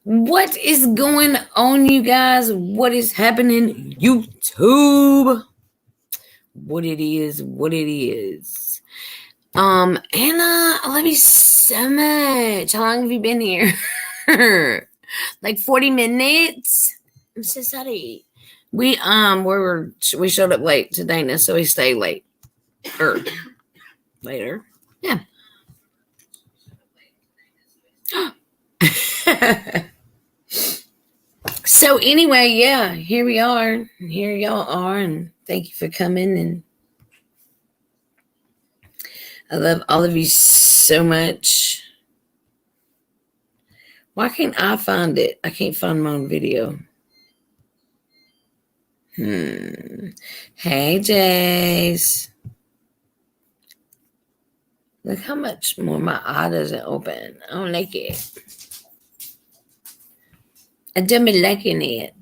What is going on, you guys? What is happening, YouTube? What it is. Anna, I love you so much. How long have you been here? Like 40 minutes? I'm so sorry. We showed up late to Dana, so we stayed late. Later. Yeah. So anyway, yeah, here we are. Here y'all are, and thank you for coming. And I love all of you so much. Why can't I find it? I can't find my own video. Hey, Jace. Look how much more my eye doesn't open. I don't like it. I don't be liking it.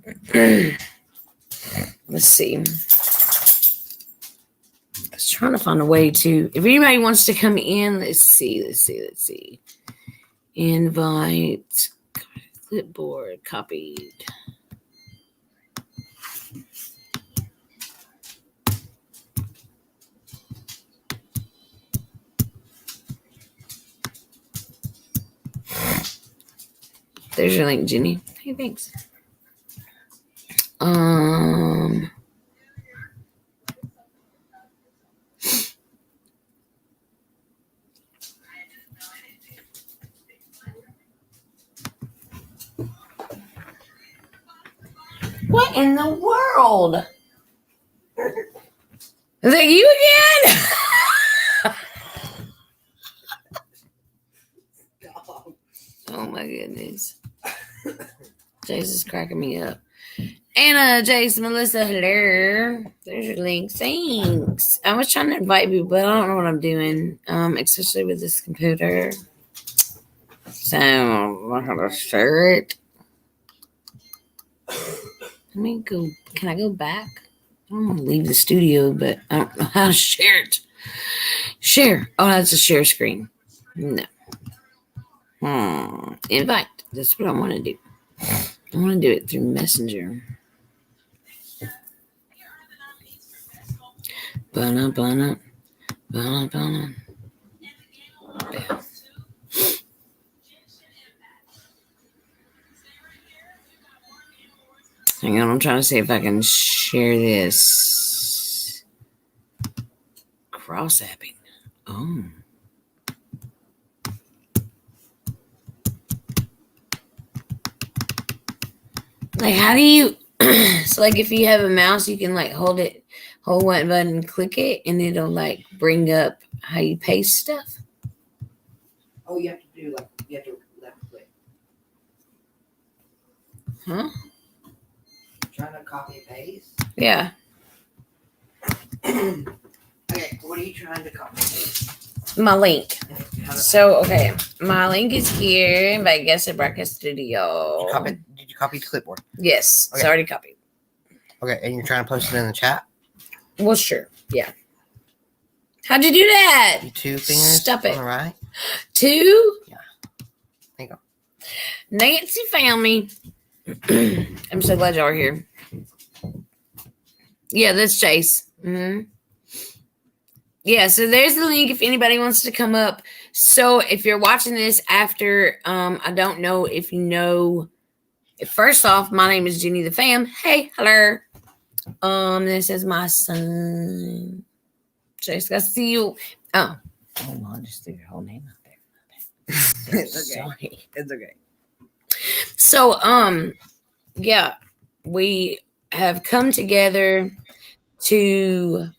Let's see. I was trying to find a way to, if anybody wants to come in, let's see. Invite, clipboard, copied. There's your link, Jenny. Hey, thanks. What in the world? Is that you again? Oh my goodness. Jace is cracking me up. Anna, Jace, Melissa, hello. There's your link. Thanks. I was trying to invite you, but I don't know what I'm doing. Especially with this computer. So I have to share it. Let me go. Can I go back? I don't want to leave the studio, but I don't know how to share it. Share. Oh, that's a share screen. No. Invite. That's what I want to do. I want to do it through Messenger. Bana. Yeah. Hang on, I'm trying to see if I can share this. Cross-apping. Oh. Like, how do you, so like if you have a mouse, you can like hold one button and click it, and it'll like bring up how you paste stuff. Oh, you have to do left click. Huh? Trying to copy and paste? Yeah. Okay, what are you trying to copy and paste? My link. So, okay, my link is here. Invite guest at Broadcast Studio. Did you copy the clipboard? Yes, okay. It's already copied. Okay, and you're trying to post it in the chat? Well, sure. Yeah. How'd you do that? Your 2 fingers. Stop it. On the right. 2? Yeah. There you go. Nancy found me. I'm so glad y'all are here. Yeah, that's Chase. Mm-hmm. Yeah, so there's the link if anybody wants to come up. So if you're watching this after, I don't know if you know. First off, my name is Jenny the Fam. Hey, hello. This is my son. Chase, I see you. Oh, I just threw your whole name out there. It's okay. Sorry. It's okay. So, yeah, we have come together to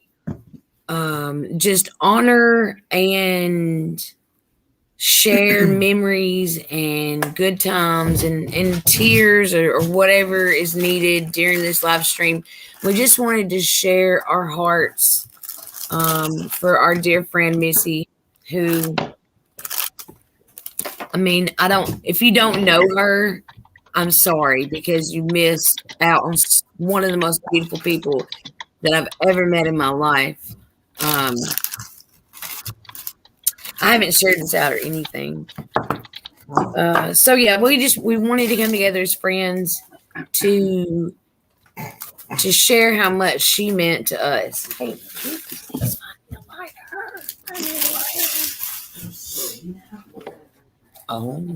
just honor and share memories and good times and tears or whatever is needed during this live stream. We just wanted to share our hearts for our dear friend Missy, who, I mean, if you don't know her, I'm sorry, because you missed out on one of the most beautiful people that I've ever met in my life. I haven't shared this out or anything, So yeah, we wanted to come together as friends to share how much she meant to us. Hey, let's find a lighter. I need a lighter. Oh.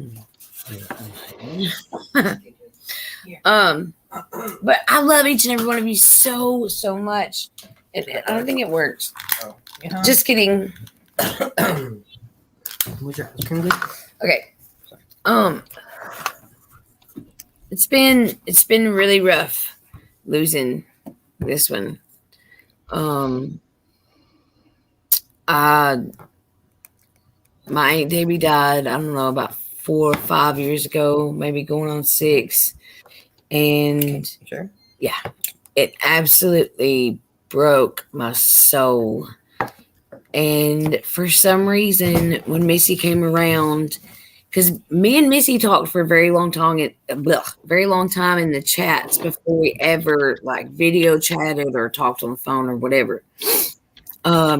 But I love each and every one of you so much. I don't think it works. Oh. Yeah. Just kidding. Okay. It's been really rough losing this one. My Aunt Debbie died, I don't know, about 4 or 5 years ago, maybe going on 6. And sure. Yeah, it absolutely broke my soul. And for some reason, when Missy came around, because me and Missy talked for a very long time in the chats before we ever like video chatted or talked on the phone or whatever. I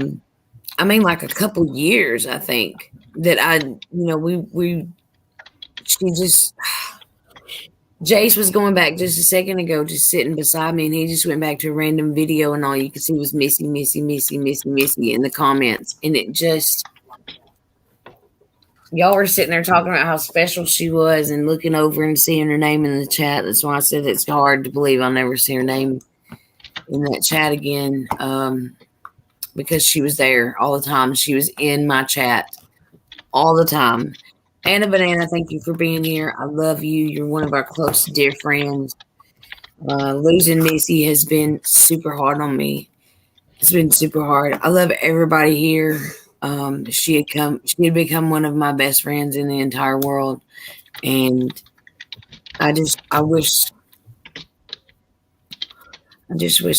mean, like a couple years, I think that she just. Jace was going back just a second ago, just sitting beside me, and he just went back to a random video, and all you could see was Missy, Missy, Missy, Missy, Missy in the comments. And it just, y'all were sitting there talking about how special she was and looking over and seeing her name in the chat. That's why I said it's hard to believe I'll never see her name in that chat again, because she was there all the time. She was in my chat all the time. Anna Banana, thank you for being here. I love you. You're one of our close, dear friends. Losing Missy has been super hard on me. It's been super hard. I love everybody here. She had become one of my best friends in the entire world. And I just wish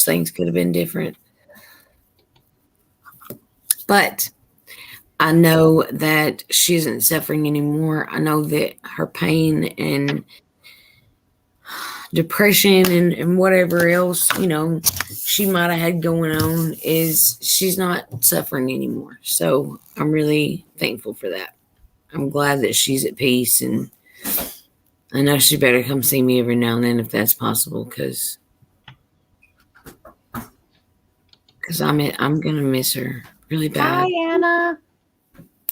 things could have been different. But I know that she isn't suffering anymore. I know that her pain and depression and whatever else, she might have had going on she's not suffering anymore. So I'm really thankful for that. I'm glad that she's at peace, and I know she better come see me every now and then if that's possible, because I'm going to miss her really bad. Hi, Anna.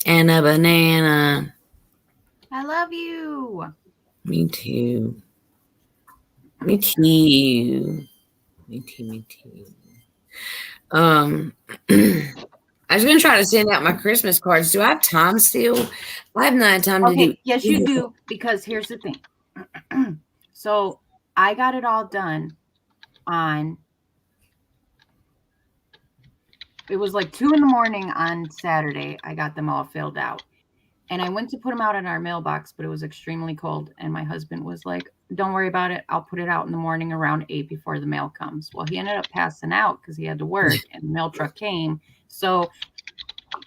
Anna Banana. I love you. Me too. Me too. Me too. I was going to try to send out my Christmas cards. Do I have time still? I have not had time to do. Yes, you do, because here's the thing. So I got it all done it was like 2 a.m. on Saturday. I got them all filled out. And I went to put them out in our mailbox, but it was extremely cold. And my husband was like, don't worry about it. I'll put it out in the morning around 8 before the mail comes. Well, he ended up passing out because he had to work, and the mail truck came. So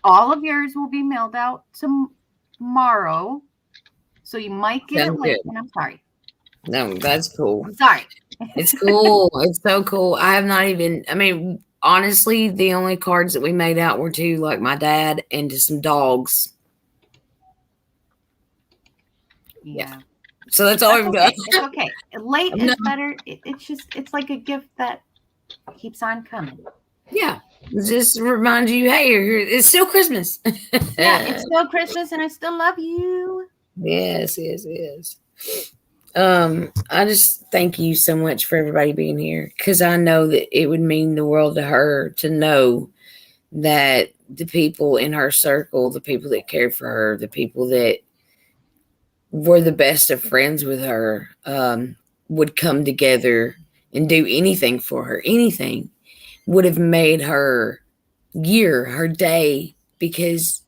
all of yours will be mailed out tomorrow. So you might get it late, and I'm sorry. No, that's cool. I'm sorry. It's cool. It's so cool. I have not even, honestly, the only cards that we made out were to like my dad and to some dogs. Yeah. So that's all we've done. It's okay. Late is better. It's like a gift that keeps on coming. Yeah. Just remind you, hey, it's still Christmas. Yeah, it's still Christmas, and I still love you. Yes. I just thank you so much for everybody being here, because I know that it would mean the world to her to know that the people in her circle, the people that cared for her, the people that were the best of friends with her, would come together and do anything for her. Anything would have made her year, her day, because,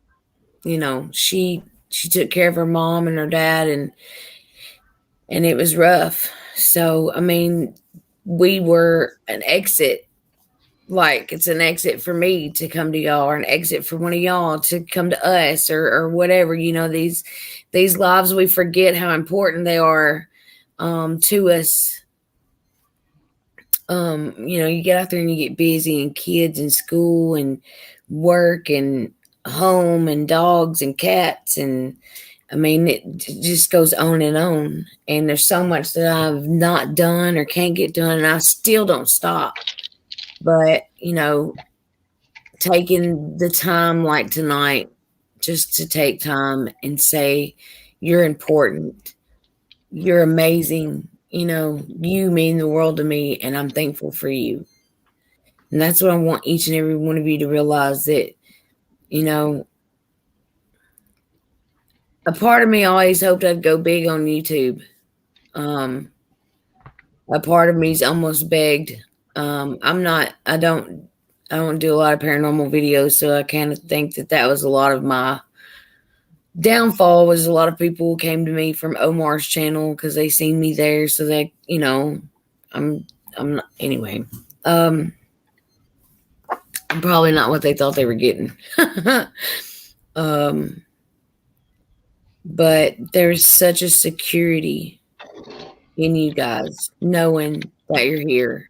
she took care of her mom and her dad, and it was rough. So, we were an exit. Like, it's an exit for me to come to y'all, or an exit for one of y'all to come to us, or whatever. These lives, we forget how important they are to us. You get out there and you get busy, and kids and school and work and home and dogs and cats and I mean, it just goes on and on. And there's so much that I've not done or can't get done, and I still don't stop. But, taking the time like tonight just to take time and say, you're important, you're amazing, you mean the world to me, and I'm thankful for you. And that's what I want each and every one of you to realize, that, a part of me always hoped I'd go big on YouTube. A part of me's almost begged. I don't do a lot of paranormal videos, so I kind of think that was a lot of my downfall. Was a lot of people came to me from Omar's channel because they seen me there, so that I'm not, anyway. I'm probably not what they thought they were getting. But there's such a security in you guys, knowing that you're here,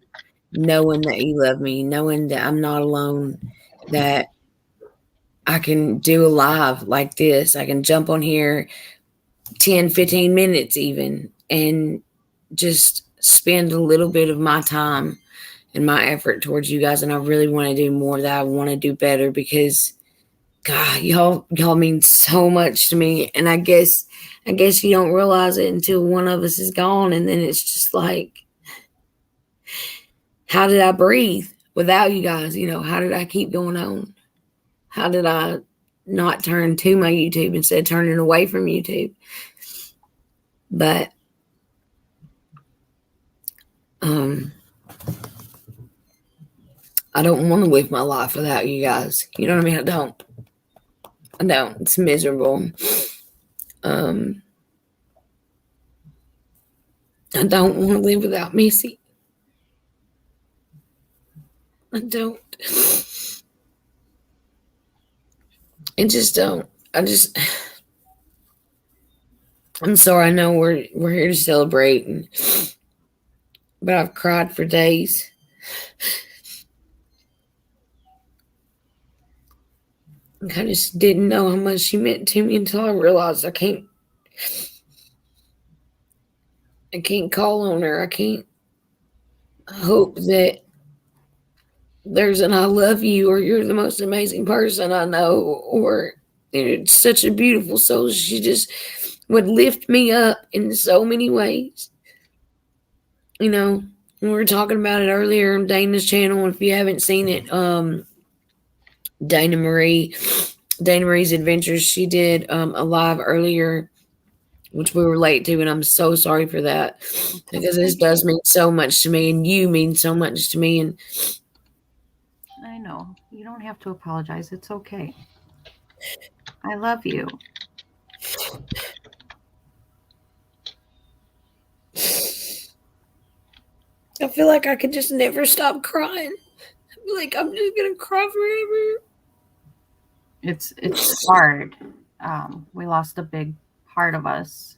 knowing that you love me, knowing that I'm not alone, that I can do a live like this. I can jump on here 10, 15 minutes even, and just spend a little bit of my time and my effort towards you guys. And I really want to do more, that I want to do better, because God, y'all mean so much to me. And I guess you don't realize it until one of us is gone, and then it's just like, how did I breathe without you guys? How did I keep going on? How did I not turn to my YouTube instead of turning away from YouTube? But I don't want to live my life without you guys. You know what I mean? I don't. It's miserable. I don't want to live without Missy. I don't. I just don't. I'm sorry. I know we're here to celebrate, but I've cried for days. I just didn't know how much she meant to me until I realized I can't call on her. I can't hope that there's an I love you, or you're the most amazing person I know, or it's such a beautiful soul. She just would lift me up in so many ways. We were talking about it earlier on Dana's channel. If you haven't seen it, Dana Marie's Adventures, she did a live earlier, which we were late to, and I'm so sorry for that, because this does mean so much to me, and you mean so much to me. And I know. You don't have to apologize. It's okay. I love you. I feel like I could just never stop crying. I feel like I'm just gonna cry forever. It's hard. We lost a big part of us.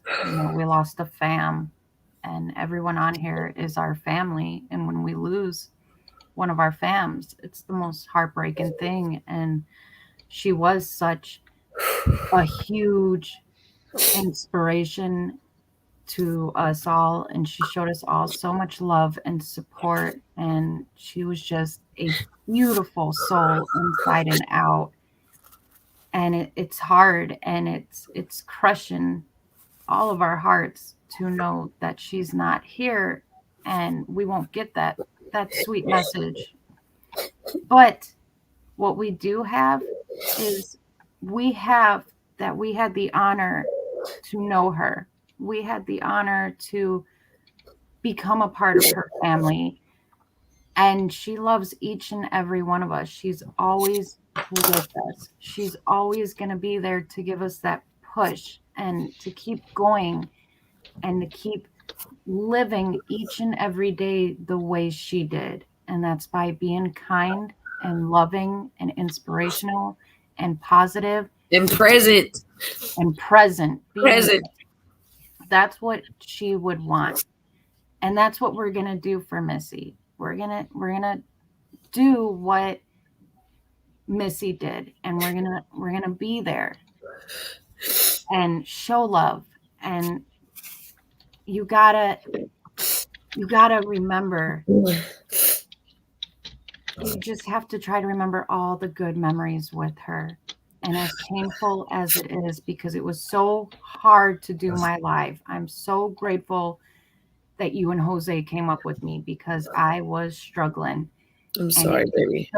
We lost a fam, and everyone on here is our family. And when we lose one of our fams, it's the most heartbreaking thing. And she was such a huge inspiration to us all, and she showed us all so much love and support, and she was just a beautiful soul inside and out. And it's hard, and it's crushing all of our hearts to know that she's not here, and we won't get that sweet message. But what we do have is we had the honor to know her. We had the honor to become a part of her family. And she loves each and every one of us. She's always with us. She's always going to be there to give us that push and to keep going and to keep living each and every day the way she did. And that's by being kind and loving and inspirational and positive And present. That's what she would want. And that's what we're going to do for Missy. We're going to do what Missy did, and we're going to be there. and show love. And you gotta remember, you just have to try to remember all the good memories with her. And as painful as it is, because it was so hard to do my live, I'm so grateful that you and Jose came up with me, because I was struggling. I'm And sorry, baby.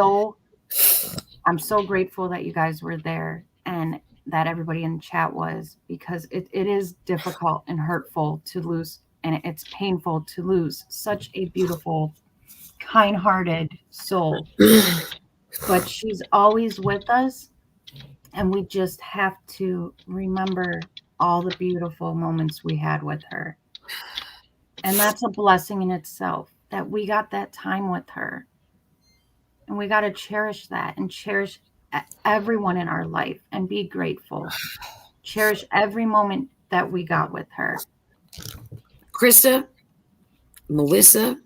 I'm so grateful that you guys were there, and that everybody in the chat was, because it is difficult and hurtful to lose, and it's painful to lose such a beautiful, kind-hearted soul. But she's always with us, and we just have to remember all the beautiful moments we had with her. And that's a blessing in itself, that we got that time with her. And we got to cherish that, and cherish everyone in our life, and be grateful. Cherish every moment that we got with her. Krista, Melissa,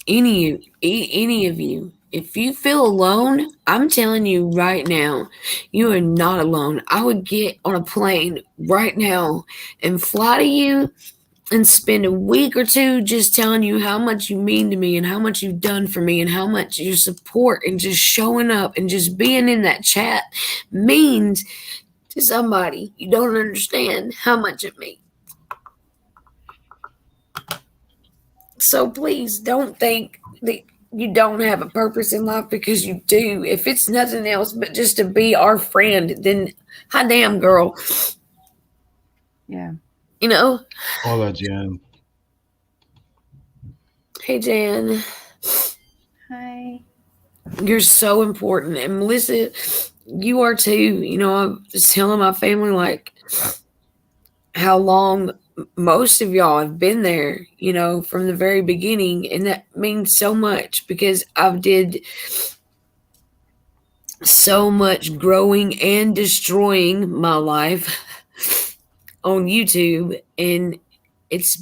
any of you, if you feel alone, I'm telling you right now, you are not alone. I would get on a plane right now and fly to you and spend a week or two just telling you how much you mean to me, and how much you've done for me, and how much your support and just showing up and just being in that chat means to somebody. You don't understand how much it means. So please don't think that you don't have a purpose in life, because you do. If it's nothing else but just to be our friend, then hot damn, girl. Yeah. You know? Hola, Jen. Hey, Jan. Hi. You're so important. And Melissa, you are too. You know, I was telling my family, like, how long most of y'all have been there, you know, from the very beginning. And that means so much, because I've did so much growing and destroying my life on YouTube. And it's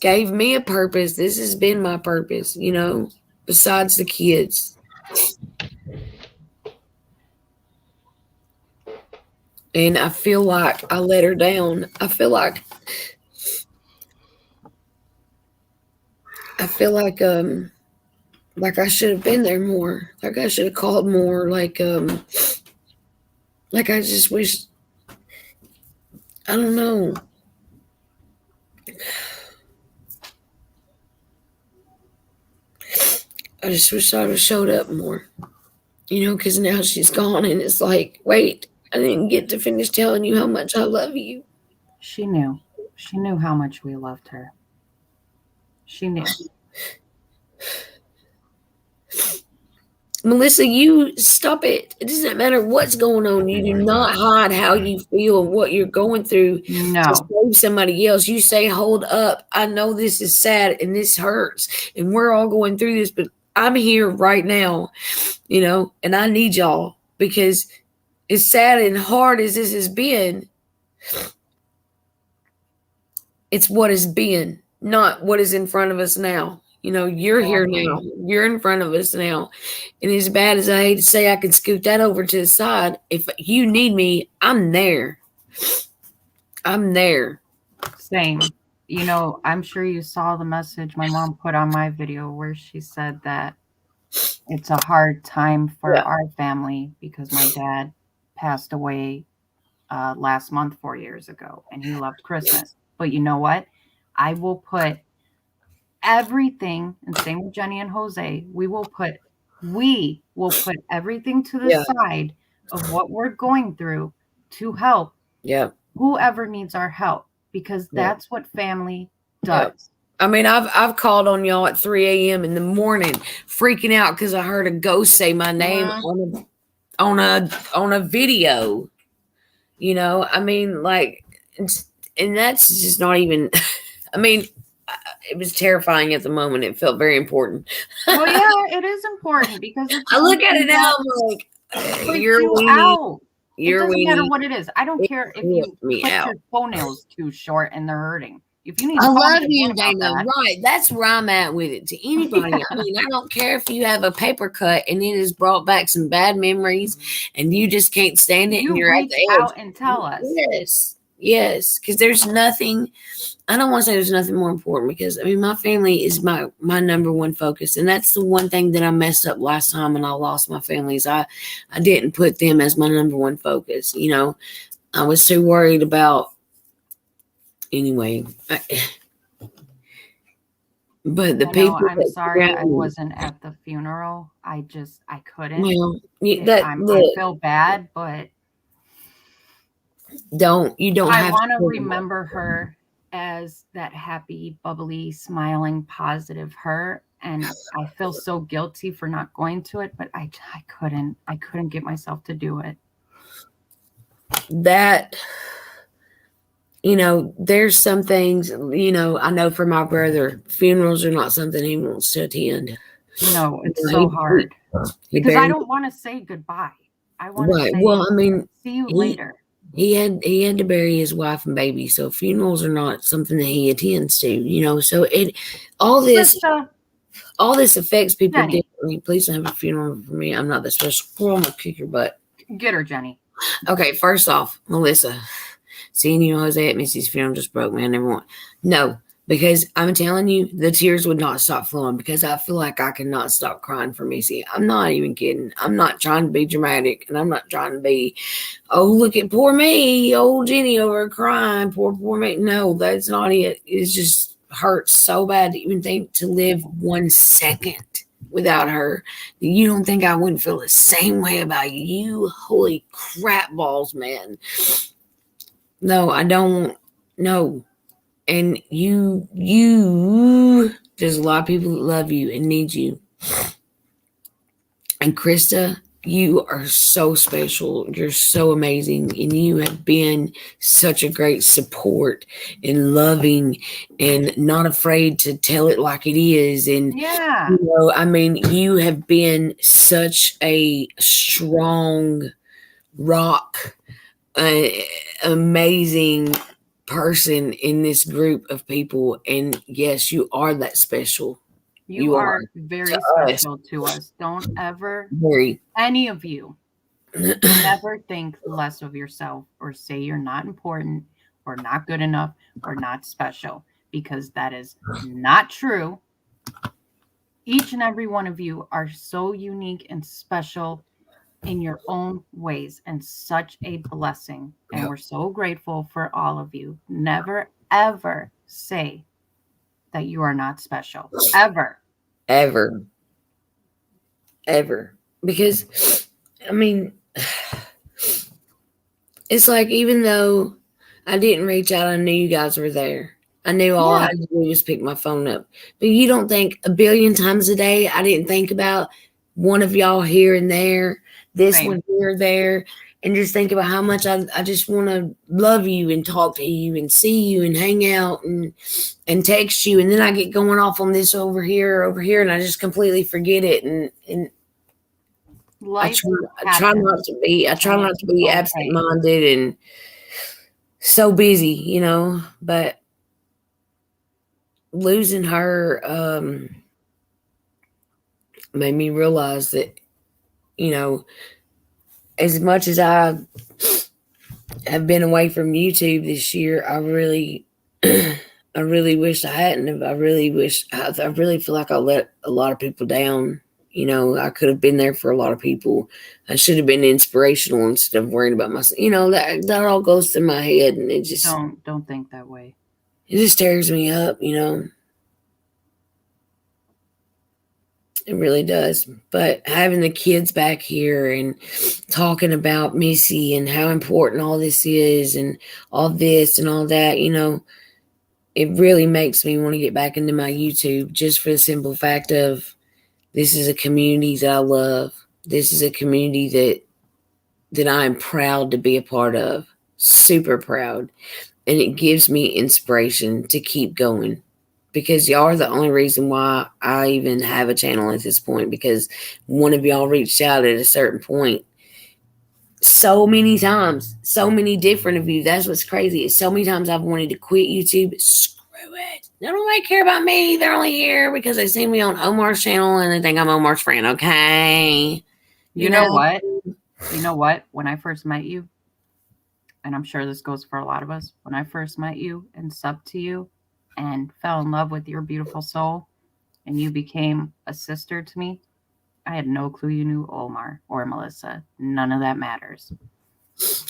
gave me a purpose. This has been my purpose, you know, besides the kids. And I feel like I let her down. I feel like I should have been there more. Like I should have called more. Like I just wish, I don't know. I just wish I would have showed up more. You know, because now she's gone, and it's like, wait, I didn't get to finish telling you how much I love you. She knew. She knew how much we loved her. She knew. Melissa, you stop it. It doesn't matter what's going on. You do not hide how you feel and what you're going through No. to save somebody else. You say, hold up. I know this is sad and this hurts, and we're all going through this, but I'm here right now, you know, and I need y'all, because as sad and hard as this has been, it's what has been, not what is in front of us now. You know, you're here now. You're in front of us now. And as bad as I hate to say, I can scoot that over to the side. If you need me, I'm there. I'm there. Same. You know, I'm sure you saw the message my mom put on my video, where she said that it's a hard time for our family, because my dad passed away last month 4 years ago, and he loved Christmas. But you know what? I will put everything, and same with Jenny and Jose, we will put everything to the side of what we're going through to help whoever needs our help, because that's what family does. I mean, I've called on y'all at 3 a.m. in the morning, freaking out because I heard a ghost say my name on a video. You know, I mean, like, and that's just not even. I mean, it was terrifying at the moment. It felt very important. Well, yeah, it is important, because I look at it now, I'm like, you're weenie. It doesn't matter what it is. I don't care if you cut your toenails too short and they're hurting. If you need I to call love me you, again about Dana. that. Right. That's where I'm at with it. To anybody. I mean, I don't care if you have a paper cut and it has brought back some bad memories and you just can't stand it and You you're at reach the edge. out and tell us. Yes. Yes. Because there's nothing, I don't want to say there's nothing more important because, I mean, my family is my number one focus. And that's the one thing that I messed up last time and I lost my family is I didn't put them as my number one focus. You know, I was too worried about, anyway. But the people I'm that sorry I surround me, wasn't at the funeral. I couldn't. well, I look, feel bad, but you don't I have want to to. remember her as that happy, bubbly, smiling, positive her. And I feel so guilty for not going to it, but I couldn't get myself to do it. That, there's some things, I know for my brother, funerals are not something he wants to attend. No, it's so hard because I don't want to say goodbye. I want to Right. say, Well, I mean, see you later. He had to bury his wife and baby, so funerals are not something that he attends to. So all this affects people Jenny. differently. Please don't have a funeral for me. I'm not that special. Well, I'm gonna kick your butt. Get her, Jenny. Okay, first off, Melissa, seeing you, Jose, at Missy's funeral just broke me. I never want. No, because I'm telling you, the tears would not stop flowing because I feel like I cannot stop crying for Missy. I'm not even kidding. I'm not trying to be dramatic, and I'm not trying to be, oh, look at poor me, old Jenny over crying, poor me. No, that's not it. It just hurts so bad to even think to live 1 second without her. You don't think I wouldn't feel the same way about you? Holy crap balls, man. No, I don't. No. And there's a lot of people that love you and need you. And Krista, you are so special. You're so amazing. And you have been such a great support and loving and not afraid to tell it like it is. And, yeah, I mean, you have been such a strong rock, amazing person in this group of people. And yes, you are that special. you are very special to us. Don't ever, any of you, never think less of yourself or say you're not important or not good enough or not special, because that is not true. Each and every one of you are so unique and special in your own ways and such a blessing. And we're so grateful for all of you. Never, ever say that you are not special. Ever. Ever. Because, I mean, it's like, even though I didn't reach out, I knew you guys were there. I knew all I had to do was pick my phone up. But you don't think a billion times a day I didn't think about one of y'all here and there, this one here, there, and just think about how much I just want to love you and talk to you and see you and hang out and text you. And then I get going off on this over here, and I just completely forget it. And I try not to be absent-minded and so busy, but losing her made me realize that, as much as I have been away from YouTube this year, I really wish I hadn't have. I really feel like I let a lot of people down. I could have been there for a lot of people. I should have been inspirational instead of worrying about myself. That all goes through my head, and it just don't think that way. It just tears me up, It really does. But having the kids back here and talking about Missy and how important all this is and all this and all that, it really makes me want to get back into my YouTube, just for the simple fact of, this is a community that I love. This is a community that I am proud to be a part of. Super proud. And it gives me inspiration to keep going. Because y'all are the only reason why I even have a channel at this point. Because one of y'all reached out at a certain point so many times. So many different of you. That's what's crazy. So many times I've wanted to quit YouTube. Screw screw it. Nobody care about me. They're only here because they see me on Omar's channel and they think I'm Omar's friend. Okay, You know what? You know what? When I first met you, and I'm sure this goes for a lot of us, when I first met you and subbed to you and fell in love with your beautiful soul and you became a sister to me, I had no clue you knew Omar or Melissa. None of that matters.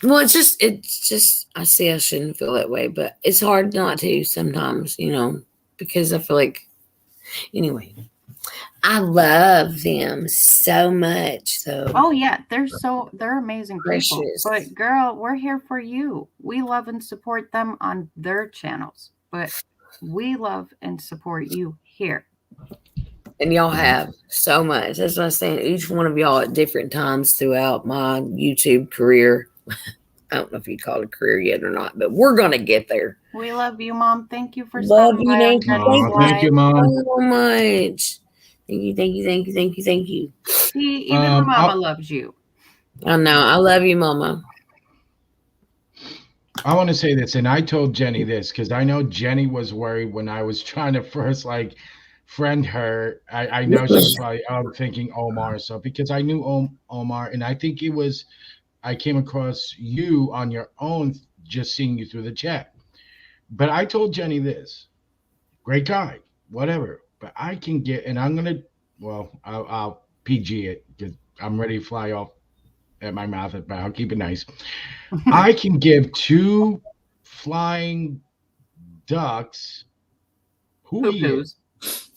Well, it's just. I see. I shouldn't feel that way, but it's hard not to sometimes, because I feel like. Anyway, I love them so much. So Oh yeah, they're amazing people. precious. But girl, we're here for you. We love and support them on their channels, but we love and support you here. And y'all have so much. That's what I'm saying. Each one of y'all at different times throughout my YouTube career. I don't know if you call it a career yet or not, but we're gonna get there. We love you, Mom. Thank you for Love stopping you, by on thank you, Jenny's thank Thank you, Live. Mom. you so much. Thank you, thank you, thank you, thank you, thank you. See, even the mama loves you. I know. I love you, Mama. I want to say this, and I told Jenny this because I know Jenny was worried when I was trying to first like friend her. I know she was probably thinking Omar or stuff because I knew Omar, and I think it was I came across you on your own, just seeing you through the chat. But I told Jenny this, great guy, whatever. But I can get, and I'm gonna, well, I'll PG it because I'm ready to fly off at my mouth, but I'll keep it nice. I can give two flying ducks who he is, Poo-poos.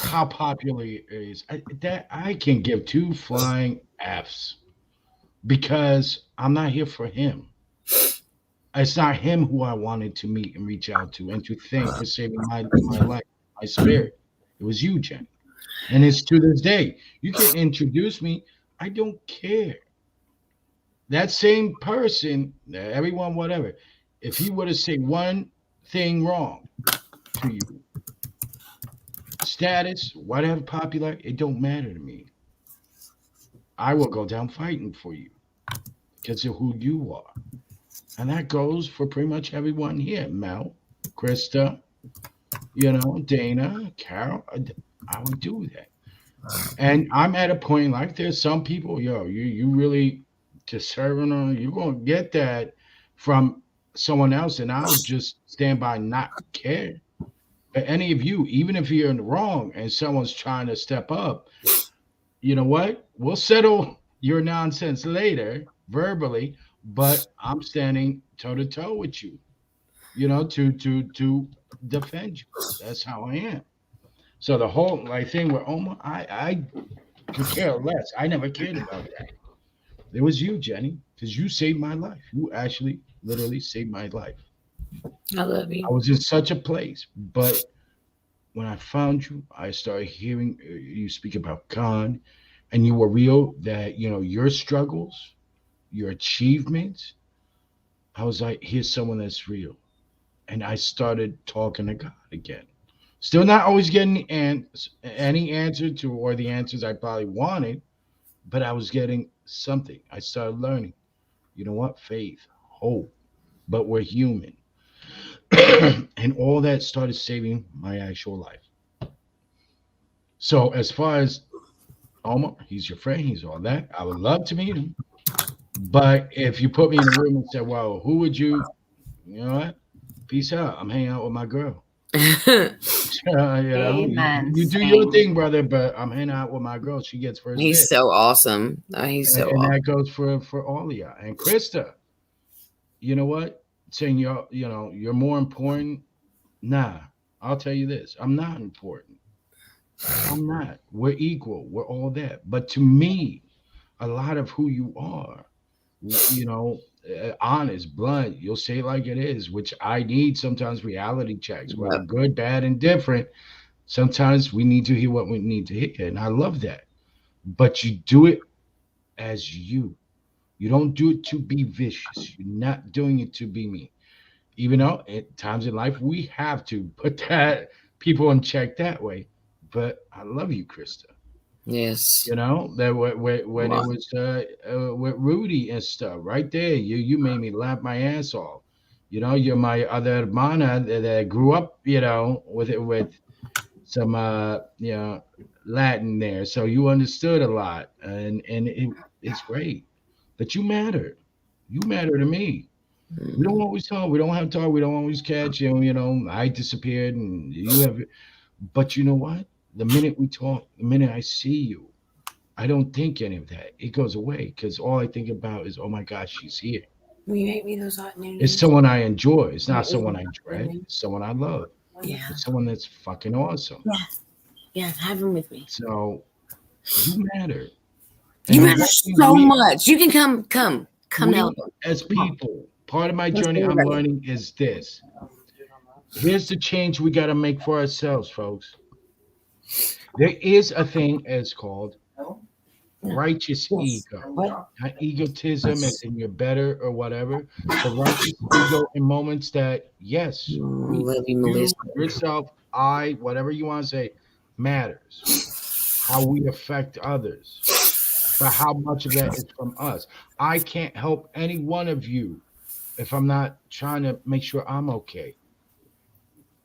how popular he is. That I can give two flying Fs because I'm not here for him. It's not him who I wanted to meet and reach out to and to thank for saving my life, my spirit. It was you, Jenny. And it's to this day. You can introduce me. I don't care. That same person, everyone, whatever, if he were to say one thing wrong to you, status, whatever, popular, it don't matter to me. I will go down fighting for you because of who you are. And that goes for pretty much everyone here. Mel, Krista, Dana, Carol. I would do that. And I'm at a point like there's some people, you really deserving of you're gonna get that from someone else, and I'll just stand by and not care. But any of you, even if you're in the wrong and someone's trying to step up, you know what? We'll settle your nonsense later, verbally, but I'm standing toe to toe with you, to defend you. That's how I am. So the whole like thing with Omar, I could care less. I never cared about that. It was you, Jenny, because you saved my life. You actually literally saved my life. I love I you. was in such a place, but when I found you, I started hearing you speak about God, and you were real. That your struggles, your achievements. I was like, here's someone that's real, and I started talking to God again. Still not always getting any answer to or the answers I probably wanted, but I was getting something. I started learning. You know what? Faith, hope, but we're human. And all that started saving my actual life. So as far as Omar, he's your friend, he's all that. I would love to meet him. But if you put me in a room and said, well, who would you know what? Peace out. I'm hanging out with my girl. Amen. You do your Same. thing, brother, but I'm hanging out with my girl. She gets first He's dibs. so awesome. Oh, he's so And awesome. that goes for all of y'all. And Krista, you know what? Saying you're more important. Nah, I'll tell you this. I'm not important. I'm not. We're equal. We're all that. But to me, a lot of who you are, honest, blunt, you'll say it like it is, which I need sometimes reality checks, whether Yep. good, bad, and different. Sometimes we need to hear what we need to hear. And I love that. But you do it as you. You don't do it to be vicious. You're not doing it to be me. Even though at times in life we have to put that people in check that way. But I love you, Krista. Yes. That when it Wow. was with Rudy and stuff, right there, you made me laugh my ass off. You're my other hermana that grew up, with some Latin there, so you understood a lot, and it's great. But you matter to me. We don't always talk, we don't have talk, we don't always catch I disappeared and you have, but you know what? The minute we talk, the minute I see you, I don't think any of that. It goes away because all I think about is, oh my gosh, she's here. Will you make me those hot It's noodles? someone I enjoy. It's not Yeah, someone I dread. It's someone I love. yeah, It's someone that's fucking awesome. yeah. Have them with me. So you matter. You And matter hopefully so we, much. You can come to we help them. as people, part of my Let's journey do it I'm right. learning is this. Here's the change we got to make for ourselves, folks. There is a thing as called righteous Yes. ego. What? Not egotism as in you're better or whatever, but righteous ego in moments that, yes, Love you, you, Melissa. yourself, I, whatever you want to say, matters. How we affect others, but how much of that is from us. I can't help any one of you if I'm not trying to make sure I'm okay.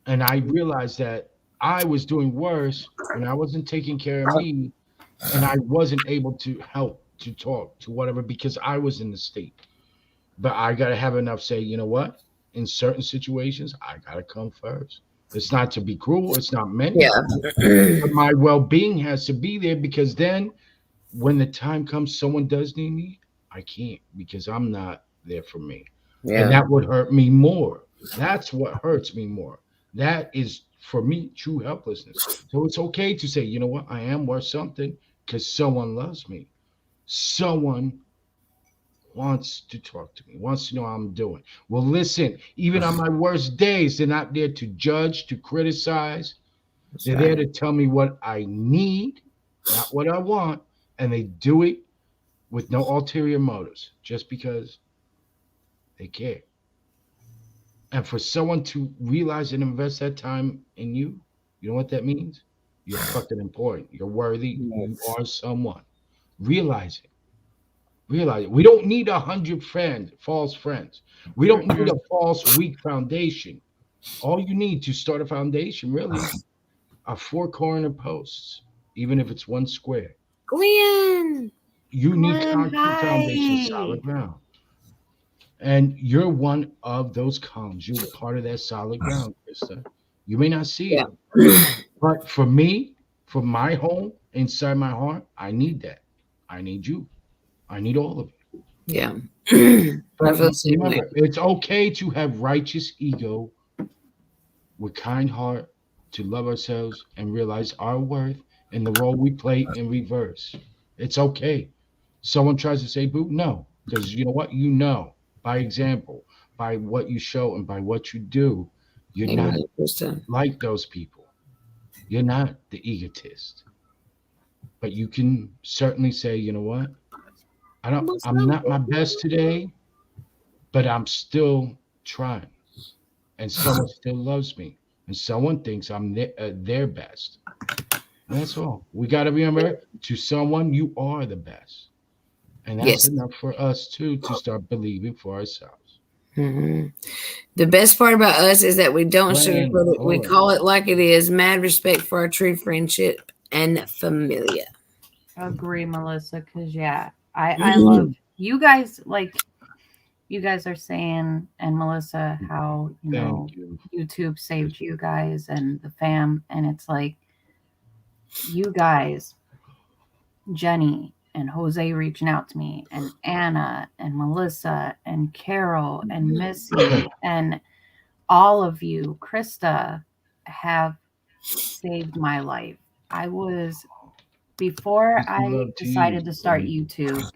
And I realized that I was doing worse when I wasn't taking care of me and I wasn't able to help, to talk, to whatever, because I was in the state. But I got to have enough say, you know what? In certain situations, I got to come first. It's not to be cruel, it's not meant to Yeah. be, but my well being has to be there because then when the time comes, someone does need me, I can't because I'm not there for me. And Yeah. that would hurt me more. That's what hurts me more. That is for me true helplessness. So it's okay to say, you know what, I am worth something because someone loves me. Someone wants to talk to me, wants to know how I'm doing. Well, listen, even on my worst days, they're not there to judge, to criticize. That's They're there right. to tell me what I need, not what I want. And they do it with no ulterior motives, just because they care. And for someone to realize and invest that time in you, you know what that means? You're fucking important. You're worthy. You Yes. are someone. Realize it. Realize it. We don't need 100 false friends. We don't need Mm-mm. a false, weak foundation. All you need to start a foundation really are four corner posts, even if it's one square. Glenn. You need Glenn, concrete foundation, hi. solid ground. And you're one of those columns. You're part of that solid ground, Krista. You may not see Yeah. it, but for me, for my home inside my heart, I need that. I need you. I need all of it. Yeah. I But feel the same way. remember, it's okay to have righteous ego with kind heart, to love ourselves and realize our worth and the role we play in reverse. It's okay. Someone tries to say boo, no, because you know what? You know by example, by what you show and by what you do, you're not Amen, Krista. like those people. You're not the egotist. But you can certainly say, you know what? What's I'm up? not my best today, but I'm still trying. And someone still loves me. And someone thinks I'm their best. And that's all. We got to remember to someone, you are the best. And that's Yes. enough for us too to start believing for ourselves. hmm The best part about us is that we don't Glenn, sugarcoat it. We hold on. call it like it is. Mad respect for our true friendship and familia. Agree, Melissa, because yeah, I love you guys. Like you guys are saying, and Melissa, how Thank you. YouTube saved you guys and the fam, and it's like you guys, Jenny and Jose reaching out to me, and Anna and Melissa and Carol and Missy and all of you, Krista, have saved my life. I was before Peace and I love to you. decided to start YouTube,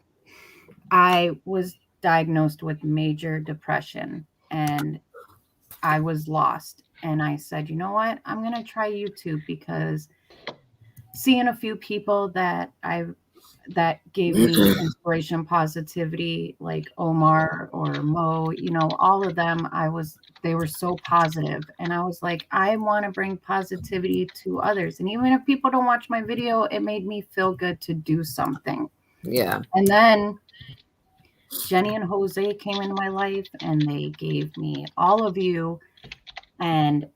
I was diagnosed with major depression and I was lost. And I said, you know what? I'm going to try YouTube because seeing a few people that gave me inspiration, positivity, like Omar or Mo, all of them, they were so positive. And I was like, I want to bring positivity to others. And even if people don't watch my video, it made me feel good to do something. Yeah. And then Jenny and Jose came into my life and they gave me all of you, and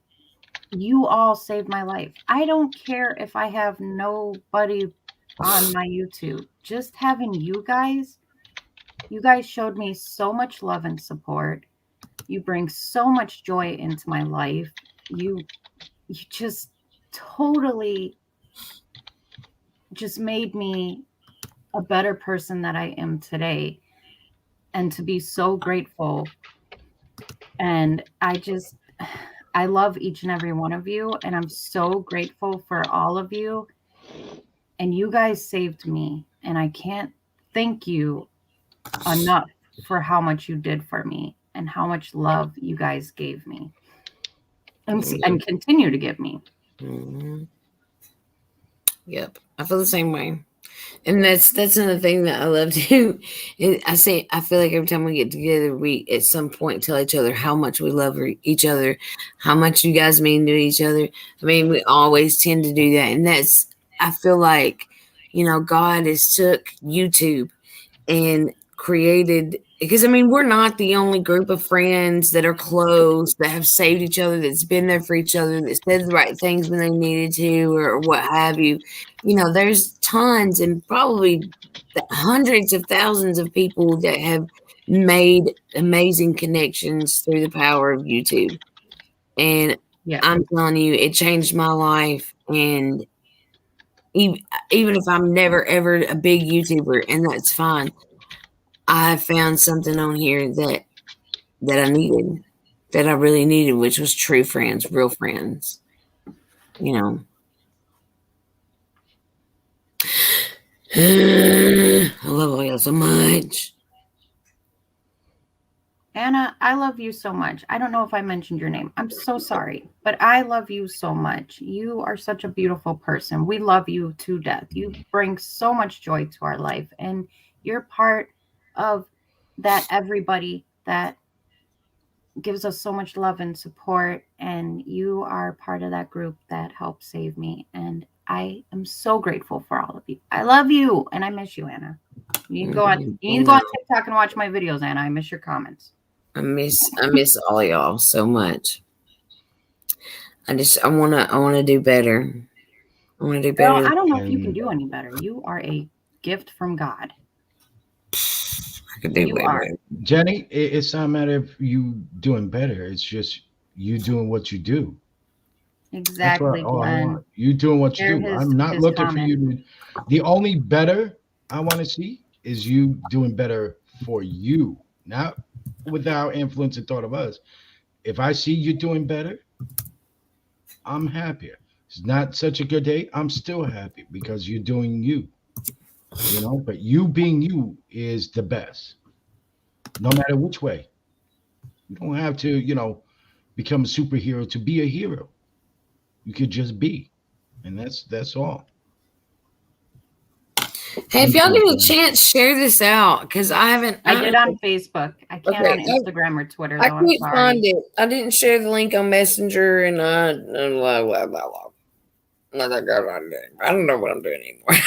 you all saved my life. I don't care if I have nobody on my YouTube. Just having you guys showed me so much love and support. You bring so much joy into my life. You just totally just made me a better person that I am today, and to be so grateful. And I love each and every one of you, and I'm so grateful for all of you. And you guys saved me, and I can't thank you enough for how much you did for me and how much love you guys gave me and continue to give me. Mm-hmm. Yep, I feel the same way. And that's another thing that I love too. I feel like every time we get together, we at some point tell each other how much we love each other, how much you guys mean to each other. I mean, we always tend to do that, and I feel like, God has took YouTube and created, because I mean, we're not the only group of friends that are close, that have saved each other, that's been there for each other, that said the right things when they needed to, or what have you. There's tons and probably hundreds of thousands of people that have made amazing connections through the power of YouTube. And I'm telling you, it changed my life. And even if I'm never ever a big YouTuber, and that's fine, I found something on here that I needed, that I really needed, which was true friends, real friends. I love all y'all so much. Anna, I love you so much. I don't know if I mentioned your name. I'm so sorry, but I love you so much. You are such a beautiful person. We love you to death. You bring so much joy to our life, and you're part of that everybody that gives us so much love and support, and you are part of that group that helped save me, and I am so grateful for all of you. I love you, and I miss you, Anna. You need to go on TikTok and watch my videos, Anna. I miss your comments. I miss all y'all so much. I wanna do better. I want to do better. Girl, I don't know if you can do any better. You are a gift from God. I could do better. Jenny, it's not a matter of you doing better. It's just you doing what you do. Exactly, Glenn. You doing what you do. I'm not looking for you to. The only better I want to see is you doing better for you, not without influence and thought of us. If I see you doing better, I'm happier. It's not such a good day, I'm still happy because you're doing you. But you being you is the best, no matter which way. You don't have to, become a superhero to be a hero. You could just be, and that's all. Hey, if y'all give me a chance, share this out, because I did on Facebook. I can't on Instagram or Twitter, though. I can't find it. I didn't share the link on Messenger, and I don't know what I'm doing anymore.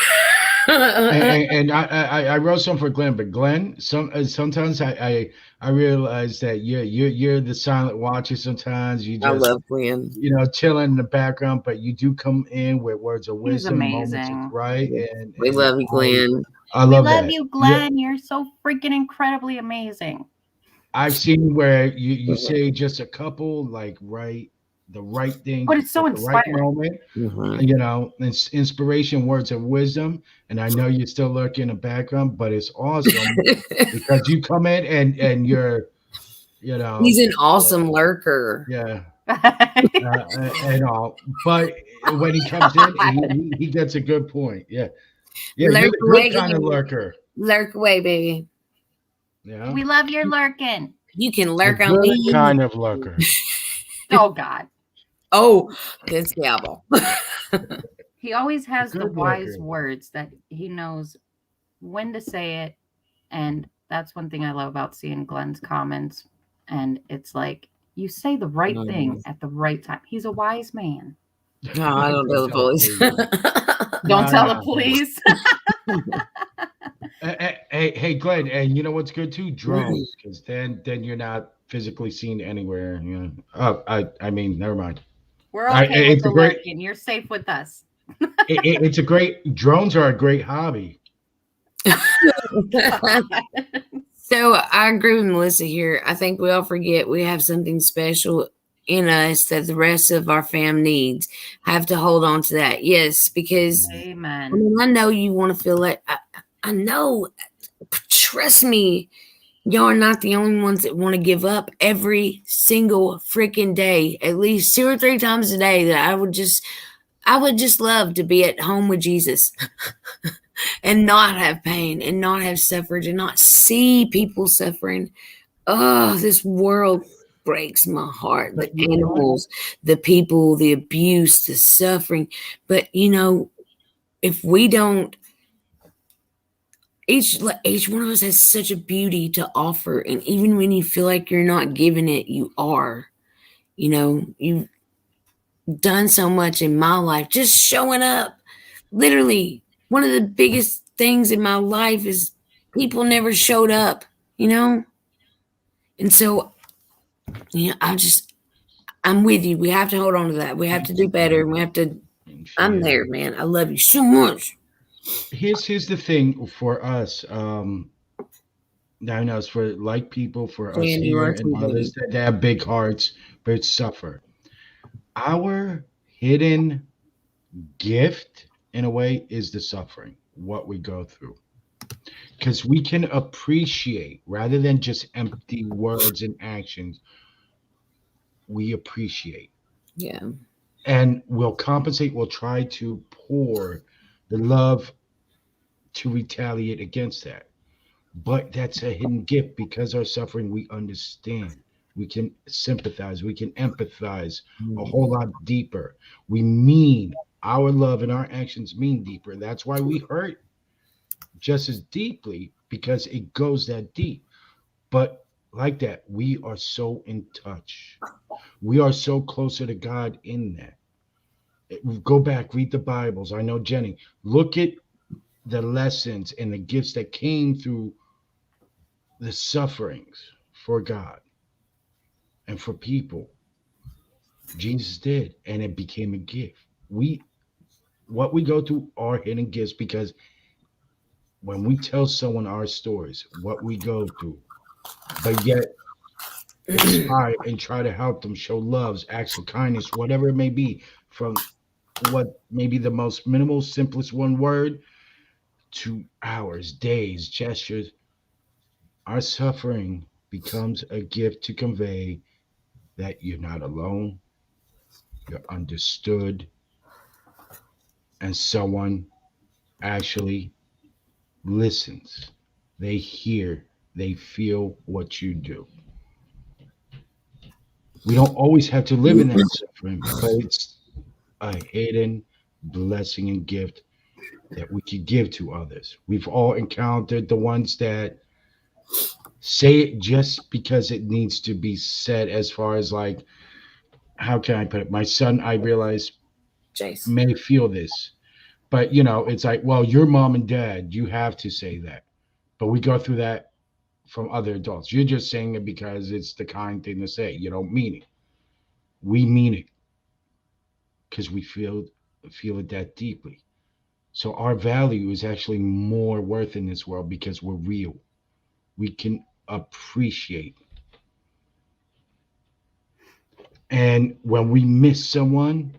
and I wrote some for Glenn, but Glenn, sometimes I realize that you're the silent watcher. Sometimes you just, I love Glenn, chilling in the background, but you do come in with words of wisdom, moments of right, and we love you, Glenn. I love you, Glenn. Yeah. You're so freaking incredibly amazing. I've seen where you say just a couple, the right thing, but it's so inspiring. The right moment, it's inspiration, words of wisdom. And I know you're still lurking in the background, but it's awesome because you come in and you're, he's an awesome lurker. Yeah. And all, but when he comes in, he gets a good point. Yeah. You're the good kind of lurker. Lurk away, baby. Yeah. We love your lurking. You can lurk on me. Kind of lurker. Oh God. Oh, that's Gabble. He always has the wise words that he knows when to say it. And that's one thing I love about seeing Glenn's comments. And it's like, you say the right thing at the right time. He's a wise man. No, I don't tell the police. Don't tell the police. Hey, Glenn, and you know what's good too? Drones, because then you're not physically seen anywhere. You know. I mean, never mind. We're okay with It's a the great. lurking. You're safe with us. It's a great. Drones are a great hobby. So I agree with Melissa here. I think we all forget we have something special in us that the rest of our fam needs. Have to hold on to that. Yes, because I Amen. mean I know you want to feel it. I know. Trust me, y'all are not the only ones that want to give up every single freaking day, at least 2 or 3 times a day. That I would just love to be at home with Jesus and not have pain and not have suffrage and not see people suffering. Oh, this world breaks my heart. The But you know what? animals, the people, the abuse, the suffering. But if we don't, each one of us has such a beauty to offer, and even when you feel like you're not giving it, you are. You've done so much in my life, just showing up. Literally, one of the biggest things in my life is people never showed up. You know, and so I'm with you. We have to hold on to that. We have to do better. We have to. I'm Yeah. there, man. I love you so much. Here's the thing for us. I know it's for like people, for us Dan, you here, are and too, others baby. that have big hearts but suffer. Our hidden gift, in a way, is the suffering, what we go through. Because we can appreciate rather than just empty words and actions, we appreciate. Yeah. And we'll compensate, we'll try to pour the love to retaliate against that. But that's a hidden gift because our suffering, we understand. We can sympathize, we can empathize a whole lot deeper. We mean our love and our actions mean deeper. That's why we hurt just as deeply because it goes that deep. But like that, we are so in touch. We are so closer to God in that. Go back, read the Bibles. I know Jenny. Look at the lessons and the gifts that came through the sufferings for God and for people. Jesus did, and it became a gift. We what we go through are hidden gifts because when we tell someone our stories, what we go through, but yet inspire and try to help them show loves, acts of kindness, whatever it may be, from what may be the most minimal, simplest one word to hours, days, gestures, our suffering becomes a gift to convey that you're not alone, you're understood, and someone actually listens. They hear, they feel what you do. We don't always have to live in that suffering, but it's a hidden blessing and gift that we could give to others. We've all encountered the ones that say it just because it needs to be said, as far as like, how can I put it? My son, I realize, Jace. may feel this, but it's like, well, your mom and dad, you have to say that. But we go through that from other adults. You're just saying it because it's the kind thing to say. You don't mean it. We mean it because we feel it that deeply. So our value is actually more worth in this world because we're real. We can appreciate. And when we miss someone,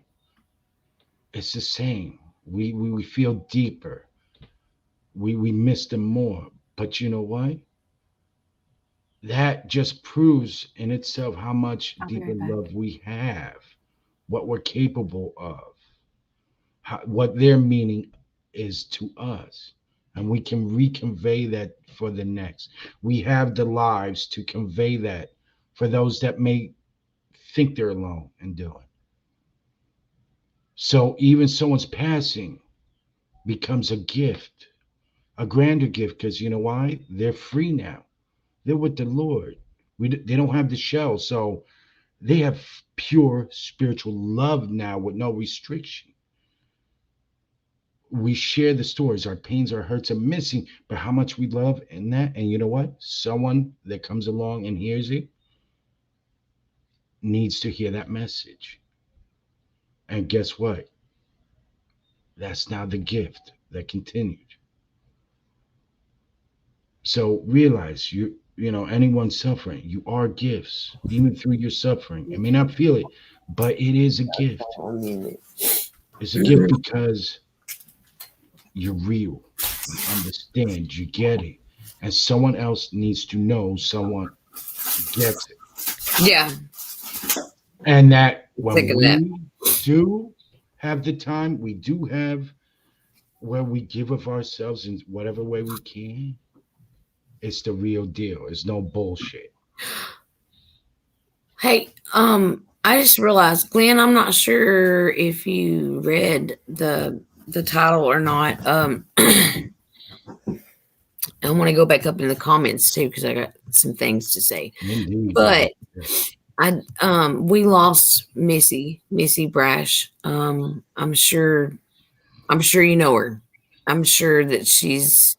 it's the same. We feel deeper. We miss them more. But you know what? That just proves in itself how much I'll be deeper right back. love we have, what we're capable of, what their meaning is to us. And we can reconvey that for the next. We have the lives to convey that for those that may think they're alone in doing. So even someone's passing becomes a gift, a grander gift, because you know why? They're free now. They're with the Lord. They don't have the shell. So they have pure spiritual love now with no restriction. we share the stories, our pains, our hurts, and missing, but how much we love and that. And you know what? Someone that comes along and hears it needs to hear that message. And guess what? That's now the gift that continued. So realize anyone suffering, you are gifts, even through your suffering. I may not feel it, but it is a gift. It's a gift because you're real. You understand, you get it. And someone else needs to know someone gets it. Yeah. And that Think when of that. we do have the time, we do have where we give of ourselves in whatever way we can, it's the real deal. It's no bullshit. Hey, I just realized, Glenn, I'm not sure if you read the title or not. I want to go back up in the comments too because I got some things to say. Indeed. But we lost Missy Brash. I'm sure you know her. I'm sure that she's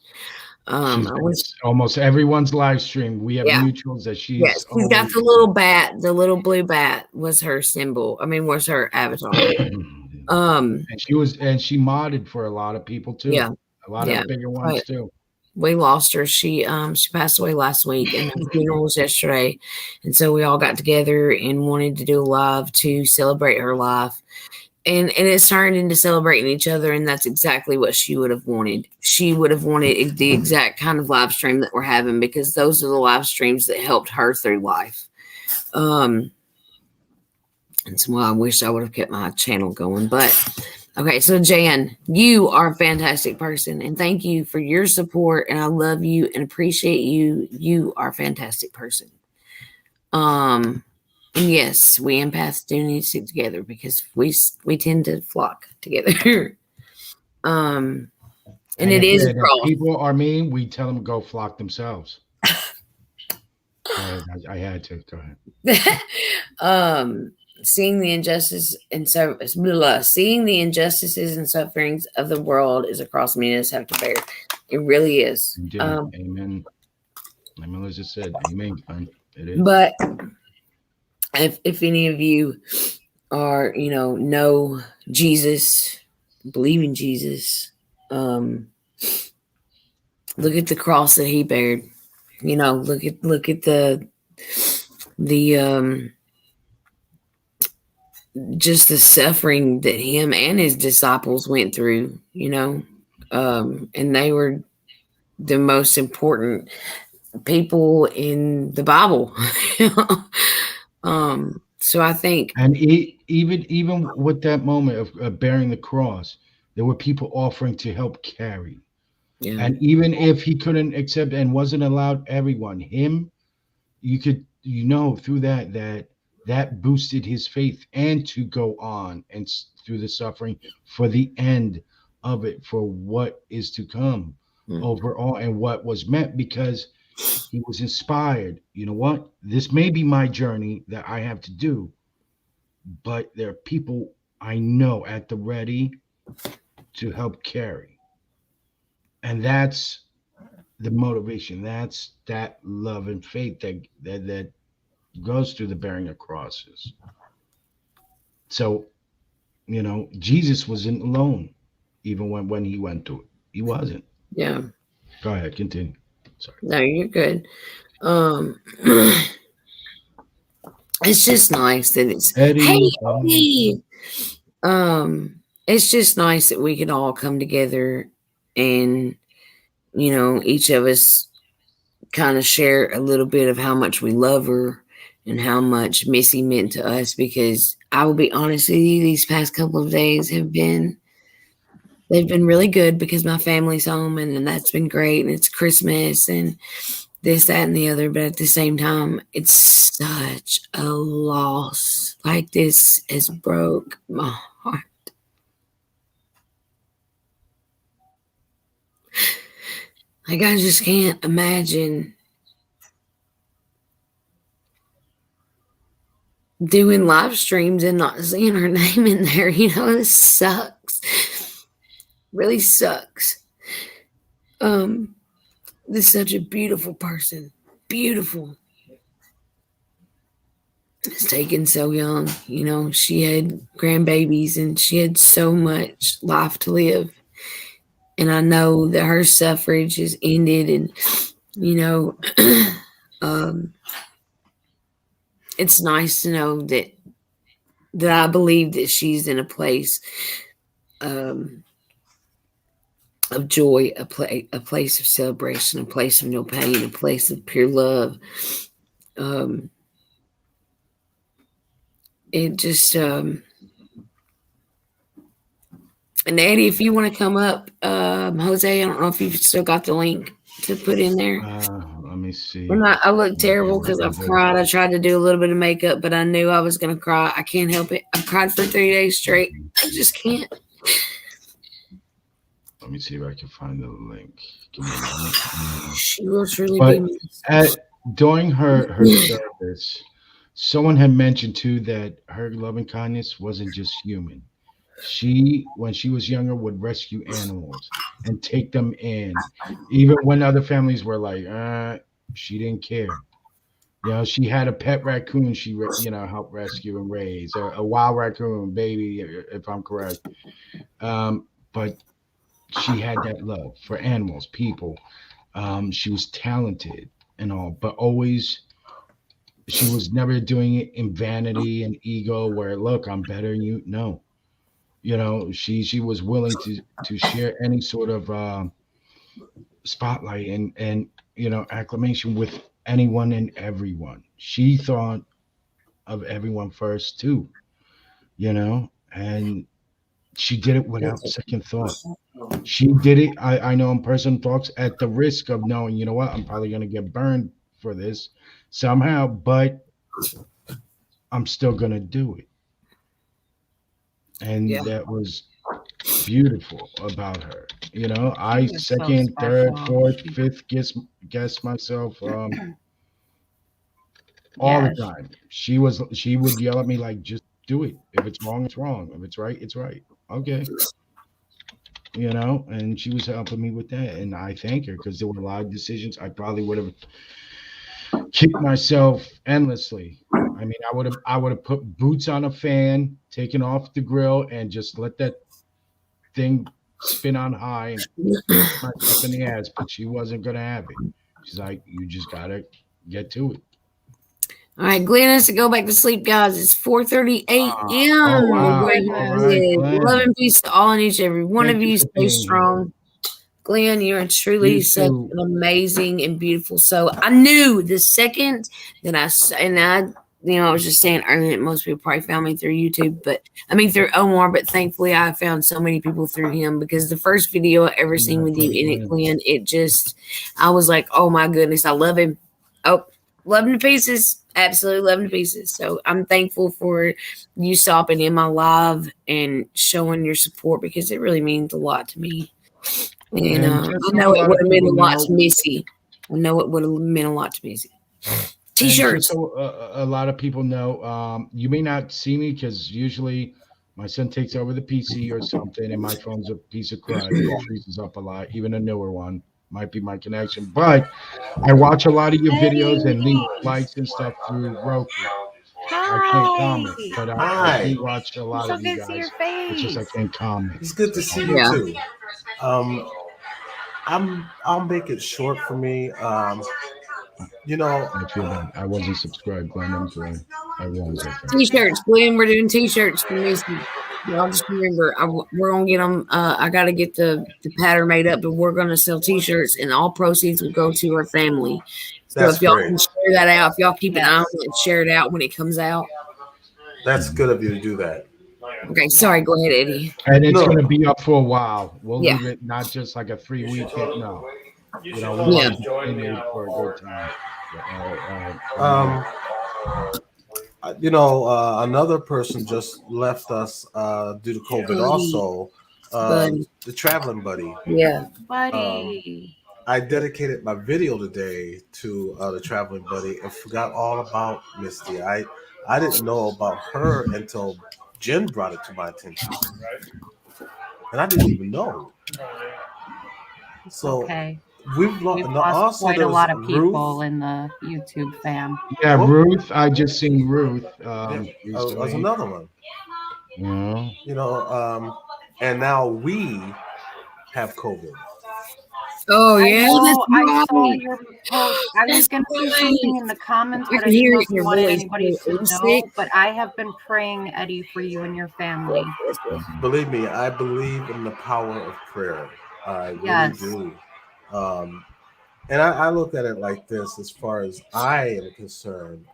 almost everyone's live stream. We have mutuals that she's yes, she's got the little bat, the little blue bat was her symbol. I mean, was her avatar. And she modded for a lot of people too. Yeah. A lot of bigger ones too. We lost her. She passed away last week, and her funeral was yesterday. And so we all got together and wanted to do a live to celebrate her life. And it's turned into celebrating each other, and that's exactly what she would have wanted. She would have wanted the exact kind of live stream that we're having because those are the live streams that helped her through life. And so I wish I would have kept my channel going, but okay. So Jan, you are a fantastic person, and thank you for your support. And I love you and appreciate you. You are a fantastic person. And yes, we empaths do need to stick together because we tend to flock together. And it is a cross. People are mean. We tell them go flock themselves. I had to go ahead. Seeing the injustice and seeing the injustices and sufferings of the world is a cross many of us have to bear. It really is. Amen. Like Melissa said, amen. It is. But if any of you are, know Jesus, believe in Jesus, look at the cross that he bared. Look at the just the suffering that him and his disciples went through, and they were the most important people in the Bible. So I think, and even with that moment of bearing the cross, there were people offering to help carry. Yeah. And even if he couldn't accept and wasn't allowed everyone, him, you could, through that boosted his faith and to go on and through the suffering for the end of it, for what is to come overall and what was meant, because he was inspired. You know what? This may be my journey that I have to do, but there are people I know at the ready to help carry. And that's the motivation. That's that love and faith that goes through the bearing of crosses. So, Jesus wasn't alone, even when he went through it. He wasn't. Yeah. Go ahead, continue. Sorry. No, you're good. It's just nice that it's Eddie. It's just nice that we can all come together and each of us kind of share a little bit of how much we love her and how much Missy meant to us, because I will be honest with you, these past couple of days they've been really good because my family's home and that's been great, and it's Christmas and this, that, and the other. But at the same time, it's such a loss. Like, this has broke my heart. Like, I just can't imagine doing live streams and not seeing her name in there. This sucks. really sucks. Um, this is such a beautiful person. Beautiful. It's taken so young. You know, she had grandbabies and she had so much life to live. And I know that her suffrage is ended and you know um it's nice to know that I believe that she's in a place um of joy, a place of celebration, a place of no pain, a place of pure love. Um it just and Eddie, if you want to come up, Jose, I don't know if you've still got the link to put in there. Let me see. And I look Okay, terrible because I've cried. I tried to do a little bit of makeup, but I knew I was going to cry. I can't help it. I've cried for 3 days straight. I just can't. Let me see if I can find the link. Give me one. She will truly But be missed. during her service, someone had mentioned too that her loving kindness wasn't just human. She, when she was younger, would rescue animals and take them in, even when other families were like, she didn't care. You know, she had a pet raccoon helped rescue and raise a wild raccoon baby, if I'm correct. But she had that love for animals, people. She was talented and all, but always she was never doing it in vanity and ego where look, I'm better than you. No. You know, she was willing to share any sort of spotlight and acclamation with anyone and everyone. She thought of everyone first too, and she did it without second thought. She did it. I know in person talks at the risk of knowing, you know what, I'm probably going to get burned for this somehow, but I'm still going to do it. And Yeah. that was beautiful about her. You know, I She was so second, third, special. fourth, fifth guess myself all the Yes. time. She would yell at me like, just do it. If it's wrong, it's wrong. If it's right, it's right. Okay. And she was helping me with that. And I thank her because there were a lot of decisions I probably would have kicked myself endlessly. I mean, I would have put boots on a fan, taken off the grill, and just let that thing spin on high and kick myself in the ass. But she wasn't gonna have it. She's like, you just gotta get to it. All right, Glenn has to go back to sleep, guys. It's 4:30 Oh a.m. Oh, wow! where All goodness. right, he is. Love Glenn. and peace to all and each every one Thank of you you. for Stay being here. strong. Glenn, you're truly You such too. an amazing and beautiful soul. I knew the second that I was just saying earlier that most people probably found me through YouTube, but I mean through Omar, but thankfully I found so many people through him because the first video I ever seen with you in it, Glenn, I was like, oh my goodness, I love him. Oh, love him to pieces. Absolutely love him to pieces. So I'm thankful for you stopping in my live and showing your support because it really means a lot to me. And And just I so know a it lot would of have meant people a lot to know, Missy. I know it would have meant a lot to Missy. and just T-shirts. so a lot of people know, you may not see me because usually my son takes over the PC or something, and my phone's a piece of crud. It freezes up a lot, even a newer one. Might be my connection, but I watch a lot of your videos and leave Eddie. likes and stuff through Roku. I can't Hi. comment, but I Hi. do watch a It's lot so of you good to see your guys. It's just I face. can't comment. It's good to That's see all. you Yeah. too. Um, I'll make it short for me. You know, I feel bad. I wasn't subscribed, Glenn. I'm sorry. I was, I think. T-shirts. Glenn, we're doing T-shirts for Missy. Y'all just remember, we're gonna get them. I gotta get the pattern made up, but we're gonna sell T-shirts, and all proceeds will go to her family. So that's if y'all can great. share that out, if y'all keep an eye on Yes. it and share it out when it comes out. That's Mhm. good of you to do that. Okay, Yeah. sorry. Go ahead, Eddie. And it's going No, to be up for a while. We'll Yeah, leave it not just like a 3 week. No, we want yeah. to continue it for a good time. For me. um, another person just left us due to COVID. Buddy, Also, buddy. the traveling buddy. Yeah. Um, Buddy. I dedicated my video today to the traveling buddy and forgot all about Misty. I didn't know about her until Jen brought it to my attention. and I didn't even know. So Okay. we've We've lost. lost Also, quite a there's lot of people Ruth. in the YouTube fam. Yeah, Well, Ruth. I just seen Ruth yeah, was recently. another one. You know, You know, and now we have COVID. Oh I yeah, that's know. I saw right. your post. I was That's going to say right. something in the comments, I but can I didn't hear know it if in you your wanted voice. anybody Are to you sick? know. But I have been praying, Eddie, for you and your family. Yes, yes, yes. Believe me, I believe in the power of prayer. I really Yes. do. Um, and I look at it like this as far as I am concerned.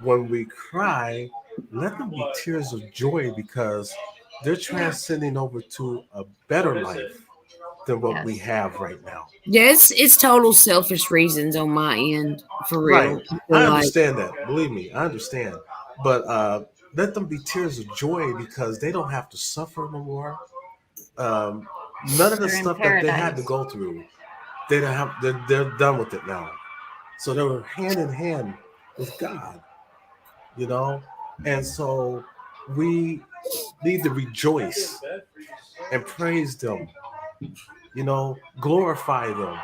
When we cry, let them be tears of joy because they're transcending over to a better life than what we Yes. have right now. Yeah, it's total selfish reasons on my end, for Right. real. I I feel like understand that. Believe me, I understand. But let them be tears of joy because they don't have to suffer no more. Um, none of the They're in stuff that they had to paradise. go through, they don't have. They're done with it now. So they were hand in hand with God, you know. And so we need to rejoice and praise them, glorify them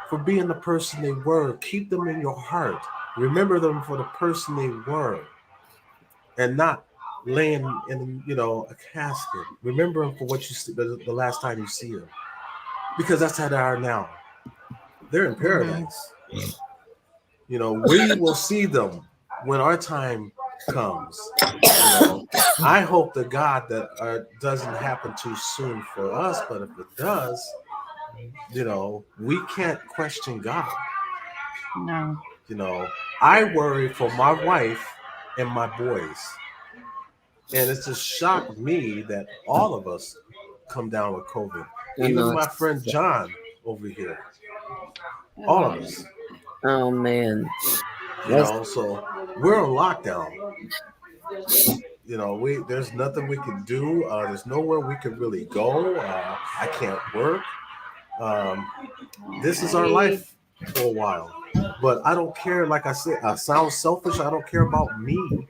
for being the person they were. Keep them in your heart. Remember them for the person they were and not laying in, a casket. Remember them for what you see the last time you see them because that's how they are now. They're in Hmm. paradise. We will see them when our time comes. You know, I hope to God that doesn't happen too soon for us, but if it does, we can't question God. No. You know, I worry for my wife and my boys. And it's just shocked me that all of us come down with COVID. I Even know my it's. friend John over here. All of Oh, us. Oh man, that's So we're on lockdown. We there's nothing we can do. There's nowhere we can really go. I can't work. Um, this is our Eddie. life for a while. But I don't care. Like I said, I sound selfish. I don't care about me.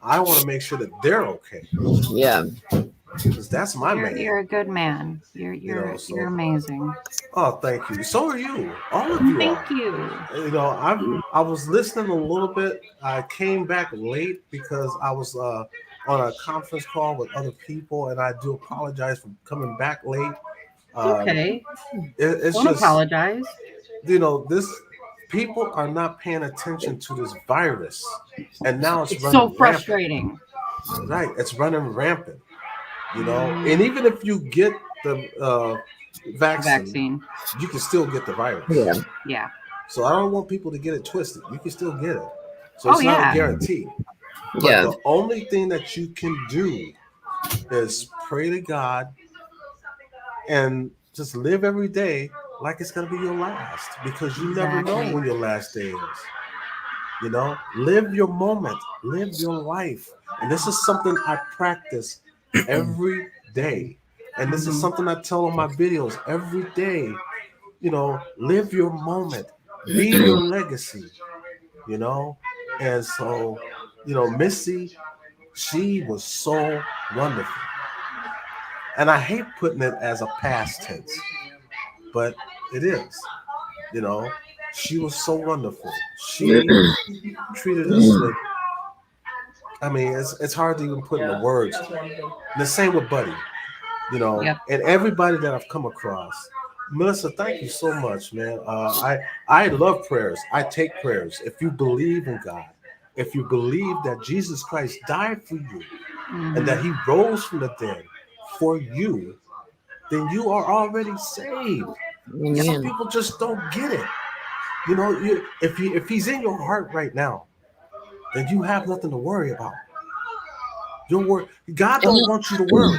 I want to make sure that they're okay yeah. because that's my man. You're a good man. You're you're So you're amazing. oh, thank you. So are you. All of you Thank are. you. I was listening a little bit. I came back late because I was on a conference call with other people, and I do apologize for coming back late. It's Um, okay. it's Don't just apologize. this people are not paying attention to this virus, and now it's It's so running rampant. frustrating. Right, it's running rampant. Mhm. And even if you get the vaccine, Vaccine. you can still get the virus. Yeah. Yeah. So I don't want people to get it twisted. You can still get it. So Oh it's not a yeah. guarantee. But Yeah. the only thing that you can do is pray to God and just live every day like it's gonna be your last because you never know Exactly. when your last day is. Live your moment, live your life. And this is something I practice every day. And this is Mhm. something I tell on my videos every day. Live your moment, be your legacy, you know. And so, Missy, she was so wonderful. And I hate putting it as a past tense, but it is. You know, she was so wonderful. She treated us with, I mean, it's hard to even put into words. And the same with Buddy, Yep. and everybody that I've come across. Melissa, thank you so much, man. I love prayers. I take prayers. If you believe in God, if you believe that Jesus Christ died for you and that Mhm. He rose from the dead for you, then you are already saved. Some Amen. people just don't get it. If He's in your heart right now, then you have nothing to worry about. God don't want you to worry.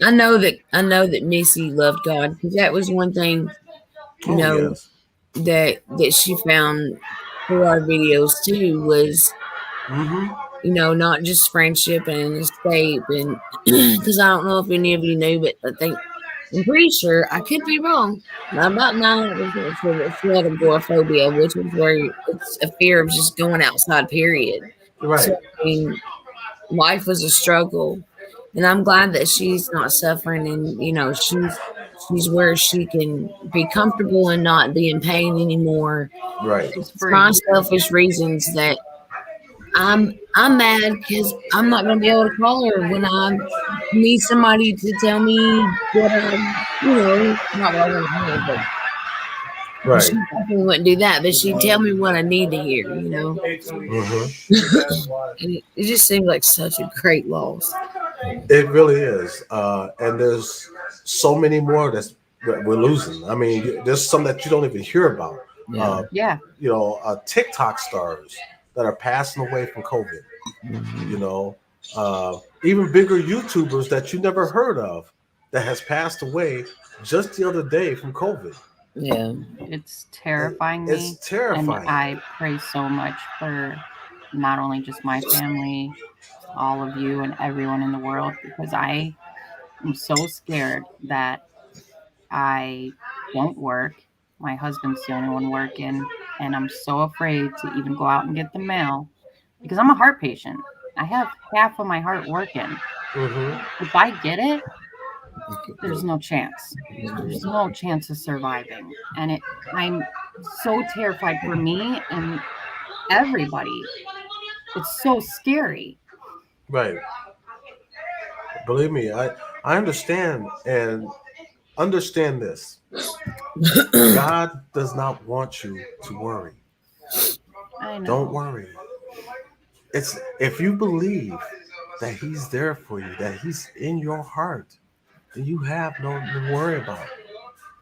I know that Missy loved God because that was one thing, you Oh know, yes. that she found through our videos too was, Mm-hmm. not just friendship and an escape and because I don't know if any of you knew, but I'm pretty sure I could be wrong. I'm about 900% sure that she had agoraphobia, which is where it's a fear of just going outside. Period. So Right. I mean, life was a struggle. and I'm glad that she's not suffering, and she's where she can be comfortable and not be in pain anymore. Right. She's It's my free. selfish reasons that I'm mad because I'm not gonna be able to call her when I need somebody to tell me what not what I want to hear, but Right. she definitely wouldn't do that. But she'd tell me what I need to hear. Hmm. And it just seems like such a great loss. It really is. And there's so many more that we're losing. I mean, there's some that you don't even hear about. Yeah. Yeah. TikTok stars that are passing away from COVID. You Mhm. know, even bigger YouTubers that you never heard of that has passed away just the other day from COVID. Yeah. It's And terrifying it's me. And terrifying. I pray so much for not only just my family, all of you, and everyone in the world, because I am so scared that I don't work. My husband's the only one working, and I'm so afraid to even go out and get the mail because I'm a heart patient. I have half of my heart working. Hmm. If I get it, there's no chance. There's no chance of surviving. And I'm so terrified for me and everybody. It's so scary. Right. Believe me, I understand and understand this. God does not want you to worry. I Don't know. worry. It's if you believe that He's there for you, that He's in your heart, then you have no to worry about.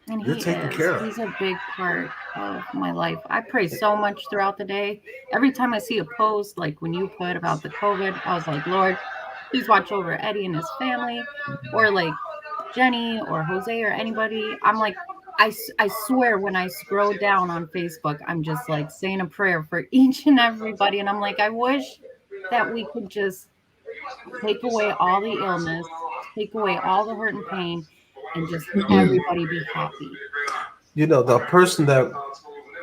And You're he taken is. care of. He's a big part of my life. I pray so much throughout the day. Every time I see a post, like when you put about the COVID, I was like, Lord, please watch over Eddie and his family, or like Jenny or Jose or anybody. I'm like, I swear when I scroll down on Facebook, I'm just like saying a prayer for each and everybody. And I'm like, I wish that we could just take away all the illness, take away all the hurt and pain, and just everybody be happy. The person that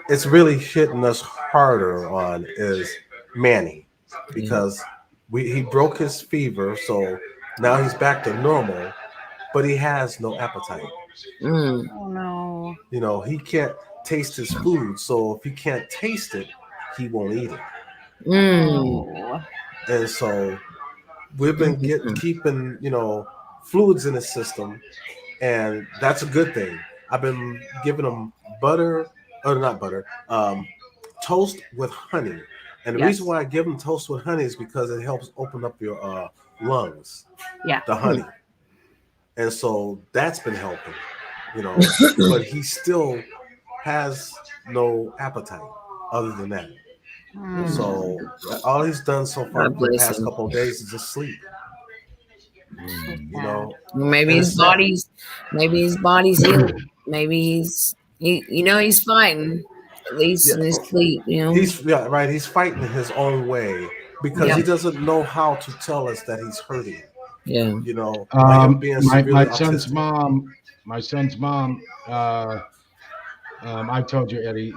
it's really hitting us harder on is Manny Yeah. because he broke his fever, so now he's back to normal, but he has no appetite. Mm. Oh no. He can't taste his food, so if he can't taste it, he won't eat it. Mm. Oh. And so we've been Mhm. keeping fluids in his system, and that's a good thing. I've been giving him butter, or not butter, toast with honey. And the reason Yes. why I give him toast with honey is because it helps open up your lungs, Yeah. the honey. And so that's been helping, but he still has no appetite other than that. Mm, So all he's done so far God for the bless past him. couple of days is just sleep, so you sad. know, Maybe and his it's sad. body's healing. Maybe he's fighting at least Yeah, in his sleep. yeah, right. He's fighting his own way because he Yep. doesn't know how to tell us that he's hurting. Yeah. By him being My severely son's autistic. mom, I told you, Eddie,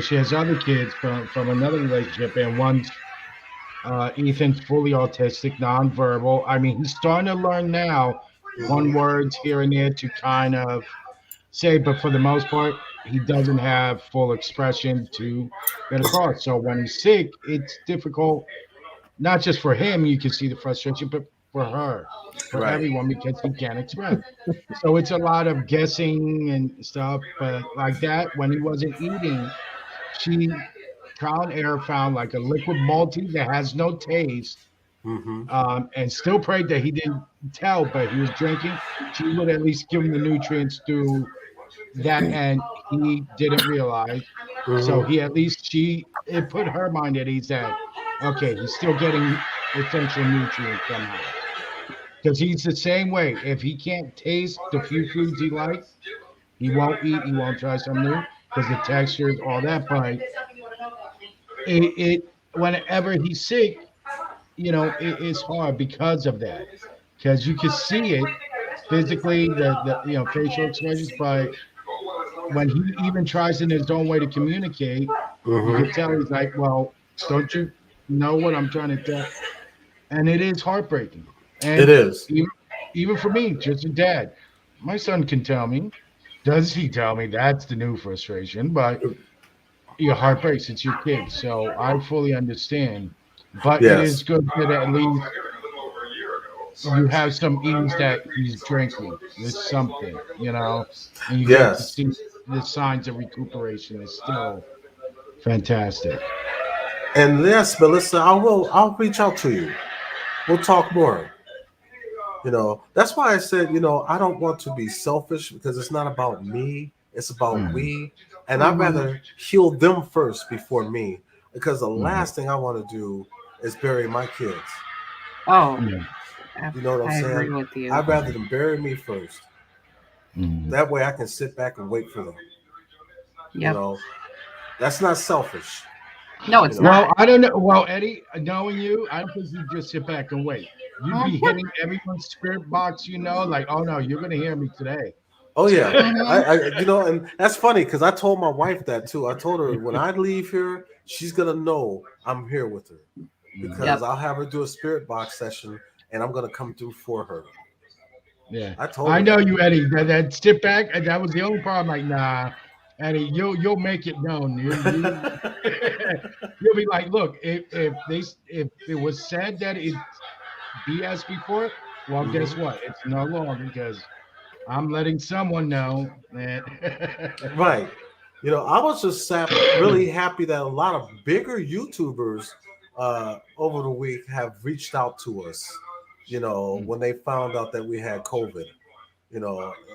she has other kids from another relationship, and one's Ethan's fully autistic, nonverbal. I mean, he's starting to learn now one Mhm. words here and there to kind of say, but for the most part, he doesn't have full expression to get across. So when he's sick, it's difficult, not just for him, you can see the frustration, but for her, for Right. everyone, because he can't express. So it's a lot of guessing and stuff. But like that, when he wasn't eating, she trial and error found like a liquid malty that has no taste, Mm-hmm. and still prayed that he didn't tell, but he was drinking. She would at least give him the nutrients through that, and he didn't realize. So Mm-hmm. he at least it put her mind at ease that okay, he's still getting essential nutrients somehow. Because he's the same way. If he can't taste the few foods he likes, he won't eat. He won't try something new because the textures, all that. But it whenever he's sick, it's hard because of that. Because you can see it physically, the facial expressions, but when he even tries in his own way to communicate, you Mm-hmm. can tell he's like, "Well, don't you know what I'm trying to tell?" And it is heartbreaking. It And is. even for me, just a dad, my son can tell me. Does he tell me that's the new frustration? But your heart breaks. It's your kid, so I fully understand. But it is Yes. good that at least you have some ease that he's drinking. There's something, and you get to Yes. see the signs of recuperation is still fantastic. And yes, Melissa, I'll reach out to you. We'll talk more. That's why I said, I don't want to be selfish because it's not about me, it's about Mm, we. And I'd Mhm. rather heal them first before me. Because the mm, last thing I want to do is bury my kids. Oh, yeah, You know what I'm I agree saying? with you. I'd rather them bury me first. mm. That way I can sit back and wait for them. You Yep. know, that's not selfish. No, You it's know, not. Well, I don't know. Well, Eddie, knowing you, I don't think you just sit back and wait. You'd be Mhm. hitting everyone's spirit box, like, oh no, you're gonna hear me today. oh yeah, Mhm. and that's funny because I told my wife that too. I told her when I leave here, she's gonna know I'm here with her Mm, because Yep. I'll have her do a spirit box session and I'm gonna come through for her. yeah, I told I her know that. you, Eddie. That sit back, and that was the only problem. Like, nah, Eddie, you'll make it known. You'll be like, look, if it was said that it's BS before, well, guess Mhm. what? It's no longer because I'm letting someone know that. Right. I was just really happy that a lot of bigger YouTubers over the week have reached out to us. Mm, When they found out that we had COVID. And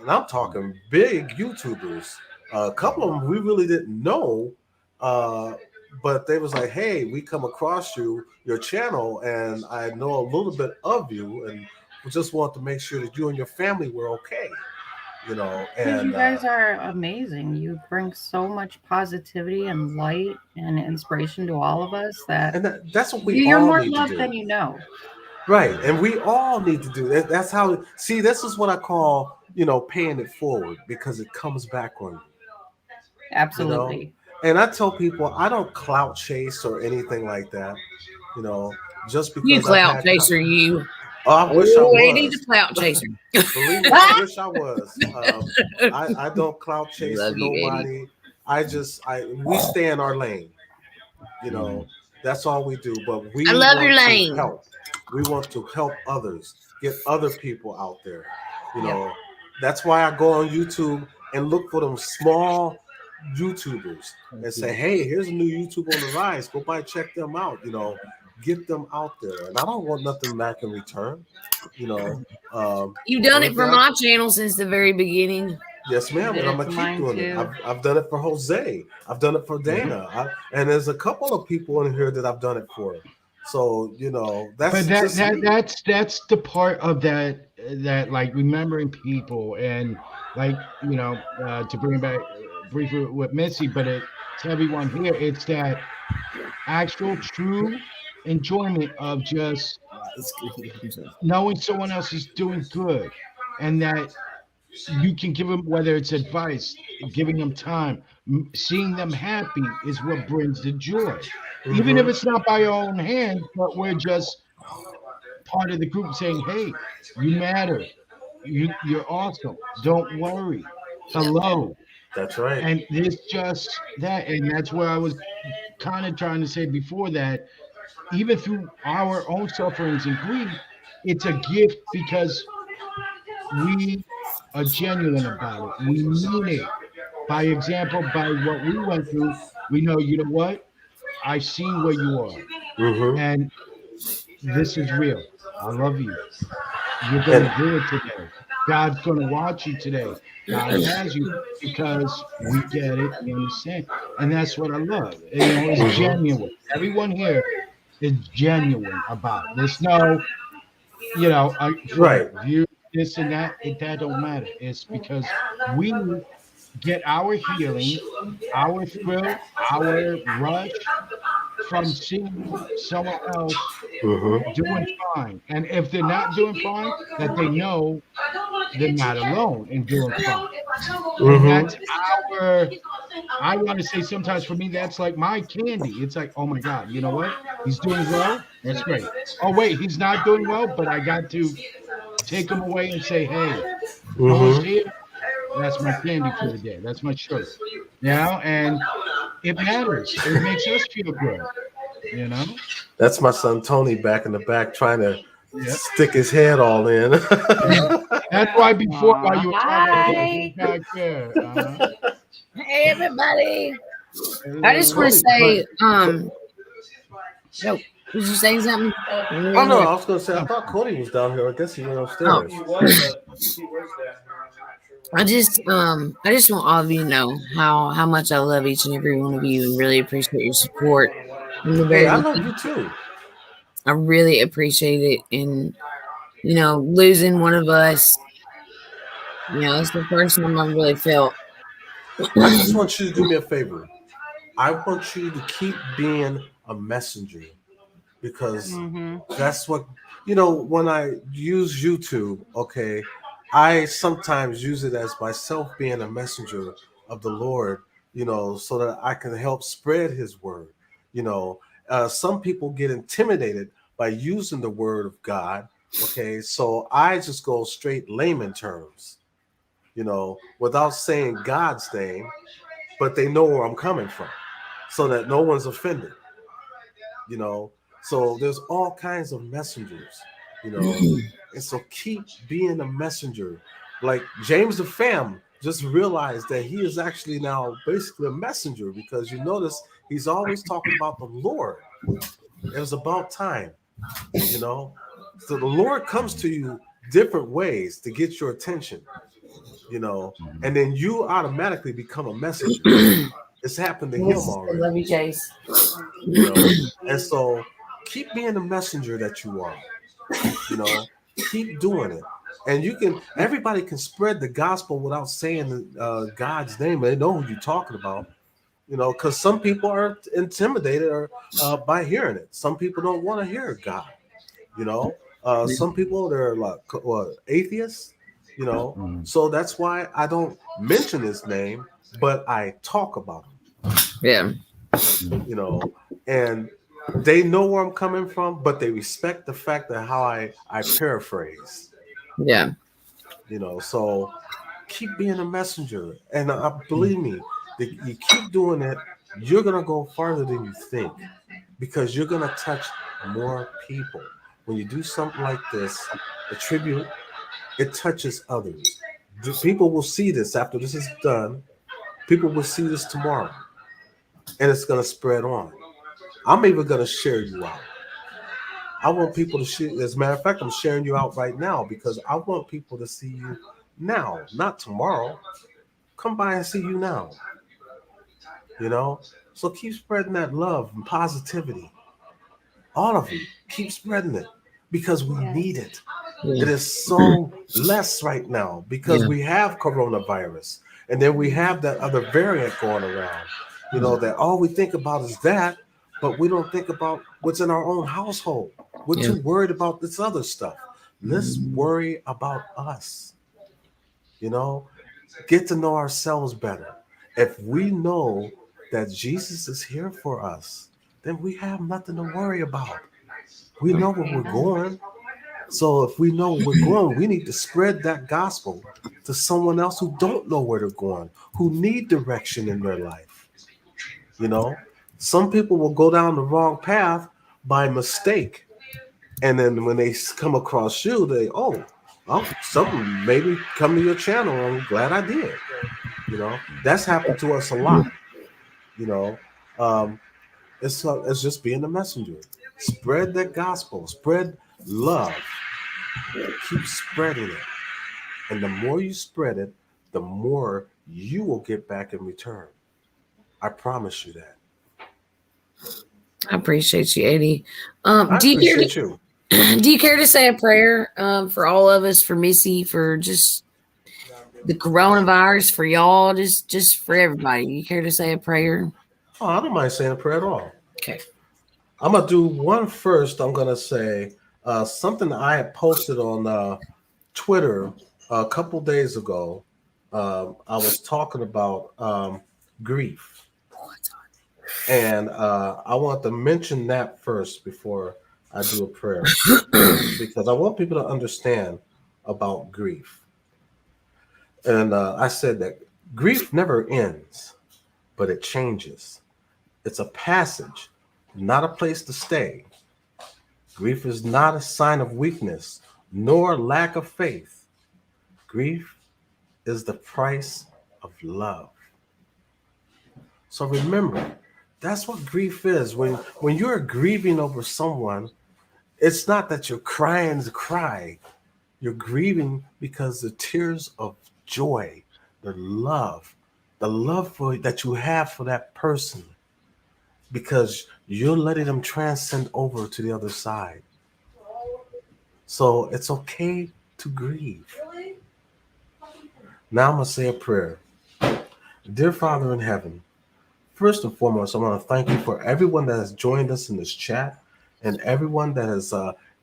I'm talking big YouTubers. A couple of them we really didn't know, uh, but they was like, "Hey, we come across your channel, and I know a little bit of you, and we just want to make sure that you and your family were okay." Because you And guys are amazing. You bring so much positivity and light and inspiration to all of us that that's what we you're all more need to loved do. than you know. Right. And we all need to do that. That's how, see, this is what I call, paying it forward because it comes back on you, you know? Absolutely. And I tell people I don't clout chase or anything like that, you know, just You because I've clout had, chaser, you. oh, I wish I Oh, Eddie the was. clout chaser. Believe me, I wish I was. I don't clout chase for Love you, Eddie. nobody. We stay in our lane. You mm, know, that's all we do. But I we love your want to lane. help. We want to help others, get other people out there. You Yep. know, that's why I go on YouTube and look for them small YouTubers and say, hey, here's a new YouTube on the rise. Go by, check them out. Get them out there. And I don't want nothing back in return. You know, You've done only it for thing my channel since the very beginning. yes, You ma'am, did and I'm it gonna for keep mine doing it. too. I've done it for Jose. I've done it for mhm. Dana, and there's a couple of people in here that I've done it for. So But that's just me. that's the part of that like remembering people and like to bring it back briefly with Missy, but to everyone here, it's that actual true enjoyment of just knowing someone else is doing good, and that you can give them, whether it's advice, giving them time, seeing them happy is what brings the joy, even if Hmm. it's not by your own hand, but we're just part of the group saying, hey, you matter, you're awesome, don't worry, hello. That's right. And it's just that, and that's where I was kind of trying to say before, that even through our own sufferings and grief, it's a gift because we are genuine about it. We mean it. By example, by what we went through, we know, you know what? I've seen where you are, Hmm. and this is real. I love you. You're going to And do it today. God's going to watch you today. God has you because we get it. We understand. And that's what I love. It's hmm genuine. Everyone here is genuine about it. There's no, for right. view this and that. That don't matter. It's because we get our healing, our thrill, our rush from seeing someone else Hmm. doing fine. And if they're not doing fine, that they know they're not alone in doing fine. And Hmm. that's our I want to say sometimes for me that's like my candy. It's like, oh my God, you know what? He's doing well. That's great. Oh wait, he's not doing well, but I got to take him away and say, hey, no one's Mm-hmm. here. That's my candy for the day. That's my sugar. You know, and it matters. It makes us feel good. You know. That's my son Tony back in the back trying to Yeah. stick his head all in. Yeah. That's why before, while Aw, you were talking, I was like, hi. "Who's back there?" Hey, everybody. I just want to Tony, say, but no, was you saying something? oh no, I was gonna say I thought Cody was down here. I guess he went Oh, upstairs. I just want all of you to know how much I love each and every one of you and really appreciate your support from the Hey, very I love beginning. you too. I really appreciate it, and losing one of us, it's the first time I've really felt. I just want you to do me a favor. I want you to keep being a messenger because Mm-hmm. that's what when I use YouTube. Okay, I sometimes use it as myself being a messenger of the Lord, so that I can help spread His word. you know some people get intimidated by using the word of God. Okay, so I just go straight layman terms, without saying God's name, but they know where I'm coming from, so that no one's offended. you know so there's all kinds of messengers, you know and so keep being a messenger. Like James the Fam just realized that he is actually now basically a messenger, because you notice he's always talking about the Lord. It was about time, you know so the Lord comes to you different ways to get your attention, you know and then you automatically become a messenger. It's happened to him I already, love you, Chase. you know and so keep being the messenger that you are. you know Keep doing it, and everybody can spread the gospel without saying God's name. They know who you're talking about, because some people are intimidated or by hearing it. Some people don't want to hear God. Some people, they're like atheists, Mhm. so that's why I don't mention his name, but I talk about him. Yeah, you know, and they know where I'm coming from, but they respect the fact that how I paraphrase. yeah, So keep being a messenger, and believe me, that you keep doing it, you're gonna go farther than you think, because you're gonna touch more people when you do something like this. A tribute, it touches others. The people will see this after this is done. People will see this tomorrow, and it's gonna spread on. I'm even gonna share you out. I want people to share. As a matter of fact, I'm sharing you out right now because I want people to see you now, not tomorrow. Come by and see you now. You know, so keep spreading that love and positivity. All of you, keep spreading it because we Yes. need it. yeah, It is so less right now because yeah, we have coronavirus, and then we have that other variant going around. That all we think about is that, but we don't think about what's in our own household. We're yeah, too worried about this other stuff. Let's worry about us. You know, get to know ourselves better. If we know that Jesus is here for us, then we have nothing to worry about. We know where we're Amen. going. So if we know where we're going, we need to spread that gospel to someone else who don't know where they're going, who need direction in their life. You know, some people will go down the wrong path by mistake, and then when they come across you, something maybe come to your channel. I'm glad I did. That's happened to us a lot. You know, um, it's just being a messenger. Spread that gospel. Spread love. Keep spreading it. And the more you spread it, the more you will get back in return. I promise you that. I appreciate you, Eddie. I Do you care appreciate you. to, do you care to say a prayer for all of us, for Missy, for just the coronavirus, for y'all, just for everybody? You care to say a prayer? Oh, I don't mind saying a prayer at all. Okay. I'm gonna do one first. I'm gonna say something that I had posted on Twitter a couple days ago. I was talking about grief. And I want to mention that first before I do a prayer, because I want people to understand about grief. And I said that grief never ends, but it changes. It's a passage, not a place to stay. Grief is not a sign of weakness nor lack of faith. Grief is the price of love. So remember, that's what grief is. When you're grieving over someone, it's not that you're crying to cry. You're grieving because the tears of joy, the love for that you have for that person, because you're letting them transcend over to the other side. So it's okay to grieve. Now I'm gonna say a prayer. Dear Father in heaven, first and foremost, I want to thank you for everyone that has joined us in this chat and everyone that is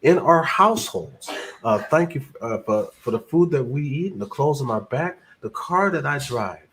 in our households. Thank you for the food that we eat and the clothes on my back, the car that I drive.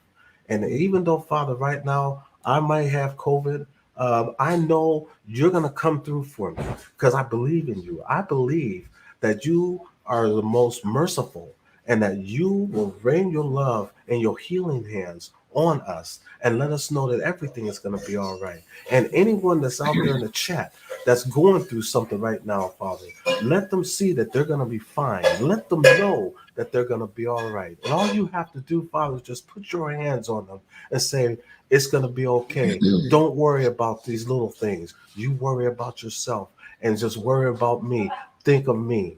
And even though, Father, right now I might have COVID, I know you're going to come through for me because I believe in you. I believe that you are the most merciful and that you will rain your love and your healing hands on us and let us know that everything is going to be all right. And anyone that's out there in the chat that's going through something right now, Father, let them see that they're going to be fine. Let them know that they're going to be all right. And all you have to do, Father, is just put your hands on them and say, it's going to be okay. Don't worry about these little things. You worry about yourself and just worry about me. Think of me.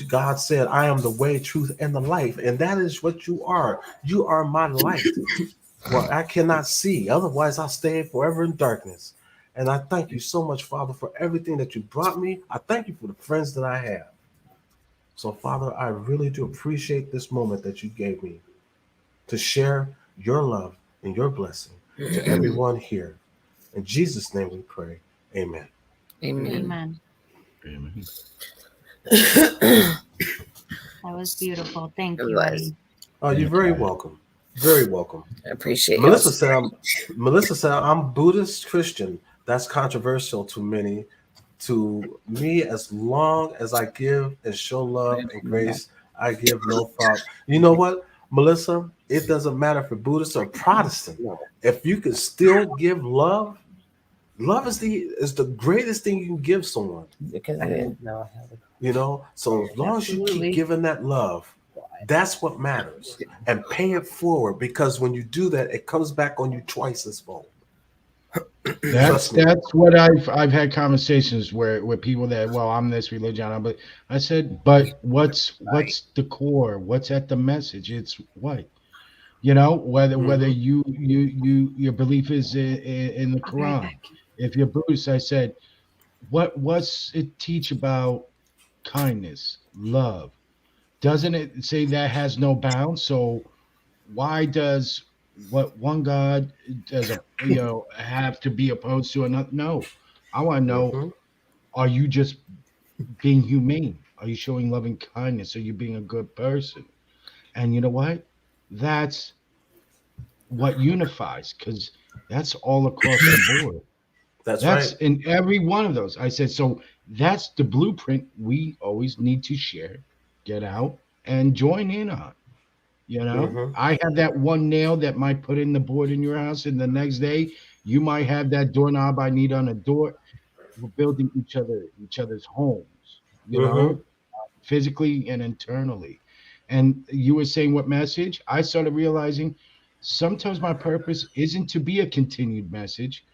God said, I am the way, truth, and the life. And that is what you are. You are my light. Well, I cannot see. Otherwise, I'll stay forever in darkness. And I thank you so much, Father, for everything that you brought me. I thank you for the friends that I have. So, Father, I really do appreciate this moment that you gave me to share your love and your blessing to everyone here. In Jesus' name we pray. Amen. Amen. Amen. It That was beautiful. Thank you, Eddie. Oh, you're very welcome. Very welcome. I appreciate it. Melissa said I'm Buddhist Christian. That's controversial to many. To me, as long as I give and show love and grace, I give no thought. You know what, Melissa? It doesn't matter if you're Buddhist or Protestant. If you can still give love, love is the greatest thing you can give someone. Because I didn't know how to. You know, so as long as you keep giving that love, that's what matters. And pay it forward, because when you do that, it comes back on you twice as full. That's what I've had conversations where people that, well, I'm this religion, but I said, but what's the core? What's at the message? It's what, whether you your belief is in the Quran. If you're Buddhist, I said, what's it teach about kindness, love? Doesn't it say that has no bounds? So why does what one God does have to be opposed to another? No, I want to know: are you just being humane? Are you showing loving kindness? Are you being a good person? And you know what? That's what unifies, because that's all across the board. That's That's right. in every one of those. I said, so that's the blueprint we always need to share, get out, and join in on. I have that one nail that might put in the board in your house, and the next day you might have that doorknob I need on a door. We're building each other's homes, physically and internally. And you were saying what message? I started realizing sometimes my purpose isn't to be a continued message.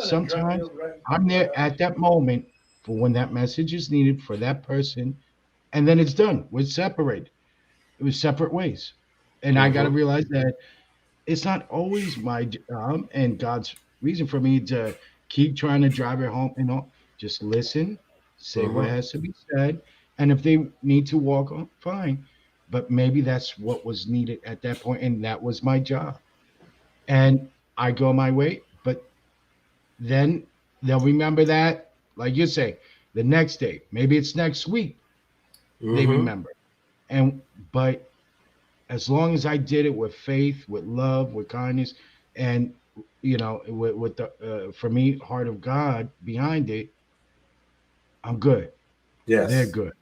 Sometimes I'm there at that moment for when that message is needed for that person, and then it's done. We're separated. It was separate ways. And I got to realize that it's not always my job and God's reason for me to keep trying to drive it home. Just listen, say what has to be said. And if they need to walk on, fine. But maybe that's what was needed at that point, and that was my job. And I go my way, but then they'll remember that, like you say, the next day. Maybe it's next week. They remember. But as long as I did it with faith, with love, with kindness, and with the for me, heart of God behind it, I'm good. They're Yes. good.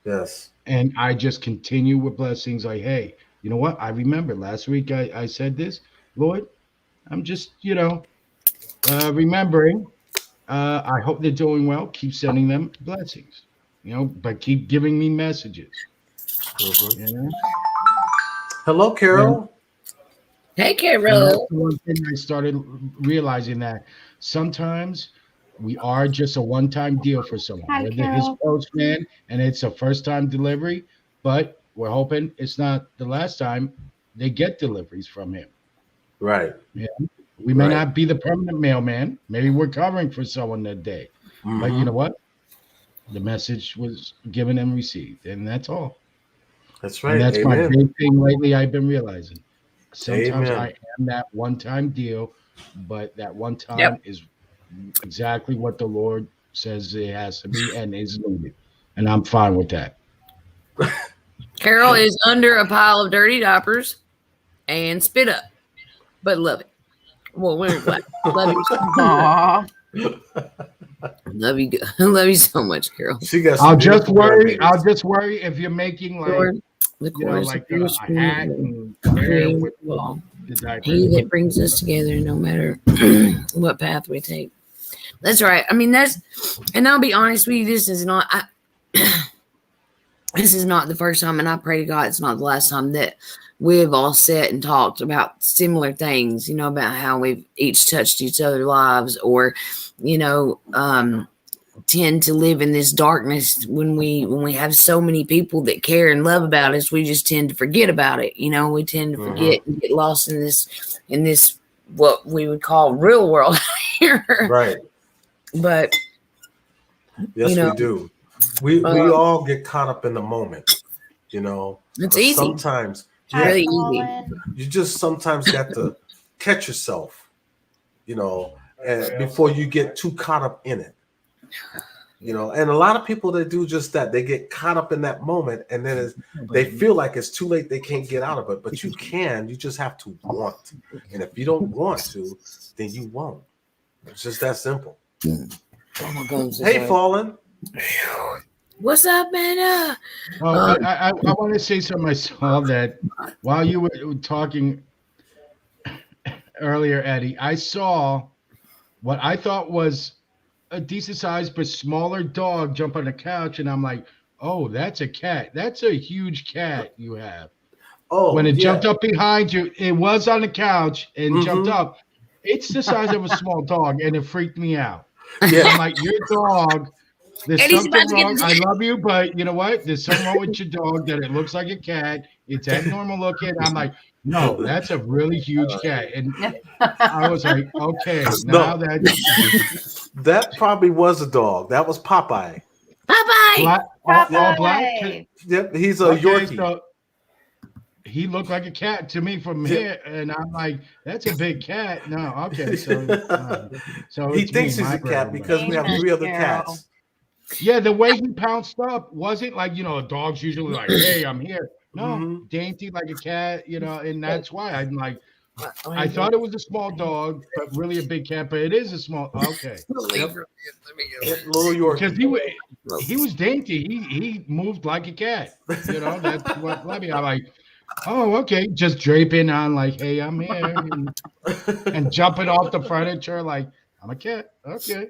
Yes. And I just continue with blessings like, hey, you know what? I remember last week I said this, Lord, I'm just, remembering. I hope they're doing well. Keep sending them blessings, but keep giving me messages, Mhm. you know? Hello, And Carol. Hey, and that's Carol. the one thing I started realizing that sometimes we are just a one-time deal for someone. Hi, We're his Carol. postman, and it's a first-time delivery, but we're hoping it's not the last time they get deliveries from him. Right. Yeah. We may Right. not be the permanent mailman. Maybe we're covering for someone that day. But you Hmm. know what? The message was given and received, and that's all. That's And right. that's my Amen. big thing lately. I've been realizing sometimes I Amen. am that one time deal, but that one Yep. time is exactly what the Lord says it has to be and is needed. And I'm fine with that. Carol is under a pile of dirty diapers and spit up, but love it. Well, we're glad. Love you. Aw. Love you. Love you so much, Carol. She got some I'll just beautiful worry. grandbabies. I'll just worry if you're making like, Lord, the chorus of like your a hat spirit and hair creating with the wall. the diapers. He that brings us together, no matter what path we take. That's right. I mean, and I'll be honest with you. This is not. This is not the first time, and I pray to God it's not the last time that we've all sat and talked about similar things. About how we've each touched each other's lives, or you know, tend to live in this darkness when we have so many people that care and love about us. We just tend to forget about it. We tend to Hmm. forget and get lost in this what we would call real world here. Right. But you Yes, we know, do. We um, all get caught up in the moment, you know. it's But easy, sometimes, Hi, yeah, really easy. Colin. you just sometimes got to catch yourself, and before you get too caught up in it. And a lot of people that do just that, they get caught up in that moment, and then they feel like it's too late, they can't get out of it. But you just have to want. And if you don't want to, then you won't. It's just that simple. Oh my God, I'm so Hey, sorry. Fallen. What's up, man? Oh, I want to say something I saw that while you were talking earlier, Eddie, I saw what I thought was a decent sized but smaller dog jump on the couch, and I'm like, oh, that's a cat. That's a huge cat you have. When Oh, it yeah. jumped up behind you, it was on the couch and jumped Mm-hmm. up. It's the size of a small dog, and it freaked me out. Yeah. I'm like, your dog, there's Eddie's about something to get wrong. I love you, but you know what? There's something wrong with your dog that it looks like a cat. It's abnormal looking. I'm like, no, that's a really huge cat. And I was like, okay, now No, that's that probably was a dog. That was Popeye. Bye black, all black. Popeye. Yep, he's a Okay, Yorkie. so he looked like a cat to me from Yeah. here, and I'm like, that's a big cat. No, okay, so He it's me, thinks he's my a cat brain. because we have Amen, 3 other Carol. cats. Yeah, the way he pounced up wasn't like, a dog's usually like, hey, I'm here. No, Hmm. dainty like a cat, and that's why I'm like, I bye. thought it was a small dog, but really a big cat, but it is a small, okay. Yep. Let me Yep, little Because Yorkie. he was dainty. He moved like a cat. That's what let me. I'm like, oh, okay. Just draping on like, hey, I'm here, and jumping off the furniture like I'm a cat. Okay.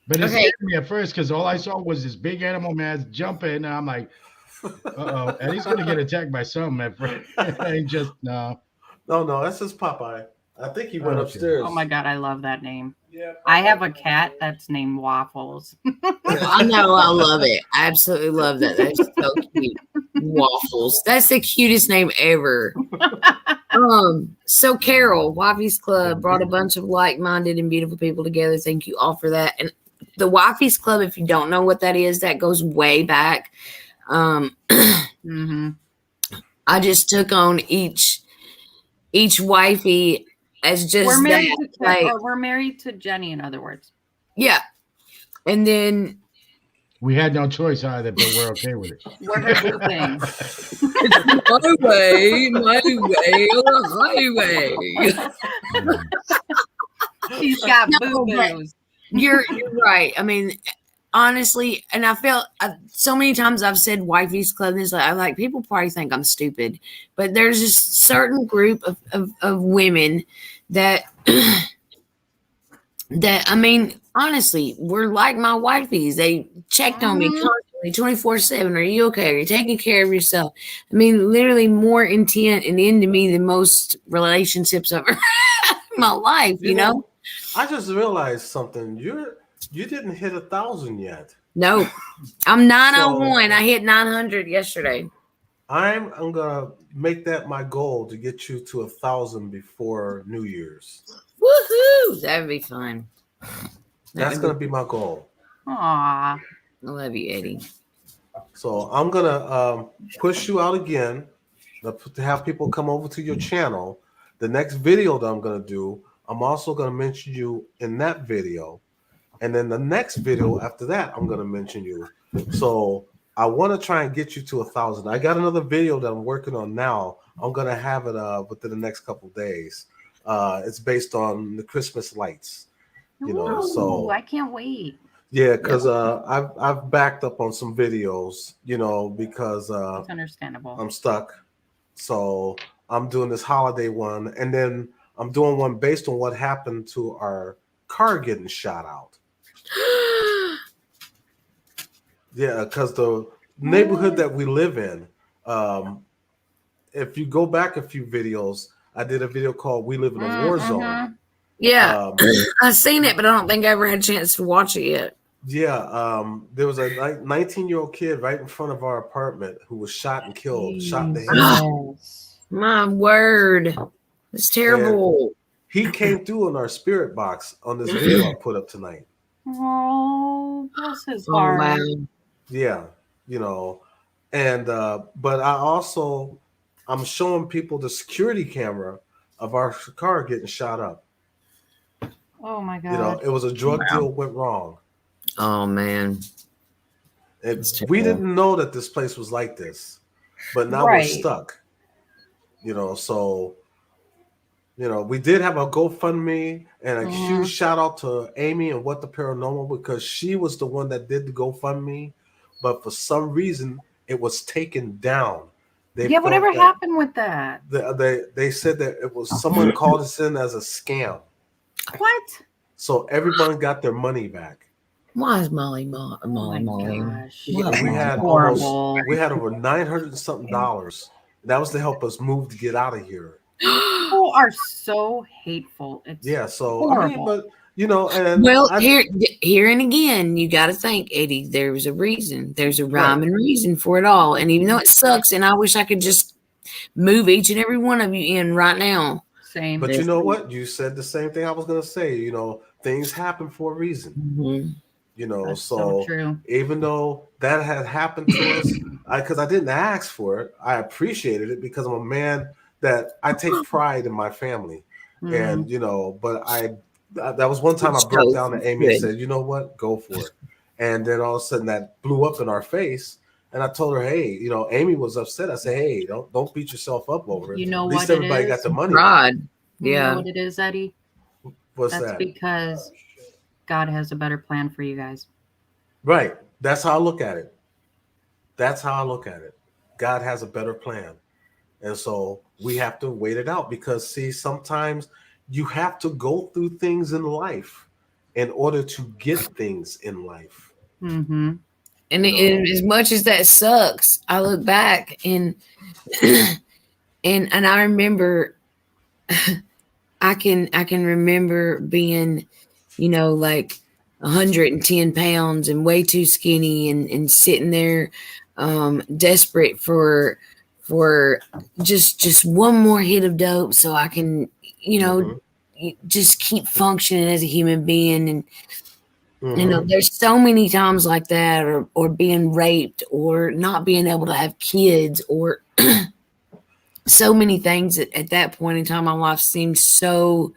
But it Okay, scared me at first because all I saw was this big animal man jumping, and I'm like, uh-oh, and he's gonna get attacked by something at first. And just no. No, that's just Popeye. I think he went Okay. upstairs. Oh my God, I love that name. Yeah, I have a cat that's named Waffles. I know, I love it. I absolutely love that. That's so cute. Waffles. That's the cutest name ever. So Carol, Wifey's Club brought a bunch of like-minded and beautiful people together. Thank you all for that. And the Wifey's Club, if you don't know what that is, that goes way back. Mm-hmm. I just took on each wifey as just We're married that. to Like, or we're married to Jenny, in other words. yeah. And then We had no choice either, but we're okay with it. We're her boo thing. My way or the highway. She's got No, boo but- boos. You're right. I mean, honestly, and I felt so many times I've said wifey's club, and it's like, I like people probably think I'm stupid, but there's just certain group of women that that I mean, honestly, we're like my wifeys. They checked on me constantly, 24/7. Are you okay? Are you taking care of yourself? I mean, literally more intent and into me than most relationships I've ever had in my life. You know? I just realized something. You didn't hit 1,000 yet. No, I'm 901. I hit 900 yesterday. I'm gonna make that my goal to get you to 1,000 before New Year's. Woohoo! That would be fun. That's gonna be my goal. Aw. I love you, Eddie. So I'm gonna push you out again to have people come over to your channel. The next video that I'm gonna do, I'm also gonna mention you in that video, and then the next video after that, I'm gonna mention you. So I want to try and get you to 1,000. I got another video that I'm working on now. I'm gonna have it within the next couple days. It's based on the Christmas lights. You know, so I can't wait. yeah, because I've backed up on some videos, you know, because It's understandable. I'm stuck. So I'm doing this holiday one, and then I'm doing one based on what happened to our car getting shot out. Yeah, because the neighborhood that we live in, if you go back a few videos, I did a video called "We Live in a War Zone." Yeah, I've seen it, but I don't think I ever had a chance to watch it yet. Yeah, there was a 19-year-old kid right in front of our apartment who was shot and killed, shot in the head. My word, it's terrible. He came through in our spirit box on this video I put up tonight. Oh, bless his Oh, heart. wow. Yeah, you know, and but I'm showing people the security camera of our car getting shot up. Oh my God. You know, it was a drug deal went wrong. Oh man, We didn't know that this place was like this, but now we're stuck. You know, so you know, we did have a GoFundMe and a huge shout out to Amy and What the Paranormal, because she was the one that did the GoFundMe, but for some reason it was taken down. Whatever happened with that? They said that it was someone called us in as a scam. What? So everyone got their money back. why is Molly? Gosh. We had over $900 and something. That was to help us move to get out of here. People are so hateful. It's So horrible. I mean, but you know, and here and again, you got to think, Eddie. There was a reason. There's a rhyme and reason for it all. And even though it sucks, and I wish I could just move each and every one of you in right now. Same. But you know what? You said the same thing I was going to say. You know, things happen for a reason. Mm-hmm. You know, That's so true. even though that had happened to us, because I didn't ask for it, I appreciated it because I'm a man that I take pride in my family. And, you know, but that was one time I broke down to Amy and said, you know what, go for it. And then all of a sudden that blew up in our face. And I told her, hey, you know, Amy was upset. I said, hey, don't beat yourself up over it. You know At least what everybody got the money. God. You Yeah. know what it is, Eddie? What's That's that? because God has a better plan for you guys. Right. That's how I look at it. That's how I look at it. God has a better plan. And so we have to wait it out because, see, sometimes you have to go through things in life in order to get things in life. Mm-hmm. And as much as that sucks, I look back and and I remember I can remember being, you know, like 110 pounds and way too skinny and sitting there desperate for just one more hit of dope so I can, you know, just keep functioning as a human being. And you know, there's so many times like that, or being raped, or not being able to have kids, or so many things at that point in time, my life seemed so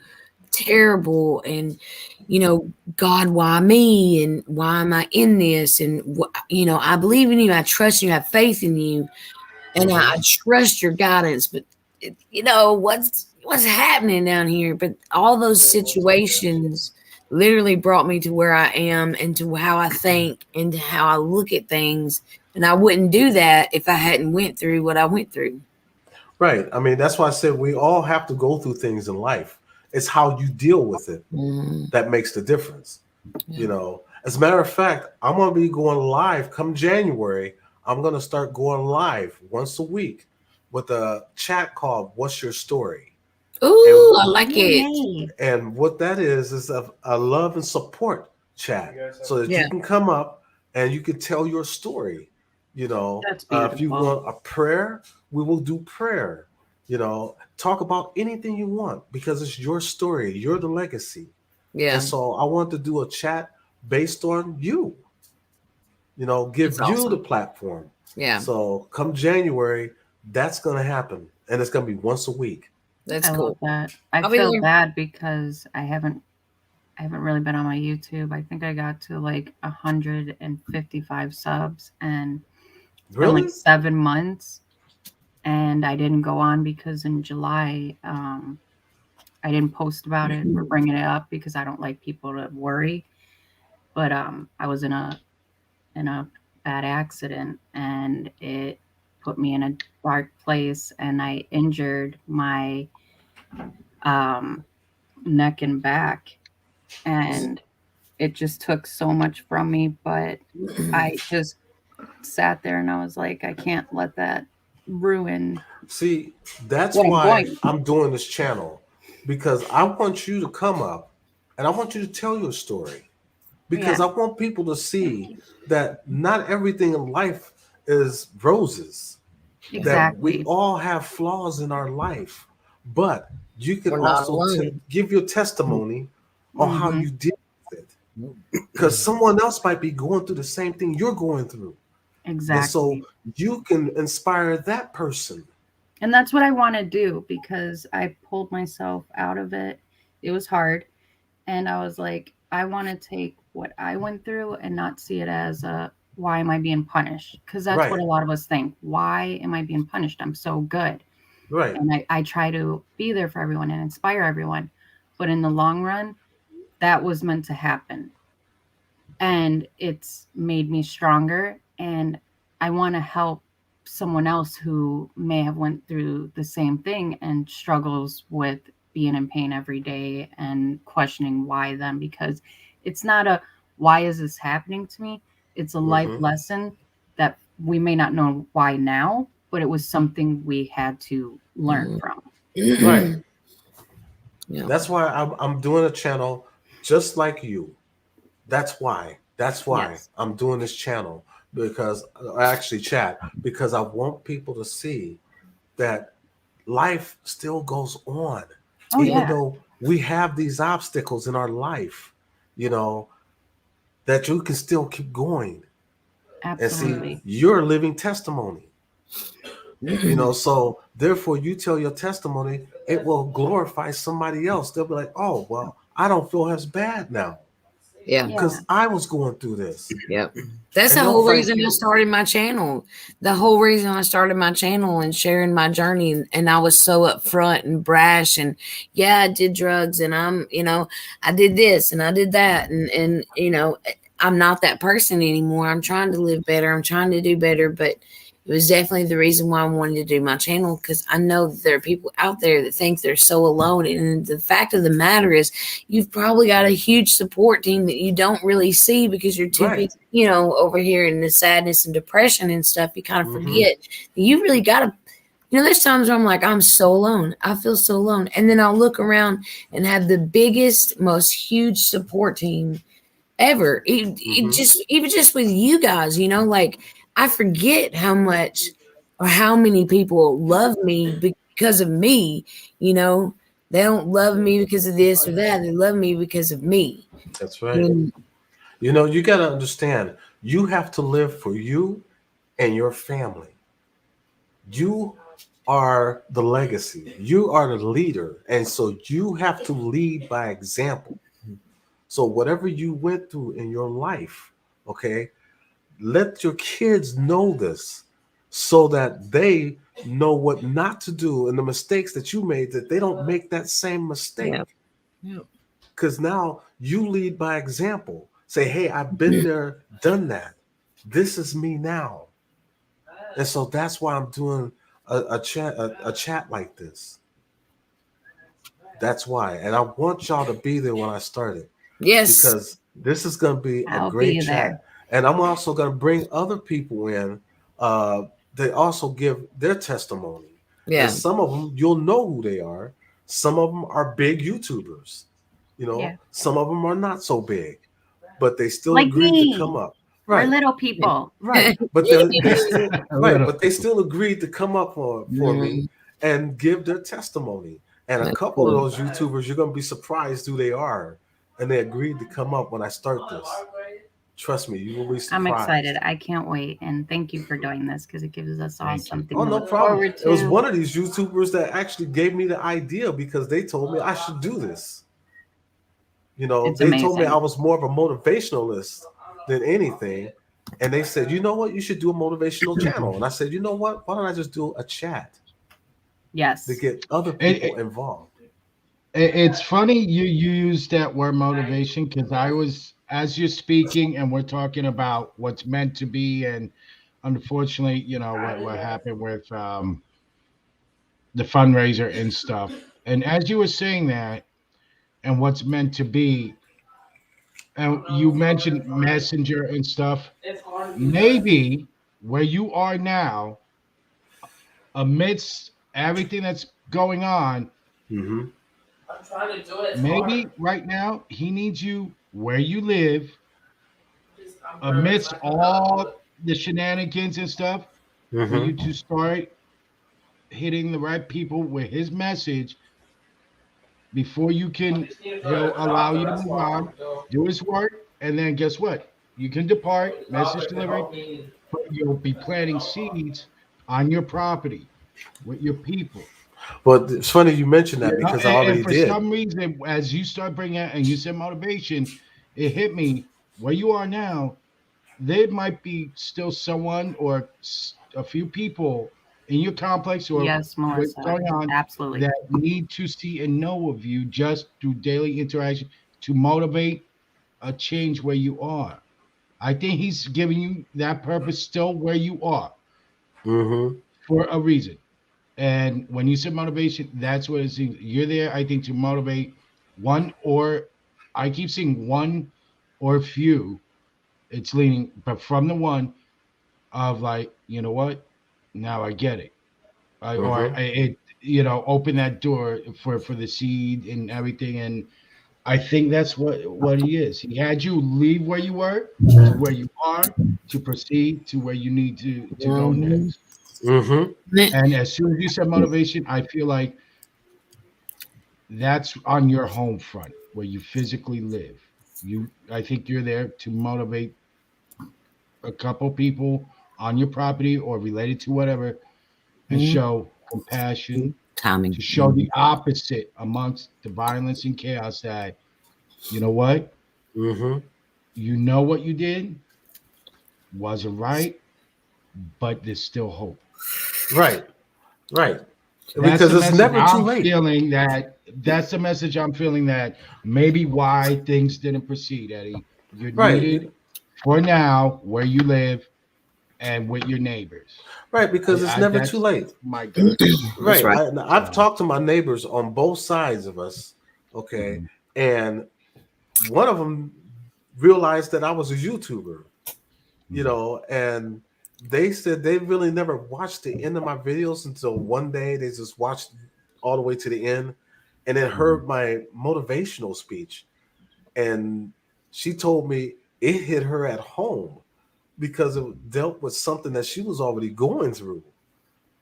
terrible. And God, why me? And why am I in this? And, I believe in you. I trust you. I have faith in you. And I trust your guidance. But, what's happening down here? But all those situations literally brought me to where I am and to how I think and to how I look at things. And I wouldn't do that if I hadn't went through what I went through. Right. I mean, that's why I said we all have to go through things in life. It's how you deal with it that makes the difference. Yeah. As a matter of fact, I'm going to be going live come January. I'm going to start going live once a week with a chat called "What's Your Story?" Ooh, And I like it. Yay. and what that is a love and support chat, so that you Yeah. can come up and you can tell your story. That's If you beautiful. want a prayer, we will do prayer. Talk about anything you want because it's your story. You're the legacy. And Yeah. so I want to do a chat based on you, give That's you the awesome. platform. Yeah. So come January, that's going to happen. And it's going to be once a week. That's I love cool. that. I I'll be feel there. bad because I haven't really been on my YouTube. I think I got to like 155 subs, and it's been like Really? 7 months, and I didn't go on because in July, I didn't post about it or bring it up because I don't like people to worry. But I was in a bad accident, and it put me in a dark place, and I injured my um, neck and back, and it just took so much from me. But I just sat there and I was like, I can't let that ruin See, that's what I'm why going I'm doing this channel, because I want you to come up and I want you to tell your story, through. Yeah, because I want people to see that not everything in life is roses, that we exactly. all have flaws in our life, but you can We're not also alone. give your testimony on how Hmm. you deal with it, because someone else might be going through the same thing you're going through. And so Exactly. you can inspire that person. And that's what I want to do because I pulled myself out of it. It was hard. And I was like, I want to take what I went through and not see it as why am I being punished? Because that's what Right, a lot of us think. Why am I being punished? I'm so good. right, And I try to be there for everyone and inspire everyone. But in the long run, that was meant to happen. And it's made me stronger. And I want to help someone else who may have went through the same thing and struggles with being in pain every day and questioning why them, because it's not a why is this happening to me, it's a life hmm lesson that we may not know why now, but it was something we had to learn from. right. Yeah. That's why I'm doing a channel just like you. That's why. That's why Yes. I'm doing this channel, because actually chat, because I want people to see that life still goes on, Oh even yeah, though we have these obstacles in our life, you know, that you can still keep going. And see, absolutely. you're a living testimony. So therefore you tell your testimony, it will glorify somebody else. They'll be like, oh well, I don't feel as bad now Yeah. Yeah. because I was going through this. Yep. That's And the they'll whole thank reason I you. started my channel. The whole reason I started my channel and sharing my journey. And I was so upfront and brash. And yeah, I did drugs and I did this and I did that. And I'm not that person anymore. I'm trying to live better. I'm trying to do better. But it was definitely the reason why I wanted to do my channel, because I know that there are people out there that think they're so alone. And the fact of the matter is, you've probably got a huge support team that you don't really see because you're too Right. busy, over here in the sadness and depression and stuff. You kind of Hmm. forget that you really got to. There's times where I'm like, I'm so alone. I feel so alone. And then I'll look around and have the biggest, most huge support team ever. It Hmm. just even just with you guys, like I forget how much or how many people love me because of me. You know, they don't love me because of this or that. They love me because of me. That's right. And You got to understand, you have to live for you and your family. You are the legacy, you are the leader. And so you have to lead by example. So whatever you went through in your life, okay, let your kids know this so that they know what not to do and the mistakes that you made, that they don't make that same mistake. Yep. Yep. Because now you lead by example. Say, hey, I've been there, done that. This is me now. And so that's why I'm doing a chat like this. That's why. And I want y'all to be there when I start it, Yes. because this is going to be a I'll great be there. chat. And I'm also going to bring other people in. They also give their testimony. And Yeah. some of them, you'll know who they are. Some of them are big YouTubers. Yeah. Some of them are not so big, but they still Like agreed to me. come up. We're Right. little people. Right. But they still A right, little. but they still agreed to come up for me Mhm. and give their testimony. And a That's couple of cool. those YouTubers, you're gonna be surprised who they are. And they agreed to come up when I start this. Trust me, you will be I'm surprised. excited. I can't wait. And thank you for doing this because it gives us all Thank you. something Oh, to no look problem. forward It was to. one of these YouTubers that actually gave me the idea because they told me I should do this. It's They told me I amazing. was more of a motivationalist than anything. And they said, you know what, you should do a motivational channel. And I said, you know what, why don't I just do a chat to Yes. get other It, people it, involved? it's funny you use that word motivation because I was, as you're speaking and we're talking about what's meant to be, and unfortunately, what happened with the fundraiser and stuff. And as you were saying that and what's meant to be, and you mentioned messenger and stuff, maybe where you are now, amidst everything that's going on, Mm-hmm. maybe right now he needs you where you live, amidst all the shenanigans and stuff, for you Mm-hmm. to start hitting the right people with his message before you can, he'll allow you to move on, do his work, and then guess what? You can depart, message delivered, but you'll be planting seeds on your property with your people. But it's funny you mentioned that You know, because I and already for did. some reason, as you start bringing out and you said motivation, it hit me where you are now. There might be still someone or a few people in your complex or Yes, what's Melissa. going on Absolutely. that need to see and know of you just through daily interaction to motivate a change where you are. I think he's giving you that purpose still where you are Mm-hmm. for a reason. And when you said motivation, that's what it seems. You're there, I think, to motivate one or I keep seeing one or few. It's leaning, but from the one of like, you know what? Now I get it. Mm-hmm. Open that door for the seed and everything. And I think that's what he is. He had you leave where you were to where you are to proceed to where you need to go Mhm. next. Mm-hmm. And as soon as you said motivation, I feel like that's on your home front where you physically live. I think you're there to motivate a couple people on your property or related to whatever and Mhm. show compassion, Timing. to show the Mhm. opposite amongst the violence and chaos that, you know what, Mm-hmm. you know what you did wasn't right, but there's still hope. Right. Right. That's the Because it's message never too I'm late. feeling that's the message I'm feeling that maybe why things didn't proceed, Eddie. You're Right. needed for now where you live and with your neighbors. Right. Because it's never too That's late. my gut. That's Right. right. I've So, talked to my neighbors on both sides of us. Okay. mhm, And one of them realized that I was a YouTuber, mhm, and they said they really never watched the end of my videos until one day they just watched all the way to the end and then mhm, heard my motivational speech. And she told me it hit her at home because it dealt with something that she was already going through.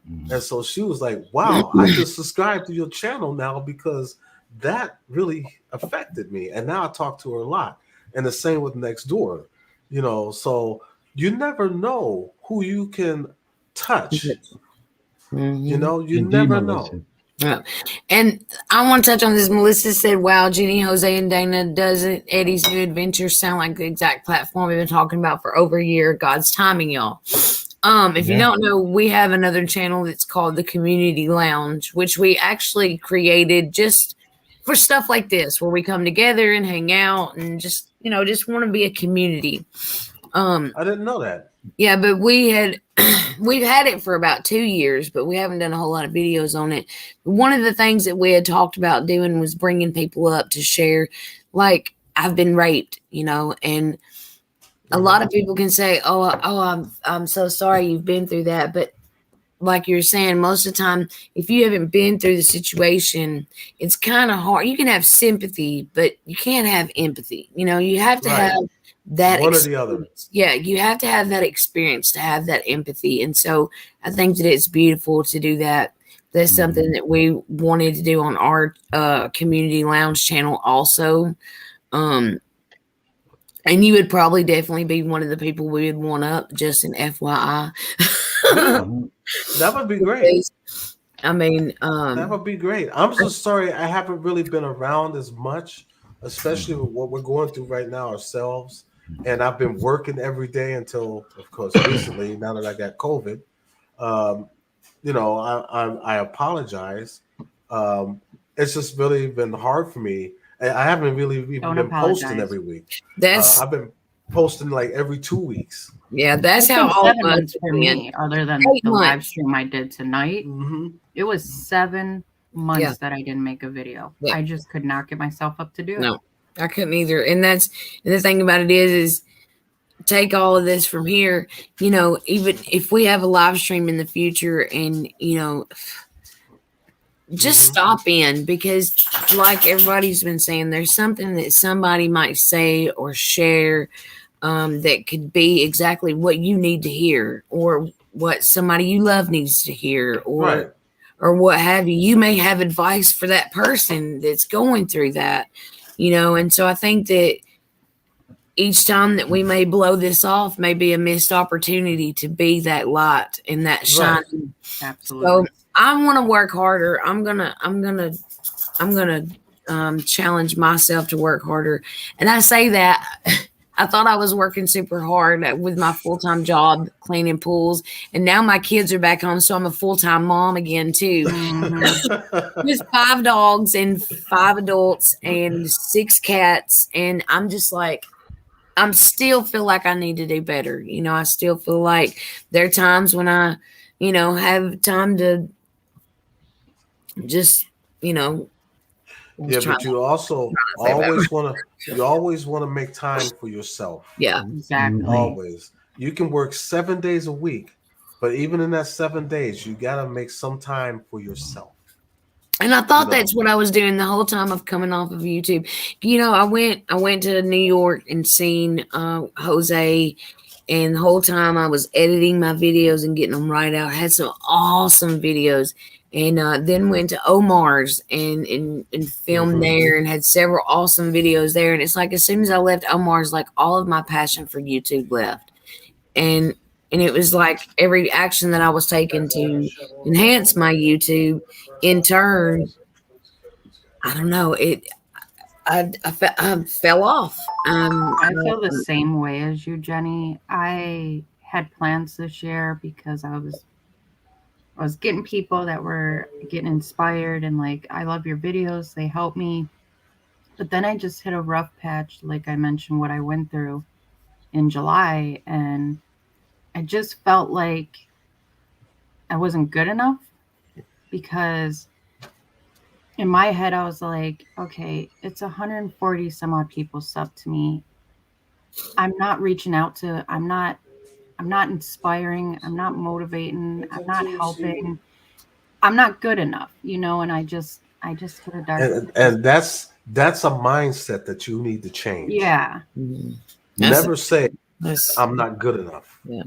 mhm. And so she was like, wow, I just subscribed to your channel now because that really affected me. And now I talk to her a lot. And the same with next door, so you never know who you can touch. Mhm. You Indeed, never know. Melissa. Yeah. And I want to touch on this. Melissa said, wow, Jenny, Jose, and Dana, doesn't Eddie's New Adventures sound like the exact platform we've been talking about for over a year? God's timing, y'all. If you don't know, we have another channel that's called the Community Lounge, which we actually created just for stuff like this, where we come together and hang out and just want to be a community. I didn't know that. Yeah, but we've had it for about 2 years, but we haven't done a whole lot of videos on it. One of the things that we had talked about doing was bringing people up to share, like, I've been raped, and a lot of people can say, I'm so sorry you've been through that. But like you're saying, most of the time, if you haven't been through the situation, it's kind of hard. You can have sympathy, but you can't have empathy. You have to have that one or the other. Yeah, you have to have that experience to have that empathy. And so I think that it's beautiful to do that. That's something that we wanted to do on our Community Lounge channel also. And you would probably definitely be one of the people we would want up, just an FYI. That would be great. I mean, that would be great. I'm so sorry I haven't really been around as much, especially with what we're going through right now ourselves. And I've been working every day until, of course, recently, now that I got COVID. I apologize. It's just really been hard for me. I haven't really even been posting every week. I've been posting like every 2 weeks. Yeah, that's how all 7 months for me. Other than the live stream I did tonight, it was 7 months that I didn't make a video. Yeah. I just could not get myself up to do it. No, I couldn't either. And the thing about it is take all of this from here. Even if we have a live stream in the future, and just stop in, because like everybody's been saying, there's something that somebody might say or share that could be exactly what you need to hear, or what somebody you love needs to hear, or what have you. You may have advice for that person that's going through that, and so I think that each time that we may blow this off may be a missed opportunity to be that light and that shine. Absolutely. So I want to work harder. I'm gonna challenge myself to work harder. And I say that I thought I was working super hard with my full-time job cleaning pools, and now my kids are back home, so I'm a full-time mom again too. With 5 dogs and 5 adults and 6 cats, and I'm just like, I still feel like I need to do better. I still feel like there are times when I, have time to just, Yeah, but you also always want to make time for yourself. Yeah, exactly. Always. You can work 7 days a week, but even in that 7 days, you got to make some time for yourself. And I thought that's what I was doing the whole time of coming off of YouTube. I went to New York and seen Jose, and the whole time I was editing my videos and getting them right out. I had some awesome videos, and then went to Omar's and filmed there, and had several awesome videos there. And it's like, as soon as I left Omar's, like, all of my passion for YouTube left, and it was like every action that I was taking to enhance my YouTube, in turn, I don't know, I fell off. I feel the same way as you, Jenny. I had plans this year because I was getting people that were getting inspired, and like, I love your videos, they help me. But then I just hit a rough patch, like I mentioned what I went through in July, and I just felt like I wasn't good enough, because in my head I was like, okay, it's 140 some odd people sub to me. I'm not reaching out to, I'm not inspiring, I'm not motivating, I'm not helping, I'm not good enough, and I just hit a dark. And that's a mindset that you need to change. Yeah. Never say I'm not good enough. Yeah.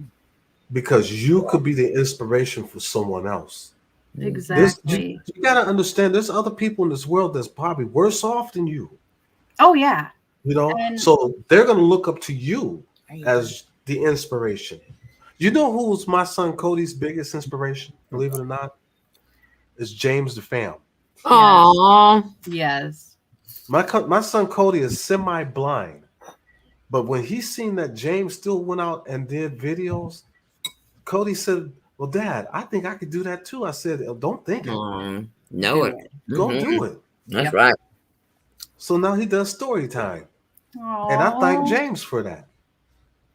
Because you could be the inspiration for someone else. Exactly. You got to understand, there's other people in this world that's probably worse off than you. Oh, yeah. So they're going to look up to you as the inspiration. You know who's my son Cody's biggest inspiration, believe it or not? Is James the Fam. Aww. Yes. My son Cody is semi-blind, but when he seen that James still went out and did videos, Cody said, "Well, Dad, I think I could do that too." I said, "Don't think it, Know Do it. it. go Mhm. do it." That's Yep. right. So now he does story time, and I thank Oh, James for that.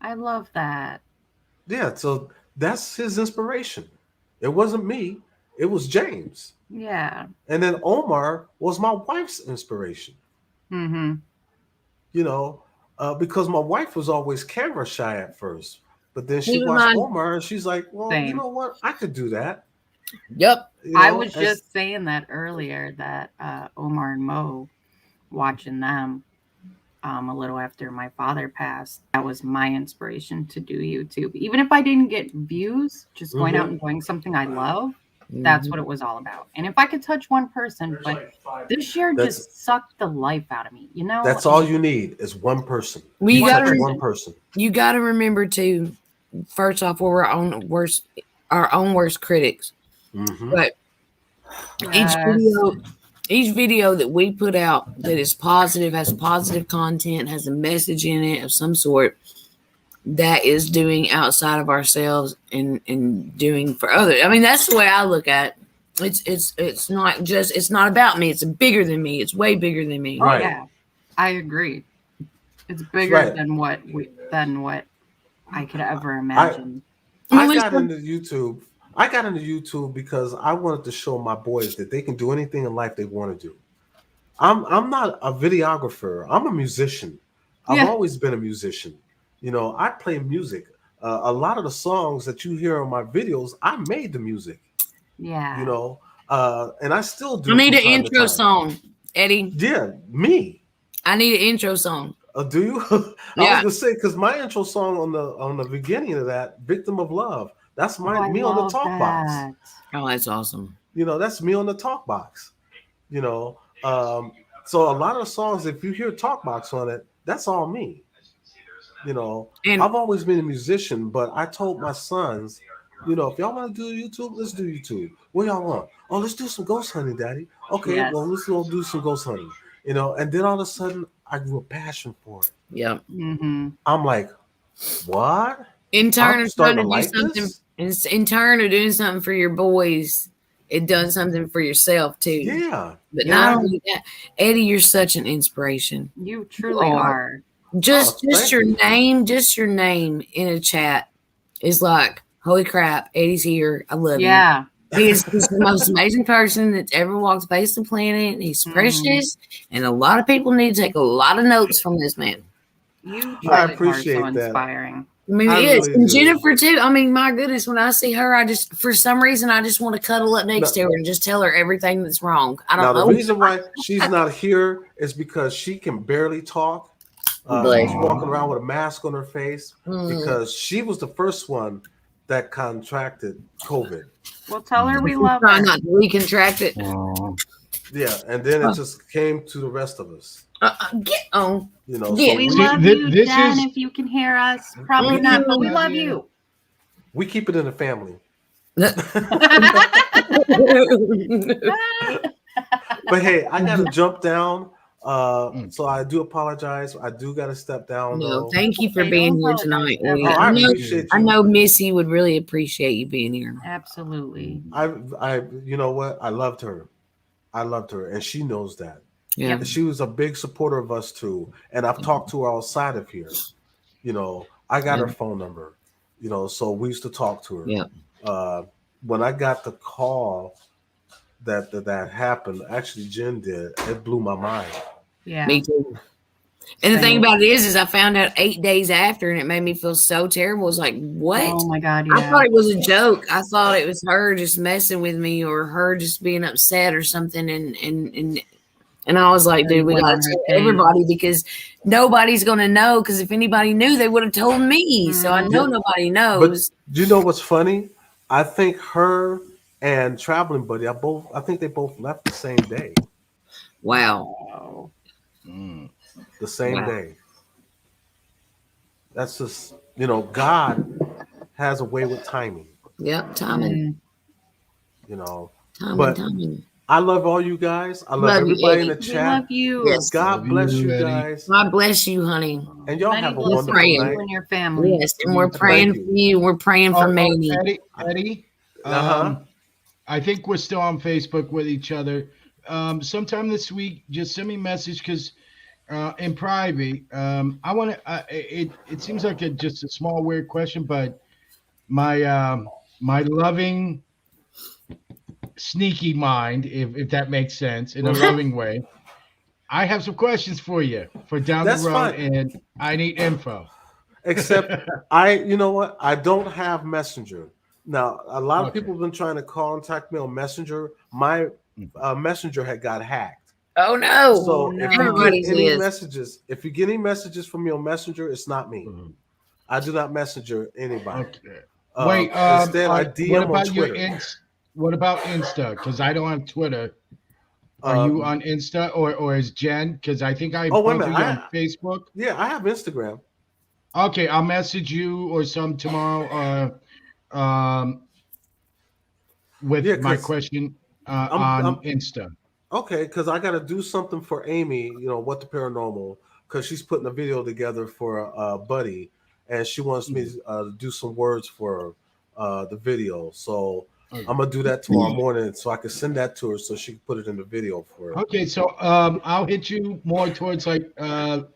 I love that. Yeah, so that's his inspiration. It wasn't me; it was James, Yeah. and then Omar was my wife's inspiration. Mm-hmm. You know, because my wife was always camera shy at first, but then she Keep in watched mind. Omar and she's like, "Well, you Same. know what? I could do that." Yep. You I know, was as just saying that earlier that Omar and Mo, watching them a little after my father passed, that was my inspiration to do YouTube. Even if I didn't get views, just going out Mhm. and doing something I love, that's Mhm. what it was all about. And if I could touch one person, but this year that's just sucked the life out of me, you know? that's all you need is one person. Well, You One touch person. one person. you gotta remember too. First off, we're our own worst critics. Hmm. But each Yes. video, each video that we put out that is positive, has positive content, has a message in it of some sort, that is doing outside of ourselves and doing for others. I mean, that's the way I look at it. It's not just it's not about me. It's bigger than me. It's way bigger than me. Oh Right, yeah, I agree. It's bigger right. than what I could ever I imagine. And I we got still- into YouTube. I got into YouTube because I wanted to show my boys that they can do anything in life they want to do. I'm not a videographer. I'm a musician. I've Yeah. always been a musician. You know, I play music. A lot of the songs that you hear on my videos, I made the music. You Yeah. know, and I still I do need from an time to intro time. song, Eddie. Yeah, me. I need an intro song. Do you? I was Yeah. gonna say because my intro song on the beginning of that, "Victim of Love," that's Oh, my I me on the love talk box. that. Oh, that's awesome. You know, that's me on the talk box. You know, so a lot of the songs, if you hear talk box on it, that's all me. You know, And I've always been a musician, but I told my sons, you know, if y'all want to do YouTube, let's do YouTube. What y'all want? Oh, let's do some ghost hunting, Daddy. Okay, Yes. well, let's go do some ghost hunting. You know, and then all of a sudden, I grew a passion for it. yeah, Mm-hmm. I'm like, what? in turn I'm of trying starting to to do like something, this? in turn of doing something for your boys, it done something for yourself too. Yeah. But And not only that, Eddie, you're such an inspiration. You You truly are. are. Just Oh, thank you. just your name in a chat is like, holy crap, Eddie's here. I love him. Yeah. He's the most amazing person that's ever walked the face of the planet. He's Mhm. precious, and a lot of people need to take a lot of notes from this man. You I truly are so appreciate that. inspiring. I mean, I it is. really And do. Jennifer, too. I mean, my goodness, when I see her, I just, for some reason, I just want to cuddle up next to No, her and just tell her everything that's wrong. I now don't the know. reason why she's not here is because she can barely talk. Bless She's you. walking around with a mask on her face Mm. because she was the first one that contracted COVID. Well, tell her we She's love trying her. not to recontract it. Yeah, and then it just came to the rest of us. Get on. You know, Yeah. so We we love thi- you, this Dan, is- if you can hear us. Probably not, but we love you. we keep it in the family. But hey, I gotta jump down. So I do apologize. I do gotta step down No, though. thank you for Hey, being don't here apologize tonight, Eddie. ever. Oh, I know, appreciate I you. know Missy would really appreciate you being here. Absolutely. You know what? I loved her. I loved her, and she knows that. Yeah. Yep. She was a big supporter of us too. And I've talked to her outside of here. You know, I got her Yeah. phone number. You know, so we used to talk to her. Yeah. When I got the call that happened, actually Jen did. It blew my mind. Yeah. Me too. And the thing Same. about it is I found out 8 days after, and it made me feel so terrible. It's like, what? Oh my God. I Yeah. thought it was a joke. I thought it was her just messing with me or her just being upset or something. And I was like, Very dude, we went got on to her tell case. everybody because nobody's going to know. Because if anybody knew, they would have told me. So I know Mhm. nobody But knows. do you know what's funny? I think her and Traveling Buddy, I think they both left the same day. Wow. Oh. The same Wow. day. That's just, you know, God has a way with timing, Yep. Timing. Mm. you know. Timing. But Timing. I love all you guys. I love Love you, everybody in Eddie. the We love chat. you. Yes. God Love bless you, you Eddie. guys. God bless you, honey. And y'all Many have a blessings wonderful to you night. and your family. Yes, and we're Thank praying you. for you. We're praying for Mamie. Eddie. Uh-huh. I think we're still on Facebook with each other. Sometime this week, just send me a message because in private, I want to. It seems like just a small weird question, but my loving sneaky mind, if that makes sense, in a loving way, I have some questions for you for down the That's road, fine. and I need info. Except you know what? I don't have Messenger. Now, a lot of Okay. people have been trying to contact me on Messenger. My Messenger had got hacked. Oh no. So if you get Everybody's any is. messages, if you get any messages from me on Messenger, it's not me. Mhm. I do not messenger anybody. Okay. Wait. Instead, I What DM on about your Twitter. What about Insta? Because I don't have Twitter. Are you Um, on Insta or is Jen? Because I think I oh wait a both minute, of you on Facebook. I have Instagram. Okay, I'll message you or some tomorrow. Yeah, With my because question I'm on Insta. okay, because I got to do something for Amy, what the paranormal, because she's putting a video together for Buddy, and she wants me to do some words for the video. So Okay. I'm gonna do that tomorrow morning, so I can send that to her so she can put it in the video for her. Okay, so I'll hit you more towards like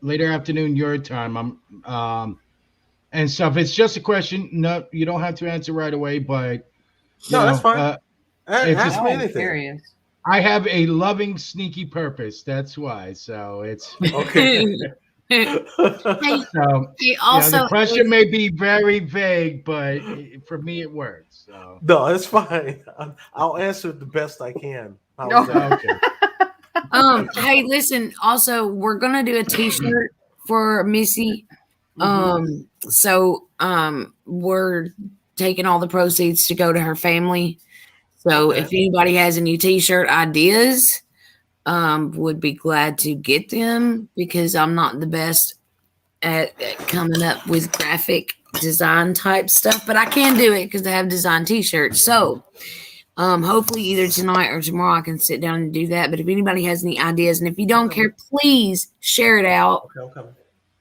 later afternoon your time. And stuff. It's just a question. No, you don't have to answer right away, but you No, that's know, fine. if Ask Now me I'm anything. curious. I have a loving, sneaky purpose. That's why. So it's Okay. Hey, so he the also question may be very vague, but for me it works. So No, it's fine. I'll answer it the best I can. How's No. that? okay. hey, listen, also we're gonna do a t-shirt for Missy. So we're taking all the proceeds to go to her family. So Okay. if anybody has any t-shirt ideas, would be glad to get them because I'm not the best at coming up with graphic design type stuff, but I can do it because I have designed t-shirts. So hopefully either tonight or tomorrow I can sit down and do that. But if anybody has any ideas, and if you don't care, please share it out. Okay, I'm coming.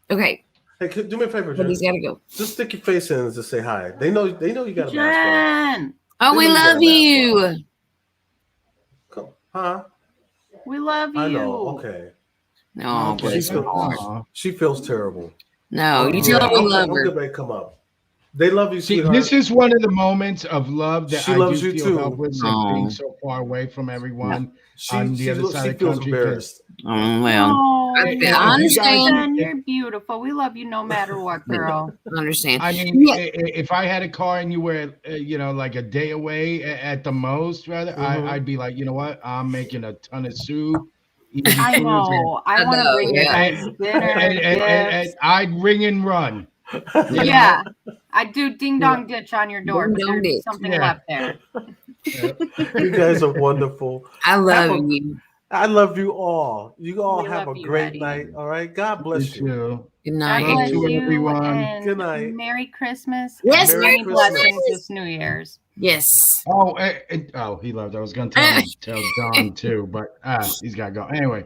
Okay, Hey, do me a favor, Jen. somebody's got to go. Just stick your face in and just say hi. They know you got a mask on. Jen, Oh, They we know love got a mask you. on. Come, huh? we love you. I know. Okay. No, Okay. bless her heart. Aw. She feels terrible. No, you Yeah, tell her we I'm love I'm her. good ready to come up. They love you, See, sweetheart. this is one of the moments of love that She I loves do you feel too. helpless of being so far away from everyone on the other side She of the feels country. 'Cause embarrassed. Oh, well, Oh, I if I you guys, understand. Jen, you're beautiful. We love you no matter what, girl. I understand. I mean, Yeah. if I had a car and you were, like a day away at the most, rather, I'd be like, you know what? I'm making a ton of soup, eating I food, know. I want to know, bring you yeah. guys dinner, and gifts. I'd ring and run. You Yeah. I do ding know? dong ditch on your door, Ding but dong there's ditch. something Yeah. left there. You guys are wonderful. I love you. I love you all. You all We have love a you, great Eddie. night. All right. God You bless you. too. Good God night. Love bless to you everyone. and Good night. Merry Christmas. Yes, and Merry many Christmas. blessings this New Year's. Yes. Oh, he left. I was gonna tell Don too, but he's got to go. Anyway,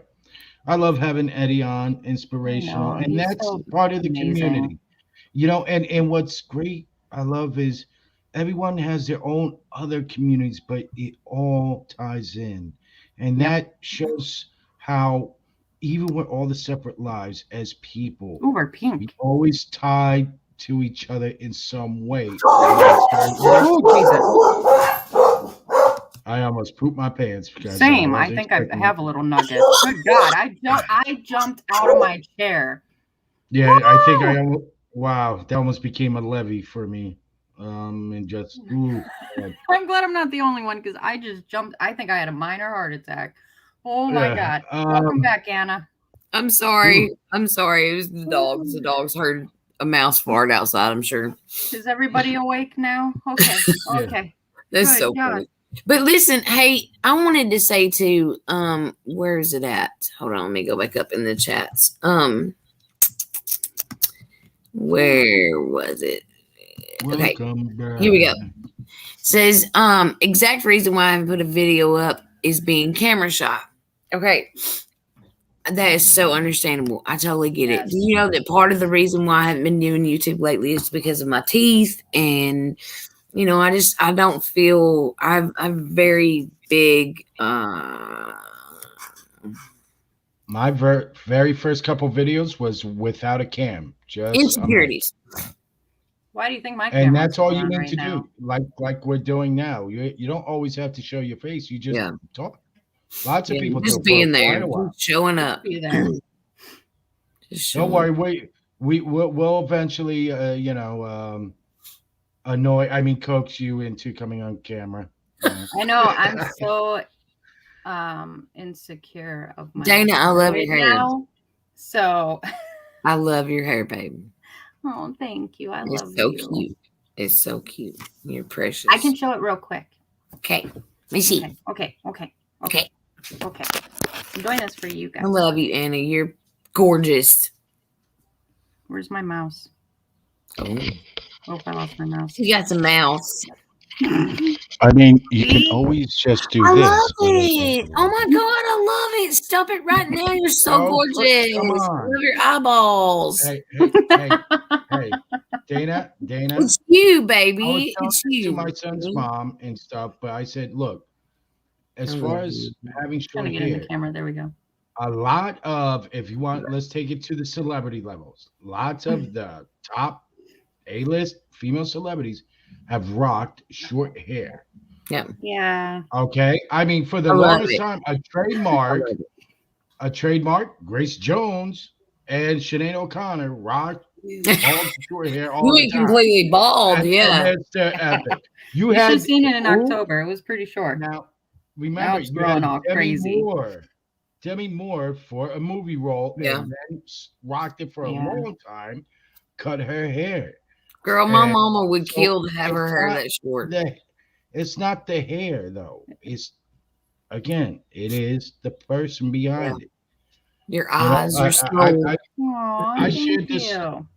I love having Eddie on, inspirational, I know, and he's that's so part of the amazing. community. And what's great I love is everyone has their own other communities, but it all ties in, and Yep. that shows how even with all the separate lives as people, Ooh, we're we pink. always tie to each other in some way. And that's very Oh, Jesus. I almost pooped my pants because Same. I wasn't think I expecting have it. a little nugget. Good God. I jumped out of my chair. Yeah, I think Woo! I almost, wow, that almost became a levy for me. And just I'm glad I'm not the only one because I just jumped. I think I had a minor heart attack. Oh my God. Welcome back, Anna. I'm sorry. I'm sorry. It was the dogs. The dogs heard a mouse fart outside, I'm sure. Is everybody awake now? Okay. Yeah. Okay. That's Good so God. funny. But listen, hey, I wanted to say too, where is it at? Hold on, let me go back up in the chats. Where was it? Okay. Welcome back. Here we go. Says exact reason why I haven't put a video up is being camera shot. Okay. That is so understandable. I totally get it. Yes. Do you know that part of the reason why I haven't been doing YouTube lately is because of my teeth? And, I don't feel I'm very big. My very first couple videos was without a cam, just a mic. Insecurities. Why do you think my And camera's that's all still you on need right to now? do, like we're doing now. You don't always have to show your face. You just Yeah. talk. Lots of Yeah, people just do for being quite there, a while. just showing Just up. be there. Just Don't showing. worry, we'll eventually, annoy. I mean, coax you into coming on camera. I know I'm so insecure of my Dana, I hair love right your hair. now. So I love your hair, baby. oh, thank you. I It's love so you. cute. It's so cute. You're precious. I can show it real quick. Okay. Missy. Okay. I'm doing this for you guys. I love you, Anna. You're gorgeous. Where's my mouse? Oh. Oh, I lost my mouse. You got some mouse. I mean, you can See? always just do I this. love it. Oh my God, I love it. Stop it right now. You're so Oh, gorgeous. come I on. love your eyeballs. Hey, Dana. It's you, I was baby. telling It's this to you. my son's mom and stuff, but I said, look, as I far love as you. having Trying short to get in the hair, camera. There we go. a lot of, if you want, let's take it to the celebrity levels. Lots of the top A-list female celebrities have rocked short hair. Yeah. Okay, I mean, for the I love longest it. time, I love it. Grace Jones and Sinead O'Connor rocked bald short hair all You the went time. completely bald, And yeah. it's epic. You You should had have seen it in who? October. It was pretty short. Now, Now remember, it's you had growing all crazy. Demi Moore for a movie role, Yeah. and then rocked it for a Yeah. long time, cut her hair. Girl, my And mama would so kill to have her it's hair not that short. it's not the hair though. It's again, it is the person behind it. Your You know, eyes, your soul. Aw, I thank shared this, you.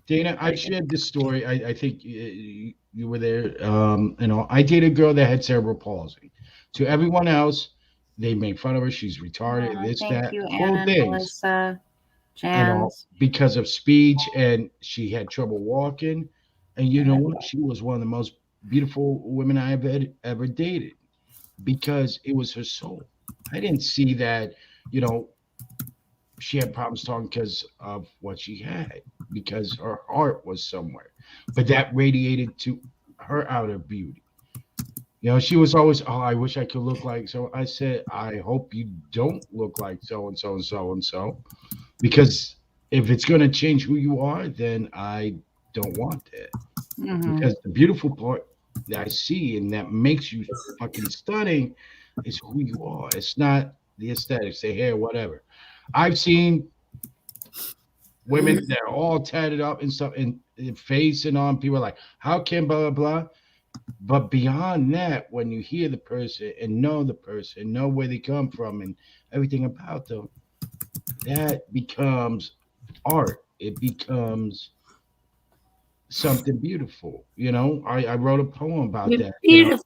Dana. I shared this story. I think you were there. I dated a girl that had cerebral palsy. To everyone else, they make fun of her. She's retarded. Aw, This, thank that, you, cool Anna, things. Melissa, And all Jans. because of speech, and she had trouble walking. And you know what? She was one of the most beautiful women I have ever dated because it was her soul. I didn't see that, you know, she had problems talking because of what she had, because her heart was somewhere. But that radiated to her outer beauty. You know, she was always, oh, I wish I could look like so. I said, I hope you don't look like so and so and so and so, because if it's going to change who you are, then I don't want that. Mhm. Because the beautiful part that I see and that makes you fucking stunning is who you are. It's not the aesthetics, the hair, whatever. I've seen women that are all tatted up and stuff and face and on. People are like, how can blah, blah, blah. But beyond that, when you hear the person, know where they come from and everything about them, that becomes art. It becomes something beautiful. You know, I wrote a poem about You're that. beautiful.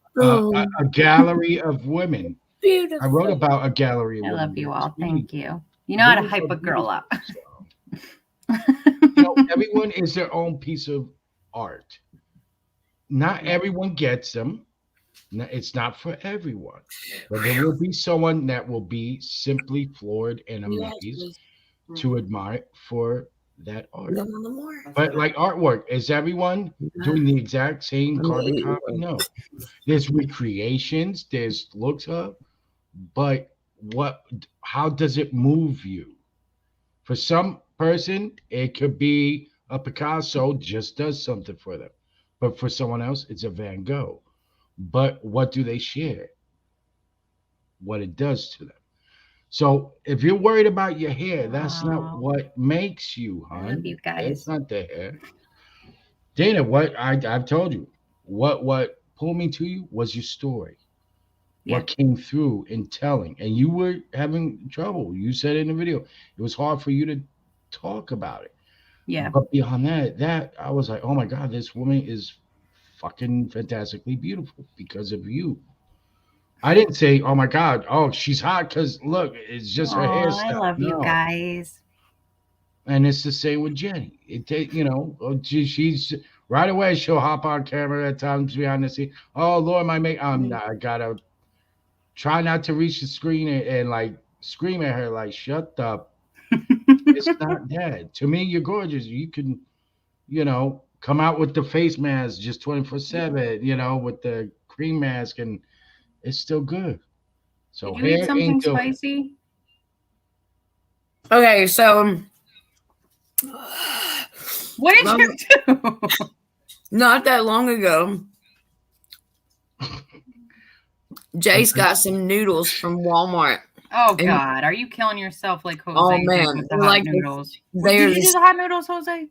A gallery of women. Beautiful. I wrote about a gallery of I women. love you all. Really, Thank you. You know how to women hype are a girl up. beautiful. Everyone is their own piece of art. Not everyone gets them. It's not for everyone, but there will be someone that will be simply floored and amazed to admire for that art. But like artwork, is everyone doing the exact same carbon copy? No. There's recreations, there's looks of, but how does it move you? For some person, it could be a Picasso just does something for them. But for someone else, it's a Van Gogh. But what do they share? What it does to them. So if you're worried about your hair, that's not what makes you, I hon. love you guys. That's not the hair. Dana, I've told you, what pulled me to you was your story. Yeah. What came through in telling, and you were having trouble. You said in the video it was hard for you to talk about it. Yeah. But beyond that I was like, oh my God, this woman is fucking fantastically beautiful because of you. I didn't say, "Oh my God, oh she's hot," because look, it's just her Aw, I hairstyle. love you No, guys. and it's the same with Jenny. She's right away. She'll hop on camera at times behind the scene. Oh Lord, my mate. I gotta try not to reach the screen and like scream at her like, "Shut up." It's not that. To me, you're gorgeous. You can, come out with the face mask just 24/7. With the cream mask, and it's still good. So Did you eat hair something ain't the spicy? Okay, so What did you do? not that long ago, Jace got some noodles from Walmart. Oh And God, are you killing yourself like Jose oh did man, with the they're hot like noodles? they're Did you do the hot noodles, Jose?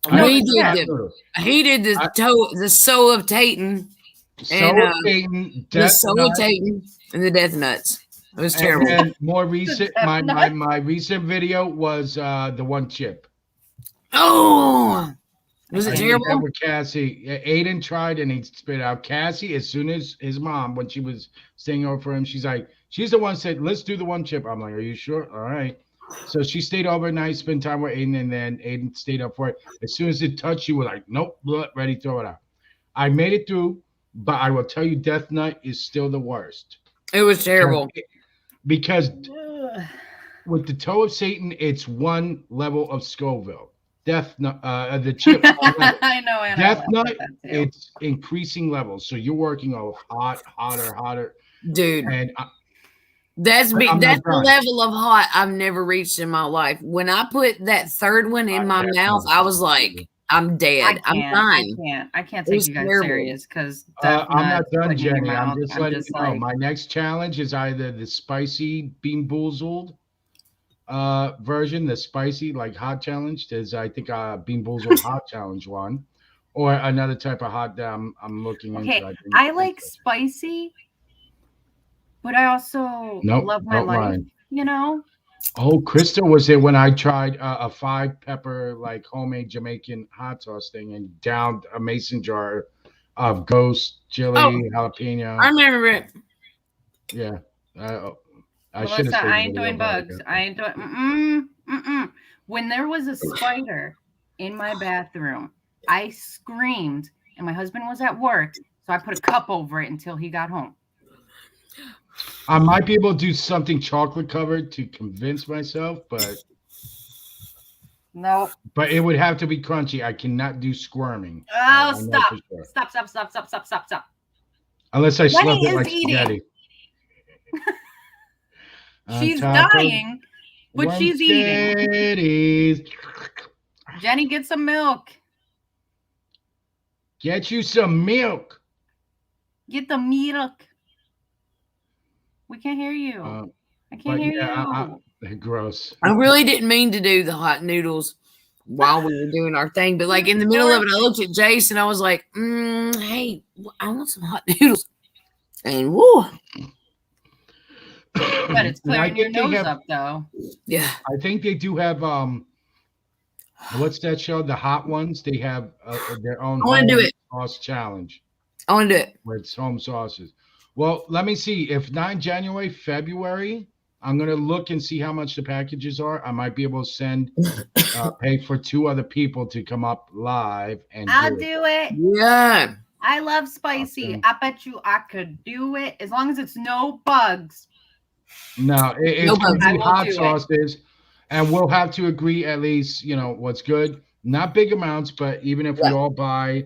I No, we the did chip. he did I- the soul of Tatum and So Peyton, the Death soul of Nut, Tatum and the Death Nuts. It was and terrible. then more recent, Death my Nut. my recent video was the one chip. Oh, was I it I can't did that terrible? with Cassie. Aiden tried and he spit out. Cassie, as soon as his mom, when she was staying over for him, she's the one said, "Let's do the one chip." I'm like, "Are you sure?" All right. So she stayed overnight, spent time with Aiden, and then Aiden stayed up for it. As soon as it touched, you were like, "Nope, ready, throw it out." I made it through, but I will tell you, Death Nut is still the worst It was terrible. because Ugh. with the toe of Satan, it's one level of Scoville. Death Nut, the chip. I know, and I Death laughed Nut, at that too. it's increasing levels. So you're working off hot, hotter, hotter, Dude, and that's I'm that's not the done. level of hot I've never reached in my life. When I put that third one in my That's mouth, not I was like, I'm I dead. I'm can't. fine. I can't It take was you guys terrible. serious because Death I'm not Nuts done, putting in your Jenny. I'm mouth. just I'm letting just you know. like, My next challenge is either the spicy bean boozled version, the spicy like hot challenge. There's I think bean boozled hot challenge one, or another type of hot that I'm looking into. okay, I think. I like spicy, but I also Nope, love my don't life. mind. You know, Oh, Krista was there when I tried a 5 pepper like homemade Jamaican hot sauce thing and downed a mason jar of ghost chili Oh, I jalapeno. remember it. Yeah, I, I should have Melissa, saved I the ain't video, doing but I bugs. got I ain't doing. When there was a spider in my bathroom, I screamed, and my husband was at work, so I put a cup over it until he got home. I might be able to do something chocolate covered to convince myself, No. but it would have to be crunchy. I cannot do squirming. Oh, I know stop. for sure. Stop. Unless I Jenny slough it is like eating. spaghetti. She's top of dying, but she's eating. Wednesdays. Jenny, get some milk. Get you some milk. Get the milk. We can't hear you. I can't But hear yeah, you. gross. I really didn't mean to do the hot noodles while we were doing our thing, but like in the middle of it, I looked at Jason. I was like, "Hey, I want some hot noodles." And woo, But it's And I clearing your think they nose have- up, though. yeah. I think they do have what's that show? The Hot Ones. They have their own I wanna do home it. sauce challenge I want to do it. where it's home sauces. Well, let me see. If not January, February, I'm gonna look and see how much the packages are. I might be able to send pay for 2 other people to come up live and I'll do it. do it. Yeah. I love spicy. Okay. I bet you I could do it as long as it's no bugs. No, it's No gonna bugs. I be will hot do it. sauces, and we'll have to agree at least, what's good. Not big amounts, but even if we Yeah. all buy,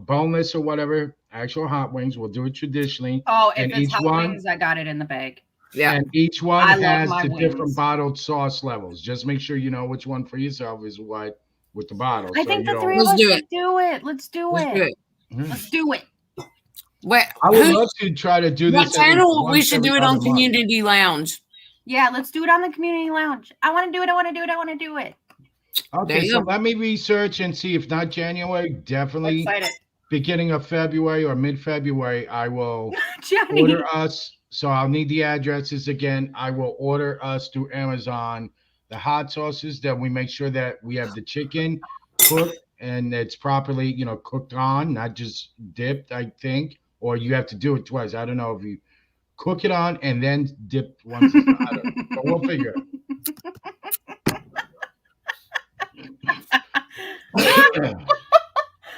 boneless or whatever, actual hot wings, we'll do it traditionally. Oh, if And it's each hot one- wings, I got it in the bag. Yeah. And each one I love has my the different wings. bottled sauce levels. Just make sure you know which one for yourself is what with the bottle. I so think you the don't. three of Let's us do should do it. Let's do Let's do it. it. Let's do it. Wait, I would who- love to try to do what this. at least channel? We once should every do it other on month. Community Lounge. Yeah, let's do it on the community lounge. I want to do it. I want to do it. I want to do it. There Okay, you so go. let me research and see if not January, definitely Excited. beginning of February or mid-February, I will Johnny. order us. So I'll need the addresses again. I will order us through Amazon the hot sauces that we make sure that we have the chicken cooked and it's properly, cooked on, not just dipped, I think. or you have to do it twice. I don't know if you cook it on and then dip once. It's I don't know. But we'll figure it out.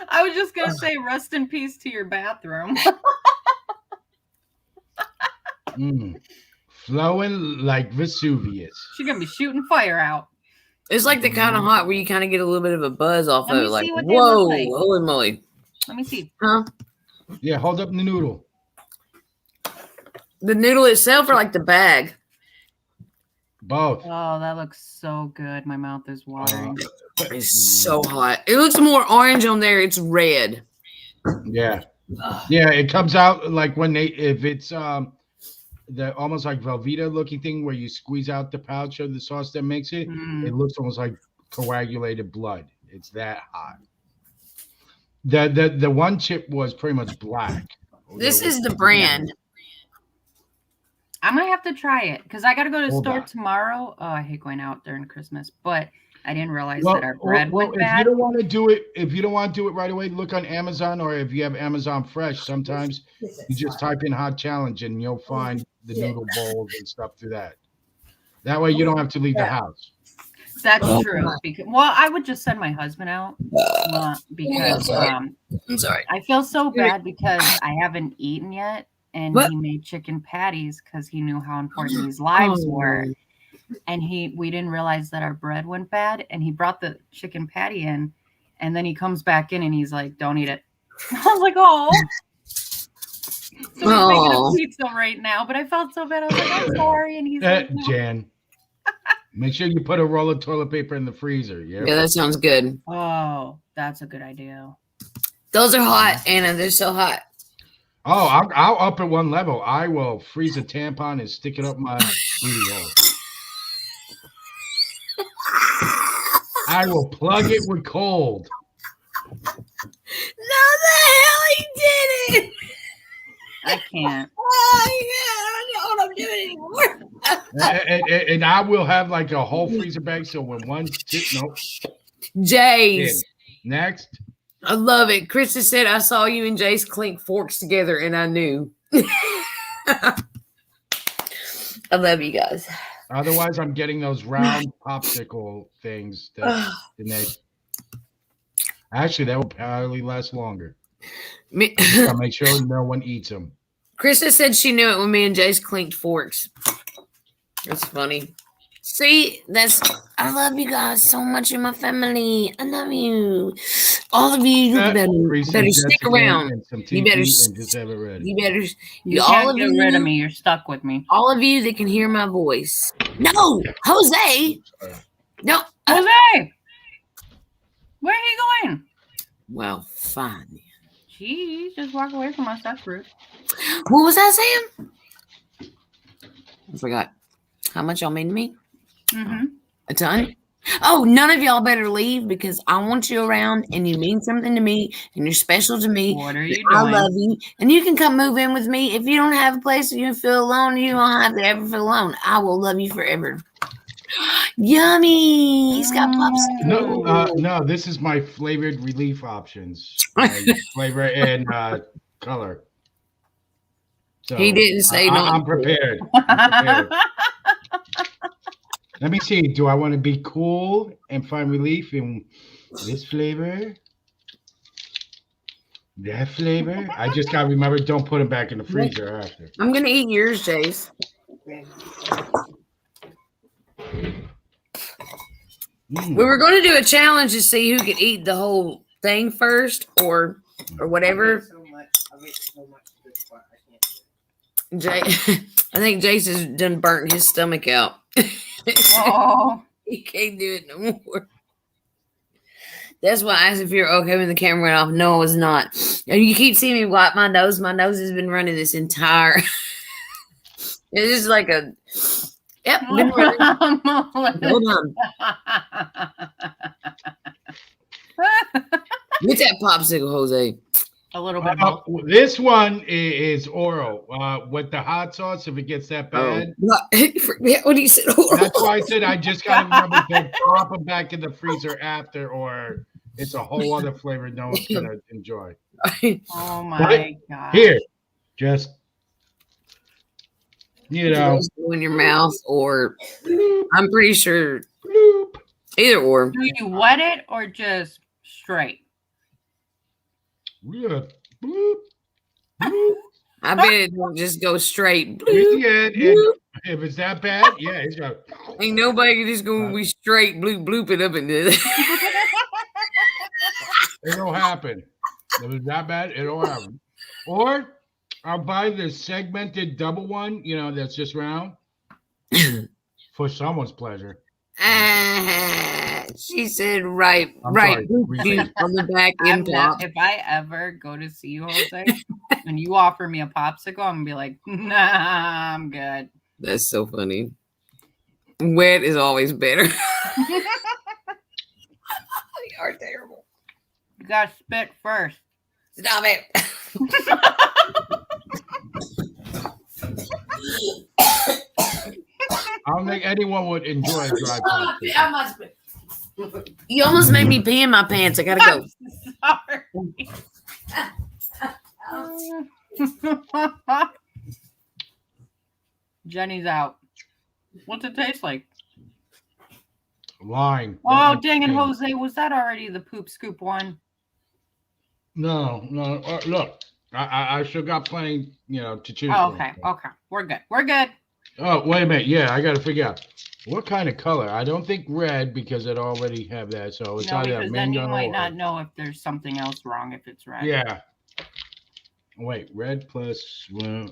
I was just gonna say, rest in peace to your bathroom. Flowing like Vesuvius. She's gonna be shooting fire out. It's like the kind of hot where you kind of get a little bit of a buzz off Let of me it. Like, see what they look whoa, like. holy moly. Let me see. Huh? Yeah, hold up the noodle. The noodle itself or like the bag? Both. Oh, that looks so good. My mouth is watering. It's so hot. It looks more orange on there. It's red. Yeah. Yeah, it comes out like when if it's the almost like Velveeta looking thing where you squeeze out the pouch of the sauce that makes it. It looks almost like coagulated blood. It's that hot. The one chip was pretty much black. This is the brand. I'm gonna have to try it because I gotta go to the Hold store on. tomorrow. Oh, I hate going out during Christmas, but I didn't realize that our bread went if bad. you don't want to do it, right away, look on Amazon, or if you have Amazon Fresh, sometimes you just type in hot challenge and you'll find the noodle bowls and stuff through that. That way you don't have to leave the house. That's true. Because, well, I would just send my husband out because I'm sorry. I feel so bad because I haven't eaten yet, and he made chicken patties because he knew how important these lives were. And we didn't realize that our bread went bad, and he brought the chicken patty in, and then he comes back in and he's like, "Don't eat it." I was like, "Oh." So we're making a pizza right now, but I felt so bad. I was like, "I'm sorry," and he's like, "No." Jan, make sure you put a roll of toilet paper in the freezer. Yeah, that sounds good. Oh, that's a good idea. Those are hot, Anna. They're so hot. Oh, I'll up it one level. I will freeze a tampon and stick it up my booty hole. I will plug it with cold. No, the hell he did it! I can't. Oh, yeah, I don't know what I'm doing anymore. And I will have like a whole freezer bag. So when one, Jace. Next. I love it. Krista said, I saw you and Jace clink forks together and I knew. I love you guys. Otherwise, I'm getting those round popsicle things. Actually, that will probably last longer. I'll make sure no one eats them. Krista said she knew it when me and Jace clinked forks. That's funny. See, I love you guys so much in my family. I love you. All of you better stick around. You better can't get rid of me. You're stuck with me. All of you that can hear my voice. No, Jose. No, Jose. Where are you going? Well, fine. Jeez, just walk away from us. That's rude. What was I saying? I forgot. How much y'all mean to me? Mm-hmm. A ton? Oh, none of y'all better leave because I want you around and you mean something to me and you're special to me. What are you doing? I love you. And you can come move in with me. If you don't have a place where you feel alone, you don't have to ever feel alone. I will love you forever. Yummy. He's got popsicles. No, this is my flavored relief options. Flavor and color. So he didn't say no. I'm prepared. Let me see. Do I want to be cool and find relief in this flavor? That flavor? I just got to remember, don't put them back in the freezer after. I'm going to eat yours, Jace. We were going to do a challenge to see who could eat the whole thing first or whatever. Jay, I think Jace has done burnt his stomach out. Oh. He can't do it no more. That's why I asked if you're okay when the camera went off. No, I was not. And you keep seeing me wipe my nose. My nose has been running this entire. It's just like a. Yep. Been running. Hold on. What's that popsicle, Jose? A little bit. This one is oral. With the hot sauce, if it gets that bad. Forget what he said. Oral. That's why I said I just got to remember to pop them back in the freezer after, or it's a whole other flavor no one's going to enjoy. Oh, my God. Here, Just, you It know, goes in your mouth, or bloop, I'm pretty sure bloop. either or. Do you wet it or just straight? Yeah. Bloop, bloop. I bet it don't just go straight. Bloop, Yeah, and bloop. if it's that bad, yeah, it's got. Ain't nobody just gonna be straight bloop blooping up and this. It'll happen. If it's that bad, it'll happen. Or I'll buy the segmented double one, that's just round for someone's pleasure. She said right, I'm right, sorry, bloop, repeat. bloop on the back end pop. If I ever go to see you, Jose, and you offer me a popsicle, I'm gonna be like, nah, I'm good. That's so funny. Wet is always better. You are terrible. You gotta spit first. Stop it. I don't think anyone would enjoy a dry pop. I must be. You almost made me pee in my pants. I gotta Sorry. Jenny's out. What's it taste like? Line. Oh, dang it, Jose. Was that already the poop scoop one? No. Look, I still got plenty, to choose Oh, from. okay. We're good. Oh, wait a minute. Yeah, I got to figure out what kind of color. I don't think red because it already have that. So it's No, either because then you mango might or- not know if there's something else wrong if it's red. Yeah. Wait, red plus. Well,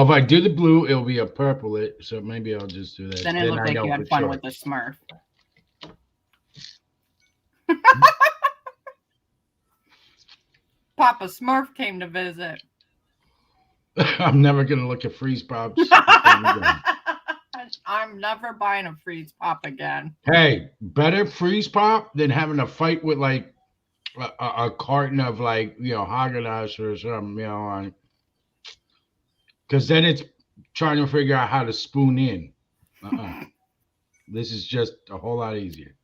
if I do the blue, it'll be a purple. So maybe I'll just do that. Then it looked I like know you for had fun sure. with the Smurf. Papa Smurf came to visit. I'm never gonna look at freeze pops. I'm never buying a freeze pop again. Hey, better freeze pop than having to fight with like a carton of like Haagen-Dazs or something, because then it's trying to figure out how to spoon in. This is just a whole lot easier.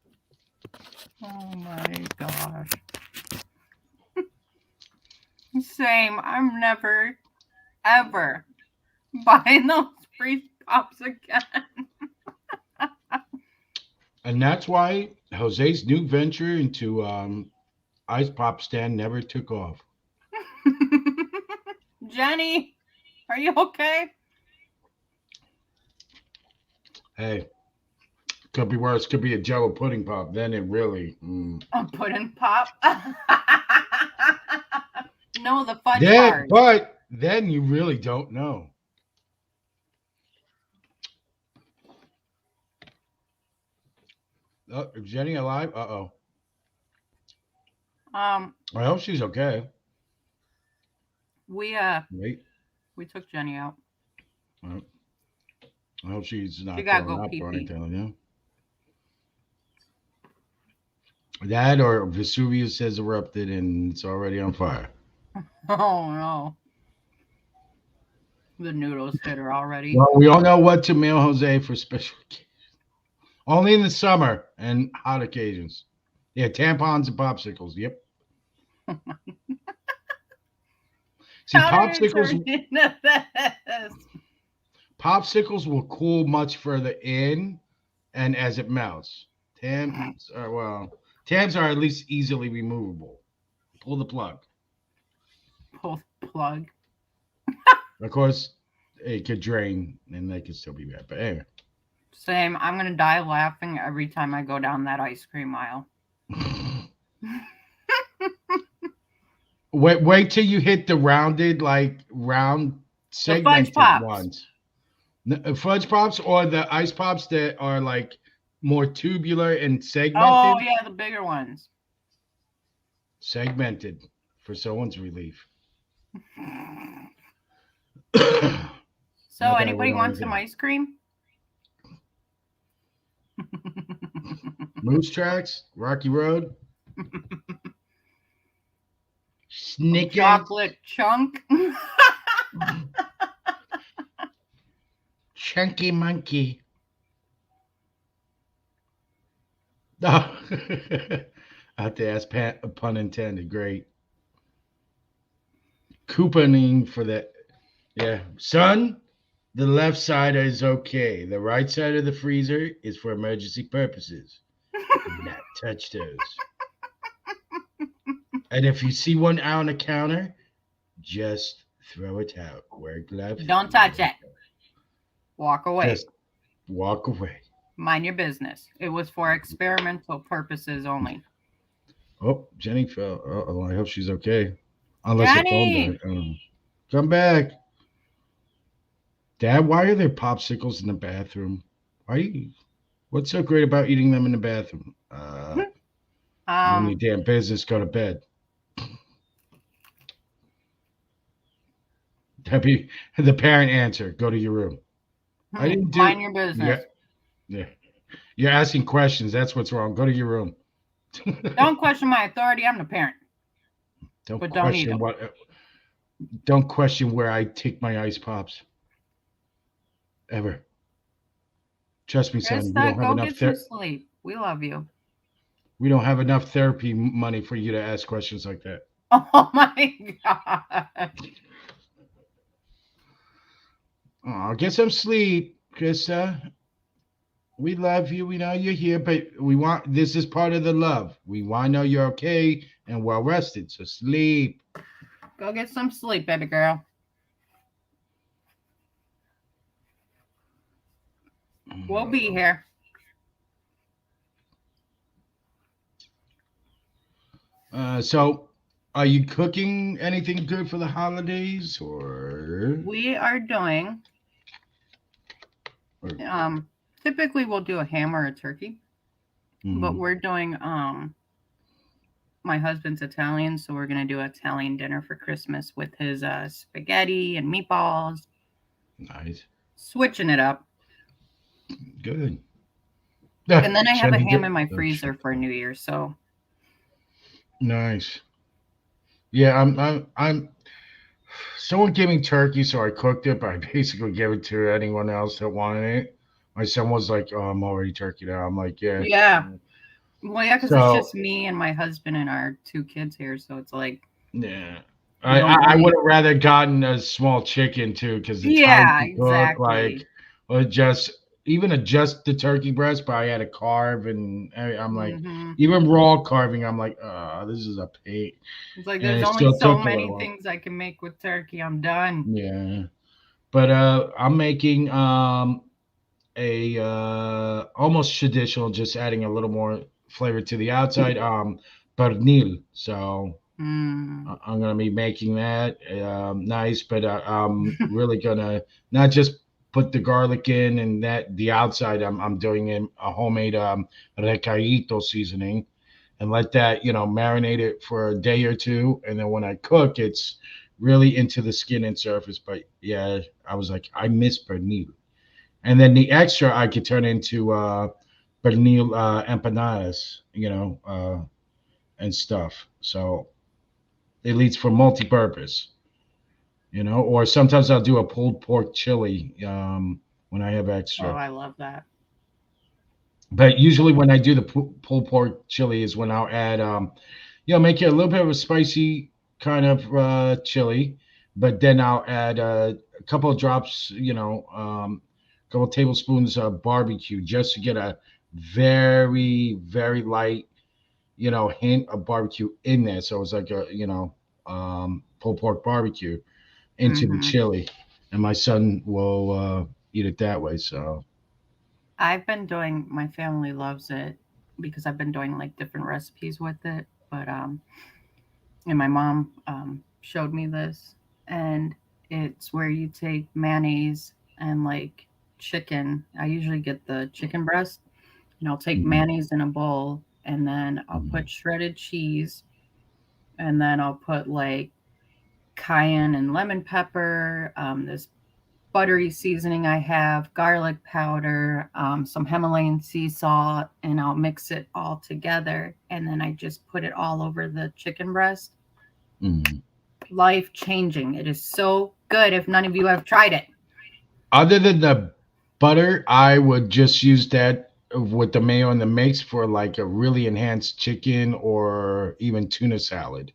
Oh my gosh. Same. I'm never, ever buying those freeze pops again. And that's why Jose's new venture into ice pop stand never took off. Jenny, are you okay? Hey, could be worse. Could be a Jello pudding pop. Then it really. A pudding pop? No, the fudge Then, bars. but then you really don't know. Oh, is Jenny alive? Uh-oh. I hope she's okay. We Wait. we took Jenny out. I hope she's not She gotta throwing go up or pee-pee. anything. That or Vesuvius has erupted and it's already on fire. Oh no. The noodles hit her already. Well, we all know what to mail Jose for special occasions. Only in the summer and hot occasions. Yeah, tampons and popsicles. Yep. See, How did it turn into this? popsicles will cool much further in and as it melts. Tams are at least easily removable. Pull the plug. Pull the plug. Of course, it could drain and they could still be bad. But anyway. Same. I'm gonna die laughing every time I go down that ice cream aisle. Wait till you hit the round segmented pops. ones. Fudge pops or the ice pops that are like more tubular and segmented. Oh yeah, the bigger ones. Segmented for someone's relief. So Not that anybody we don't want do some that. ice cream? Moose Tracks, Rocky Road, Snickers, Chocolate chunk. Chunky Monkey. Oh. I have to ask pun intended. Great. couponing for that. Yeah, son. The left side is okay. The right side of the freezer is for emergency purposes. Do not touch those. And if you see one out on the counter, just throw it out. Wear gloves. Don't touch it. Walk away. Just walk away. Mind your business. It was for experimental purposes only. Oh, Jenny fell. Oh, I hope she's okay. Unless her phone Jenny! died. Come back. Dad, why are there popsicles in the bathroom? What's so great about eating them in the bathroom? None of your damn business. Go to bed. Debbie, the parent answer. Go to your room. I didn't do. Mind your business. Yeah. You're asking questions. That's what's wrong. Go to your room. Don't question my authority. I'm the parent. Don't But don't eat question 'em. Don't question where I take my ice pops. Ever. Trust me, son. We don't have Go enough. get some sleep. We love you. We don't have enough therapy money for you to ask questions like that. Oh my God. Oh, get some sleep, Krista. We love you. We know you're here, but this is part of the love. We want to know you're okay and well rested. So sleep. Go get some sleep, baby girl. We'll be here. So are you cooking anything good for the holidays or? We are doing, typically we'll do a ham or a turkey, but we're doing, my husband's Italian, so we're going to do Italian dinner for Christmas with his spaghetti and meatballs. Nice. Switching it up. Good. And then I have a ham in my freezer for New Year, so. Nice. Yeah, I'm someone gave me turkey, so I cooked it, but I basically gave it to anyone else that wanted it. My son was like, "Oh, I'm already turkeyed out." I'm like, "Yeah." Yeah. Well, yeah, because it's just me and my husband and our 2 kids here, so it's like. Yeah. I would have rather gotten a small chicken too, because it's hard to cook, like, or just the turkey breast, but I had to carve, and I'm like, even raw carving, I'm like, this is a pain. It's like there's only so many things I can make with turkey. I'm done. Yeah, but I'm making a almost traditional, just adding a little more flavor to the outside. Pernil, so. I'm gonna be making that nice, but I'm really gonna not just put the garlic in and the outside. I'm doing in a homemade recaito seasoning, and let that marinate it for a day or two, and then when I cook, it's really into the skin and surface. But yeah, I was like, I miss pernil, and then the extra I could turn into pernil empanadas, and stuff. So. It leads for multi-purpose, or sometimes I'll do a pulled pork chili when I have extra. Oh, I love that. But usually when I do the pulled pork chili is when I'll add, make it a little bit of a spicy kind of chili, but then I'll add a couple of drops, a couple of tablespoons of barbecue just to get a very, very light hint of barbecue in there. So it's like a, pulled pork barbecue into the chili. And my son will eat it that way. So I've been doing, my family loves it because I've been doing like different recipes with it. But, and my mom showed me this, and it's where you take mayonnaise and like chicken. I usually get the chicken breast, and I'll take mayonnaise in a bowl. And then I'll put shredded cheese, and then I'll put like cayenne and lemon pepper, this buttery seasoning I have, garlic powder, some Himalayan sea salt, and I'll mix it all together. And then I just put it all over the chicken breast. Life changing. It is so good if none of you have tried it. Other than the butter, I would just use that with the mayo in the mix for like a really enhanced chicken or even tuna salad.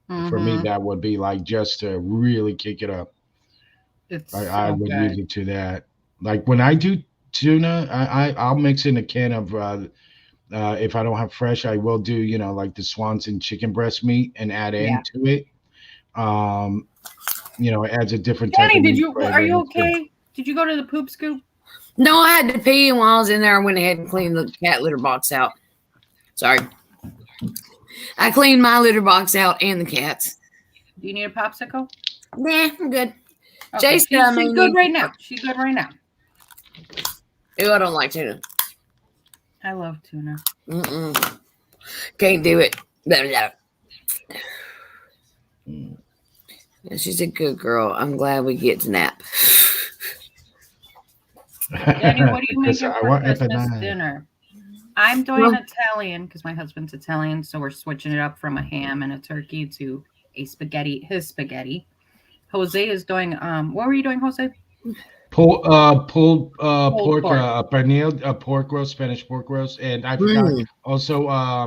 For me, Mhm. that would be like just to really kick it up. It's I so would good. use it to that. Like when I do tuna, I'll mix in a can of if I don't have fresh, I will do, like the Swanson chicken breast meat and add Yeah. into it. Um, it adds a different type Danny, of meat are flavor. you And it's good. okay? Did you go to the poop scoop? No, I had to pee, and while I was in there, I went ahead and cleaned the cat litter box out. Sorry. I cleaned my litter box out and the cat's. Do you need a popsicle? Nah, I'm good. Okay. Jay said I may She's good need. right now. She's good right now. Ew, I don't like tuna. I love tuna. Mm-mm. Can't do it. Blah, blah. She's a good girl. I'm glad we get to nap. Danny, what are you Because making I for want Christmas empanada. dinner? I'm doing Well- Italian because my husband's Italian, so we're switching it up from a ham and a turkey to his spaghetti. Jose is doing what were you doing, Jose? Pulled pork, pork. pernil, pork roast, Spanish pork roast, and I forgot also a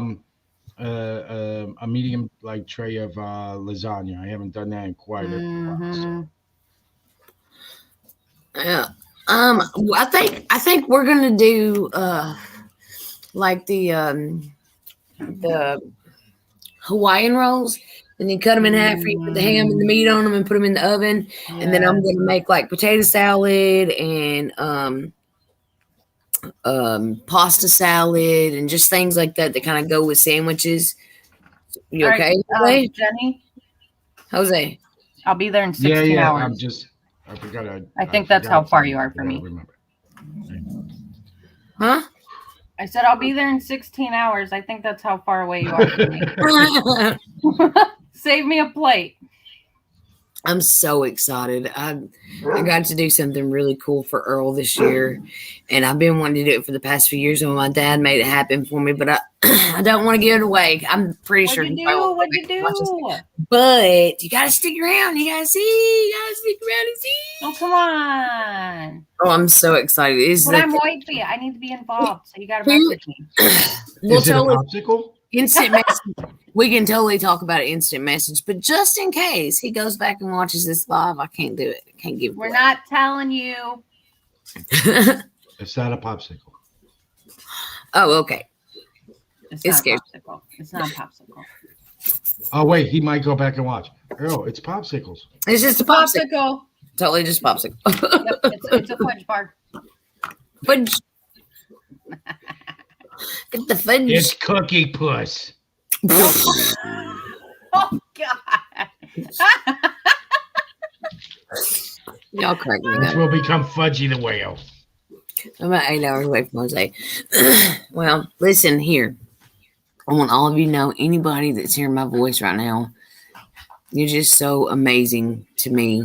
medium like tray of lasagna. I haven't done that in quite a while. So. Yeah. I think we're gonna do like the Hawaiian rolls, and you cut them in half, you put the ham and the meat on them, and put them in the oven. And then I'm gonna make like potato salad and pasta salad and just things like that kind of go with sandwiches. You All okay, right, Jenny? Jose? I'll be there in 16 Yeah. hours. I forgot. I think that's how far you are from me. Remember. Huh? I said I'll be there in 16 hours. I think that's how far away you are from me. Save me a plate. I'm so excited. I got to do something really cool for Earl this year, and I've been wanting to do it for the past few years. And my dad made it happen for me, but I don't want to give it away. I'm pretty sure. What'd you do? But you got to stick around. You got to see. You got to stick around and see. Oh, come on. Oh, I'm so excited. But I'm white for you. I need to be involved, so you got to message me. Is it a popsicle? Instant message. We can totally talk about an instant message, but just in case he goes back and watches this live, I can't do it. I can't give it We're away. not telling you. It's not a popsicle. Oh, okay. It's It's not a popsicle. It's not a popsicle. Oh wait, he might go back and watch. Earl, it's popsicles. It's just a popsicle. Totally just popsicle. Yep, it's a fudge bar. Fudge. Get the fudge. It's cookie puss. Oh, God. Y'all crack me This up. will become Fudgy the whale. I'm about 8 hours away from Jose. Well, listen here. I want all of you to know, anybody that's hearing my voice right now, you're just so amazing to me.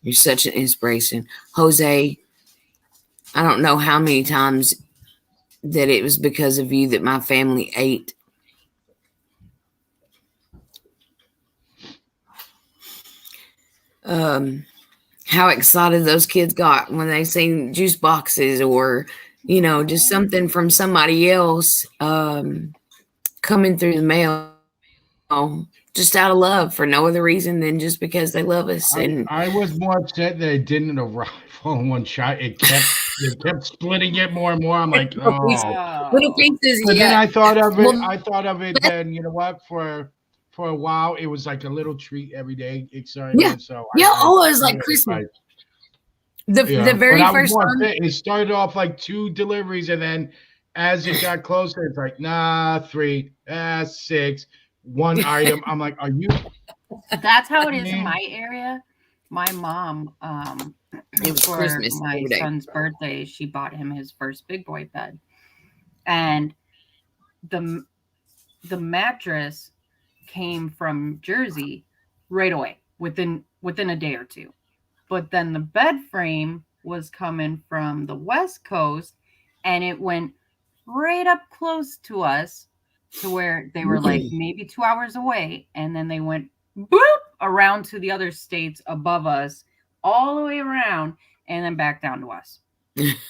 You're such an inspiration. Jose, I don't know how many times that it was because of you that my family ate. How excited those kids got when they seen juice boxes or, just something from somebody else coming through the mail, just out of love for no other reason than just because they love us. And I was more upset that it didn't arrive all in one shot. It kept splitting it more and more. I'm like, oh. little pieces. But then Yeah. I thought of it. Well, I thought of it. Then you know what? For a while, it was like a little treat every day. Excitement. Yeah. So Yeah. it Was like Christmas. The very first time. It started off like 2 deliveries, and then as it got closer, it's like 3, 6, 1 item. I'm like, are you? That's how it is in my area. My mom, It was for Christmas my every day. son's birthday, she bought him his first big boy bed, and the mattress came from Jersey right away within a day or two. But then the bed frame was coming from the West Coast, and it went right up close to us to where they were like maybe 2 hours away. And then they went boop around to the other states above us, all the way around, and then back down to us.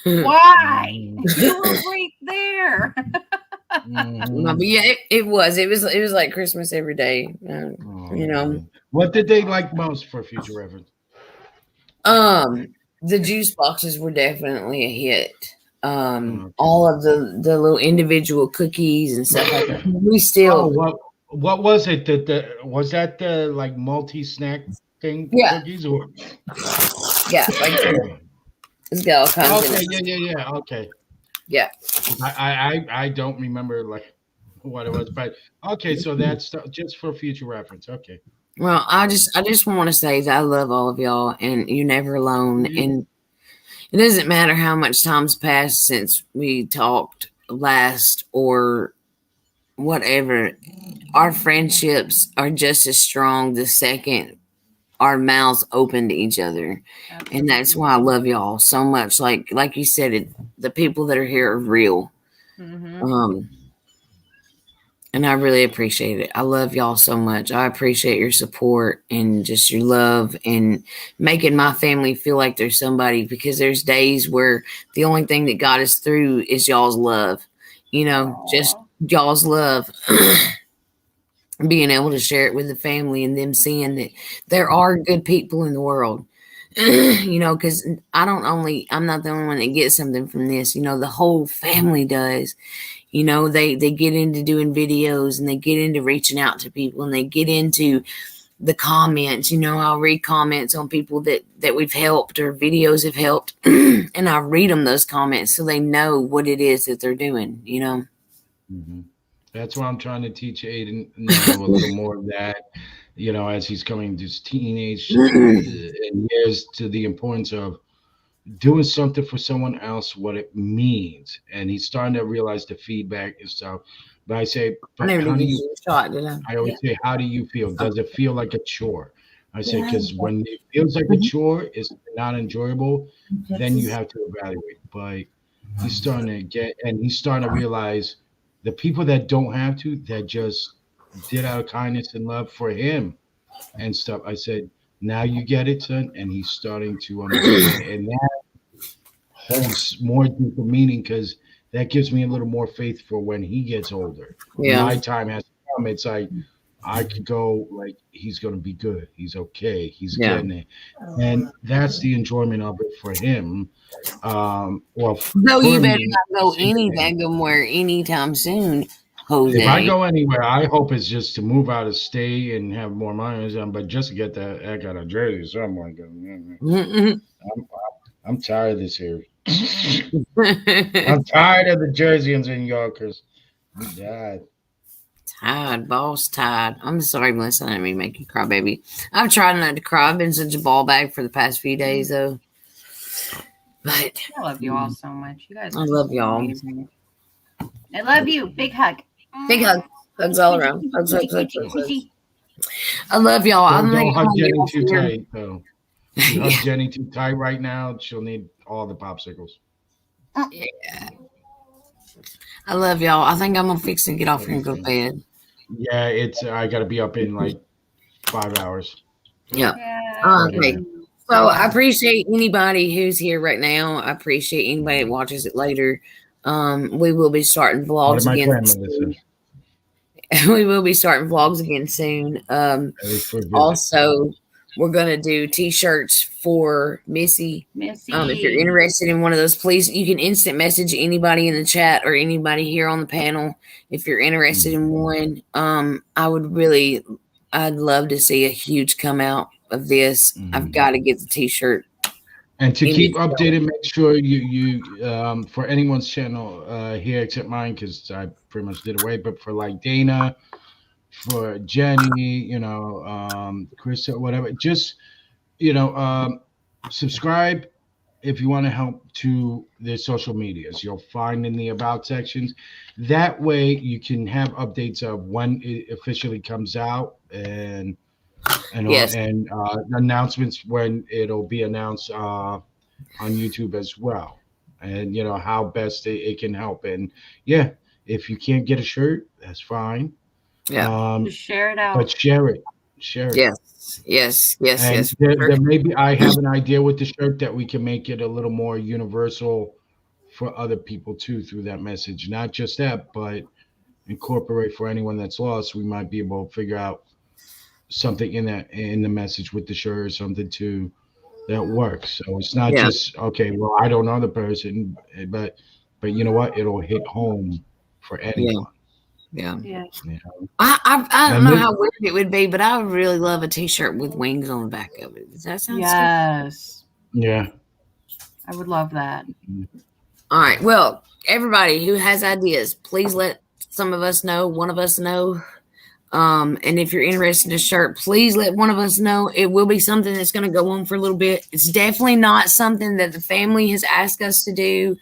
Why? You were right there. No, Mhm. but yeah, it was like Christmas every day. Oh, You know, man. What did they like most for future reference? the juice boxes were definitely a hit. Okay. All of the little individual cookies and stuff like that. We Oh, still, what was it? The was that the like multi snack thing yeah, cookies or? yeah, like it's got all kinds in Okay, it. yeah. Okay, Yeah. 'cause I don't remember like what it was, but okay, so that's just for future reference. Okay, Well, I got it. just I just want to say that I love all of y'all, and you're never alone. Yeah. And it doesn't matter how much time's passed since we talked last or whatever. Our friendships are just as strong the second our mouths open to each other, and that's why I love y'all so much. Like you said, the people that are here are real. Mm-hmm. And I really appreciate it. I love y'all so much. I appreciate your support and just your love and making my family feel like there's somebody, because there's days where the only thing that got us through is y'all's love. Just y'all's love. Being able to share it with the family and them seeing that there are good people in the world. Because I'm not the only one that gets something from this. The whole family does. They get into doing videos and they get into reaching out to people and they get into the comments. I'll read comments on people that we've helped or videos have helped, and I read them those comments so they know what it is that they're doing. Mhm. That's why I'm trying to teach Aiden now a little more of that, as he's coming to his teenage and years, to the importance of doing something for someone else, what it means. And he's starting to realize the feedback and stuff. But I say, I but never how did do give you, you a shot, did I? I always say, how do you feel? Does it feel like a chore? I say, Yeah. because when it feels like a chore, it's not enjoyable, then you have to evaluate. But he's starting to realize the people that don't have to, that just did out of kindness and love for him and stuff. I said, now you get it, son. And he's starting to understand. And holds more deeper meaning, because that gives me a little more faith for when he gets older. Yeah. My time has come. It's like I could go like he's gonna be good. He's okay. He's Yeah. getting it, and that's the enjoyment of it for him. No, For you better me, not go any somewhere anytime soon, if I Jose. go anywhere, I hope it's just to move out of state and have more money. But just to get the heck out of Jersey, so I'm like, I'm, I'm tired of this here. I'm tired of the Jerseyans and Yorkers. I'm tired. Tired, boss, tired. I'm sorry, Melissa. I didn't mean to make you cry, baby. I've tried not to cry. I've been such a ball bag for the past few days, though. But I love you all so much. You guys I are love so y'all. amazing. I love you. Big hug. Big hug. Hugs all around. Hugs, hugs, hugs, hugs, hugs. I love y'all. I Don't think I'm hug gonna get Jenny off too here. tight, though. If you hug Yeah. Jenny too tight right now, she'll need all the popsicles. Yeah. I love y'all. I think I'm gonna fix and get off here and go to bed. Yeah, I gotta be up in like 5 hours. Yeah. Yeah. Okay. So I appreciate anybody who's here right now. I appreciate anybody that watches it later. We will be starting Part of vlogs my again plan, soon. Melissa. We will be starting vlogs again soon. Ready for a visit. Also, we're gonna do t-shirts for Missy. Missy. If you're interested in one of those, please, you can instant message anybody in the chat or anybody here on the panel if you're interested in one. I'd love to see a huge come out of this. I've got to get the t-shirt. And to keep updated, make sure you for anyone's channel here except mine, because I pretty much did away. But for like Dana, for Jenny, Chris, whatever, just subscribe if you want to help to their social medias. You'll find in the about sections. That way you can have updates of when it officially comes out and Yes. and announcements when it'll be announced on YouTube as well. And how best it can help. And yeah, if you can't get a shirt, that's fine. Yeah. Just share it out. But share it. Share it. Yes. And there maybe I have an idea with the shirt that we can make it a little more universal for other people too through that message. Not just that, but incorporate for anyone that's lost. We might be able to figure out something in the message with the shirt or something too that works. So it's not Yeah, just okay. Well, I don't know the person, but you know what? It'll hit home for yeah, anyone. yeah. Yeah. You know? I don't And know this, how weird it would be, but I would really love a T-shirt with wings on the back of it. Does that sound stupid? Yes. yeah. I would love that. All right. Well, everybody who has ideas, please let some of us know, one of us know. And if you're interested in a shirt, please let one of us know. It will be something that's going to go on for a little bit. It's definitely not something that the family has asked us to do.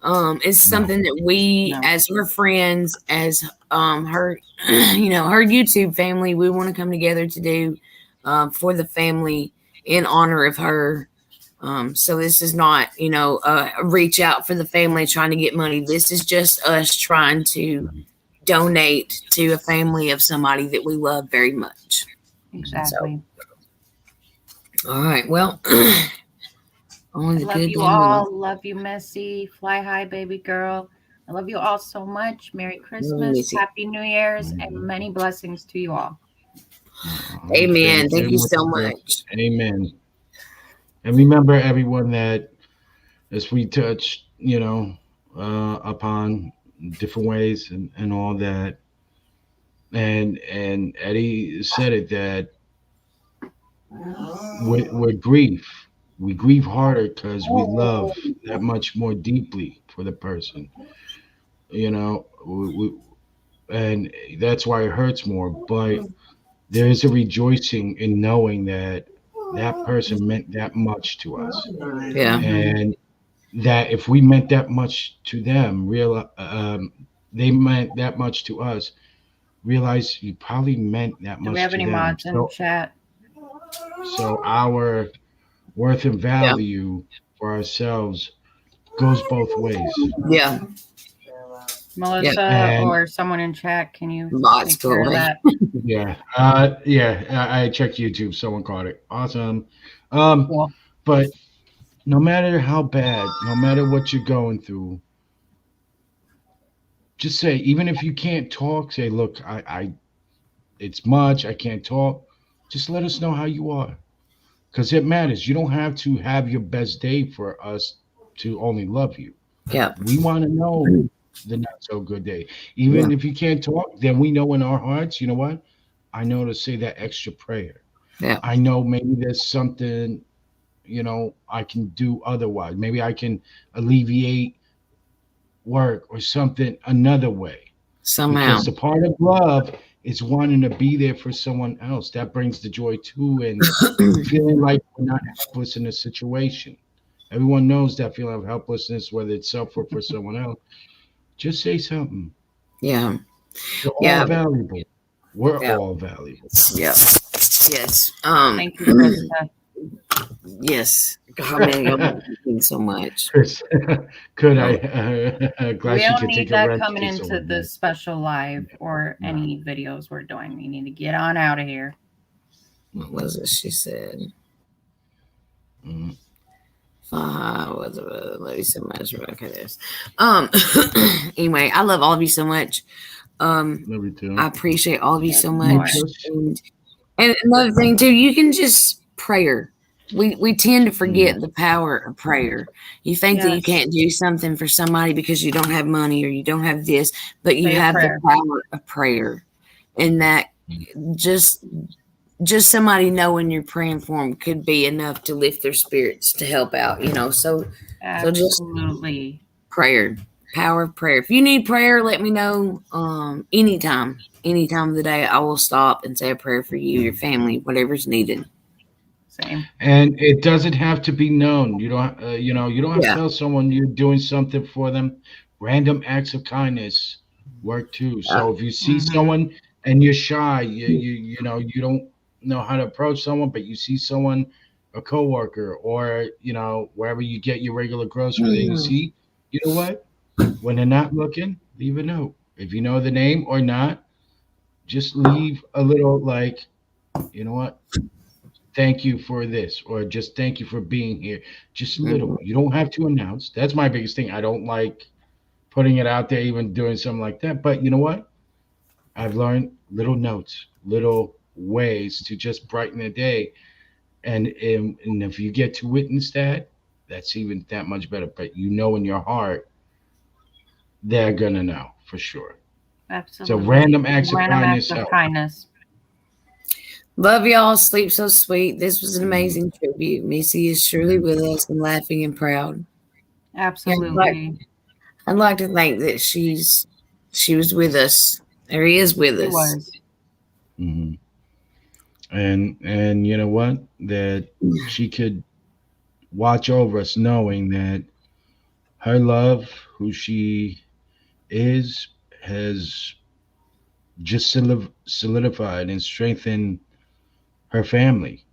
It's No. something that we, No. as her friends, as her, her YouTube family, we want to come together to do for the family in honor of her. So this is not, a reach out for the family trying to get money. This is just us trying to donate to a family of somebody that we love very much. Exactly. All right. Well, only I the love good you damn well. all. Love you, Missy. Fly high, baby girl. I love you all so much. Merry Christmas, Missy. Happy New Year's, and many blessings to you all. Amen. Same, Thank you same with so you, girl. much. Amen. And remember, everyone, that as we touch, upon different ways and all that, and Eddie said it that with grief, we grieve harder because we love that much more deeply for the person, you know, and that's why it hurts more. But there is a rejoicing in knowing that that person meant that much to us, Yeah. and that if we meant that much to them, they meant that much to us. Realize you probably meant that Do we much have to any them. mods in chat? So our worth and Yeah. value for ourselves goes both ways. Yeah. Melissa And or someone in chat, can you Lots take care of fully. that? I checked YouTube. Someone caught it. Awesome. Um, Cool. but no matter how bad, no matter what you're going through, just say, even if you can't talk, say, look, it's much. I can't talk. Just let us know how you are, because it matters. You don't have to have your best day for us to only love you. Yeah. We want to know the not so good day. Even Yeah. if you can't talk, then we know in our hearts, you know what? I know to say that extra prayer. Yeah. I know maybe there's something, I can do otherwise. Maybe I can alleviate work or something another way. Somehow. Because the part of love is wanting to be there for someone else. That brings the joy too, and feeling like we're not helpless in a situation. Everyone knows that feeling of helplessness, whether it's self or for someone else. Just say something. Yeah. You're all Yeah. valuable. We're Yeah. all valuable. Yeah. Yes. Thank you, Krista. Yes. God, man, y'all thank so much. Chris, could Oh, glad We she don't could need take a that rest coming case into over this special live or No. any videos we're doing. We need to get on out of here. what was it she said? Mm. Was it? Love you so much. Okay, this. Anyway, I love all of you so much. Love you too. I appreciate all of you so More. much. And another thing too, you can just prayer. We tend to forget the power of prayer. You think that you Yes. can't do something for somebody because you don't have money or you don't have this, but you Say a have prayer. the power of prayer, and that just somebody knowing you're praying for them could be enough to lift their spirits to help out. So just Absolutely. prayer, power of prayer. If you need prayer, let me know. Anytime of the day, I will stop and say a prayer for you, your family, whatever's needed. Same. And it doesn't have to be known. You don't, you don't have to Yeah. tell someone you're doing something for them. Random acts of kindness work too. So if you see someone and you're shy, you don't know how to approach someone, but you see someone, a coworker, or wherever you get your regular groceries, and you see, you know what? When they're not looking, leave a note. If you know the name or not, just leave a little like, you know what? Thank you for this, or just thank you for being here. Just little. You don't have to announce. That's my biggest thing. I don't like putting it out there, even doing something like that. But you know what? I've learned little notes, little ways to just brighten the day. And if you get to witness that, that's even that much better. But you know in your heart, they're gonna know for sure. So Absolutely. random acts of Random acts kindness of help. kindness. Love y'all. Sleep so sweet. This was an Mhm. amazing tribute. Missy is surely with us and laughing and proud. Yeah, Absolutely. I'd like to think that she was with us. Or he is with She us. was. Mhm. And you know what? That she could watch over us, knowing that her love, who she is, has just solidified and strengthened her family.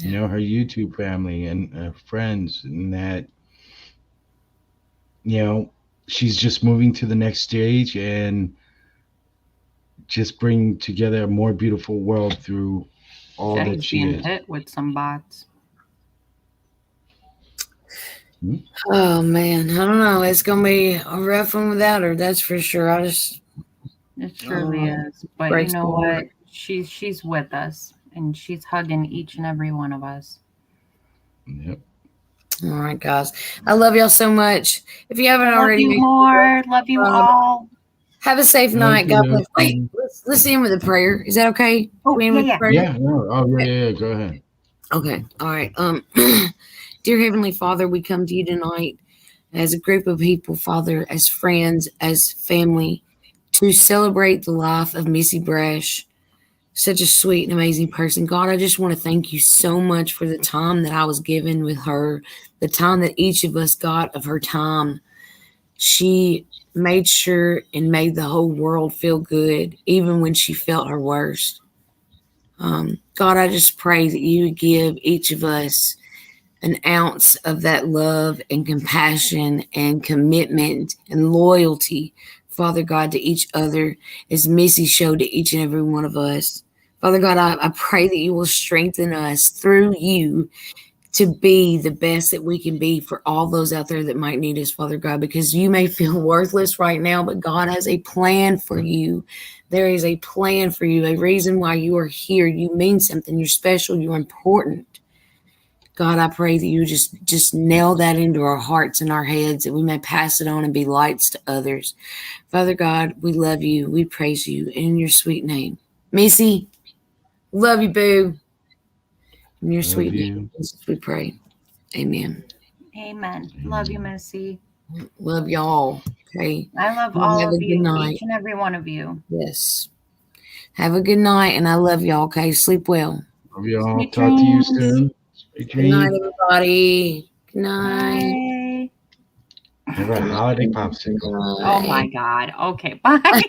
You Yeah. know, her YouTube family and her friends, and that you know she's just moving to the next stage and just bring together a more beautiful world through all that Jenny's she being is. hit with some bots. Hmm? Oh man, I don't know. It's gonna be a rough one without her. That's for sure. It I don't surely know. is. But you Breaks know my what? heart. She's with us and she's hugging each and every one of us. Yep. All right, guys. I love y'all so much. If you haven't I love already, you make sure more. Love you to all. have a safe Thank night. God you, bless. Wait, Nelson. let's end with a prayer. Is that okay? Can Oh, we end yeah, with a yeah. prayer? Yeah, no. Oh, yeah, yeah, yeah. Go ahead. Okay. All right. Dear Heavenly Father, we come to you tonight as a group of people, Father, as friends, as family, to celebrate the life of Missy Brash, such a sweet and amazing person. God, I just want to thank you so much for the time that I was given with her, the time that each of us got of her time. She made sure and made the whole world feel good, even when she felt her worst. God, I just pray that you would give each of us an ounce of that love and compassion and commitment and loyalty, Father God, to each other, as Missy showed to each and every one of us. Father God, I pray that you will strengthen us through you to be the best that we can be for all those out there that might need us, Father God, because you may feel worthless right now, but God has a plan for you. There is a plan for you, a reason why you are here. You mean something. You're special. You're important. God, I pray that you just nail that into our hearts and our heads, that we may pass it on and be lights to others. Father God, we love you. We praise you in your sweet name. Missy, love you, boo. In your Love sweet name, you. Jesus, we pray. Amen. Amen. Love you, Amen. Missy. Love y'all. Okay. I love You all have of a good you, night. each and every one of you. Yes. Have a good night, and I love y'all. Okay. Sleep well. Love y'all. Sweet Talk to you dreams. soon. Sweet Good night, dreams. everybody. Good night. Bye. All right, holiday popsicle. Oh my Good God. Okay. Bye.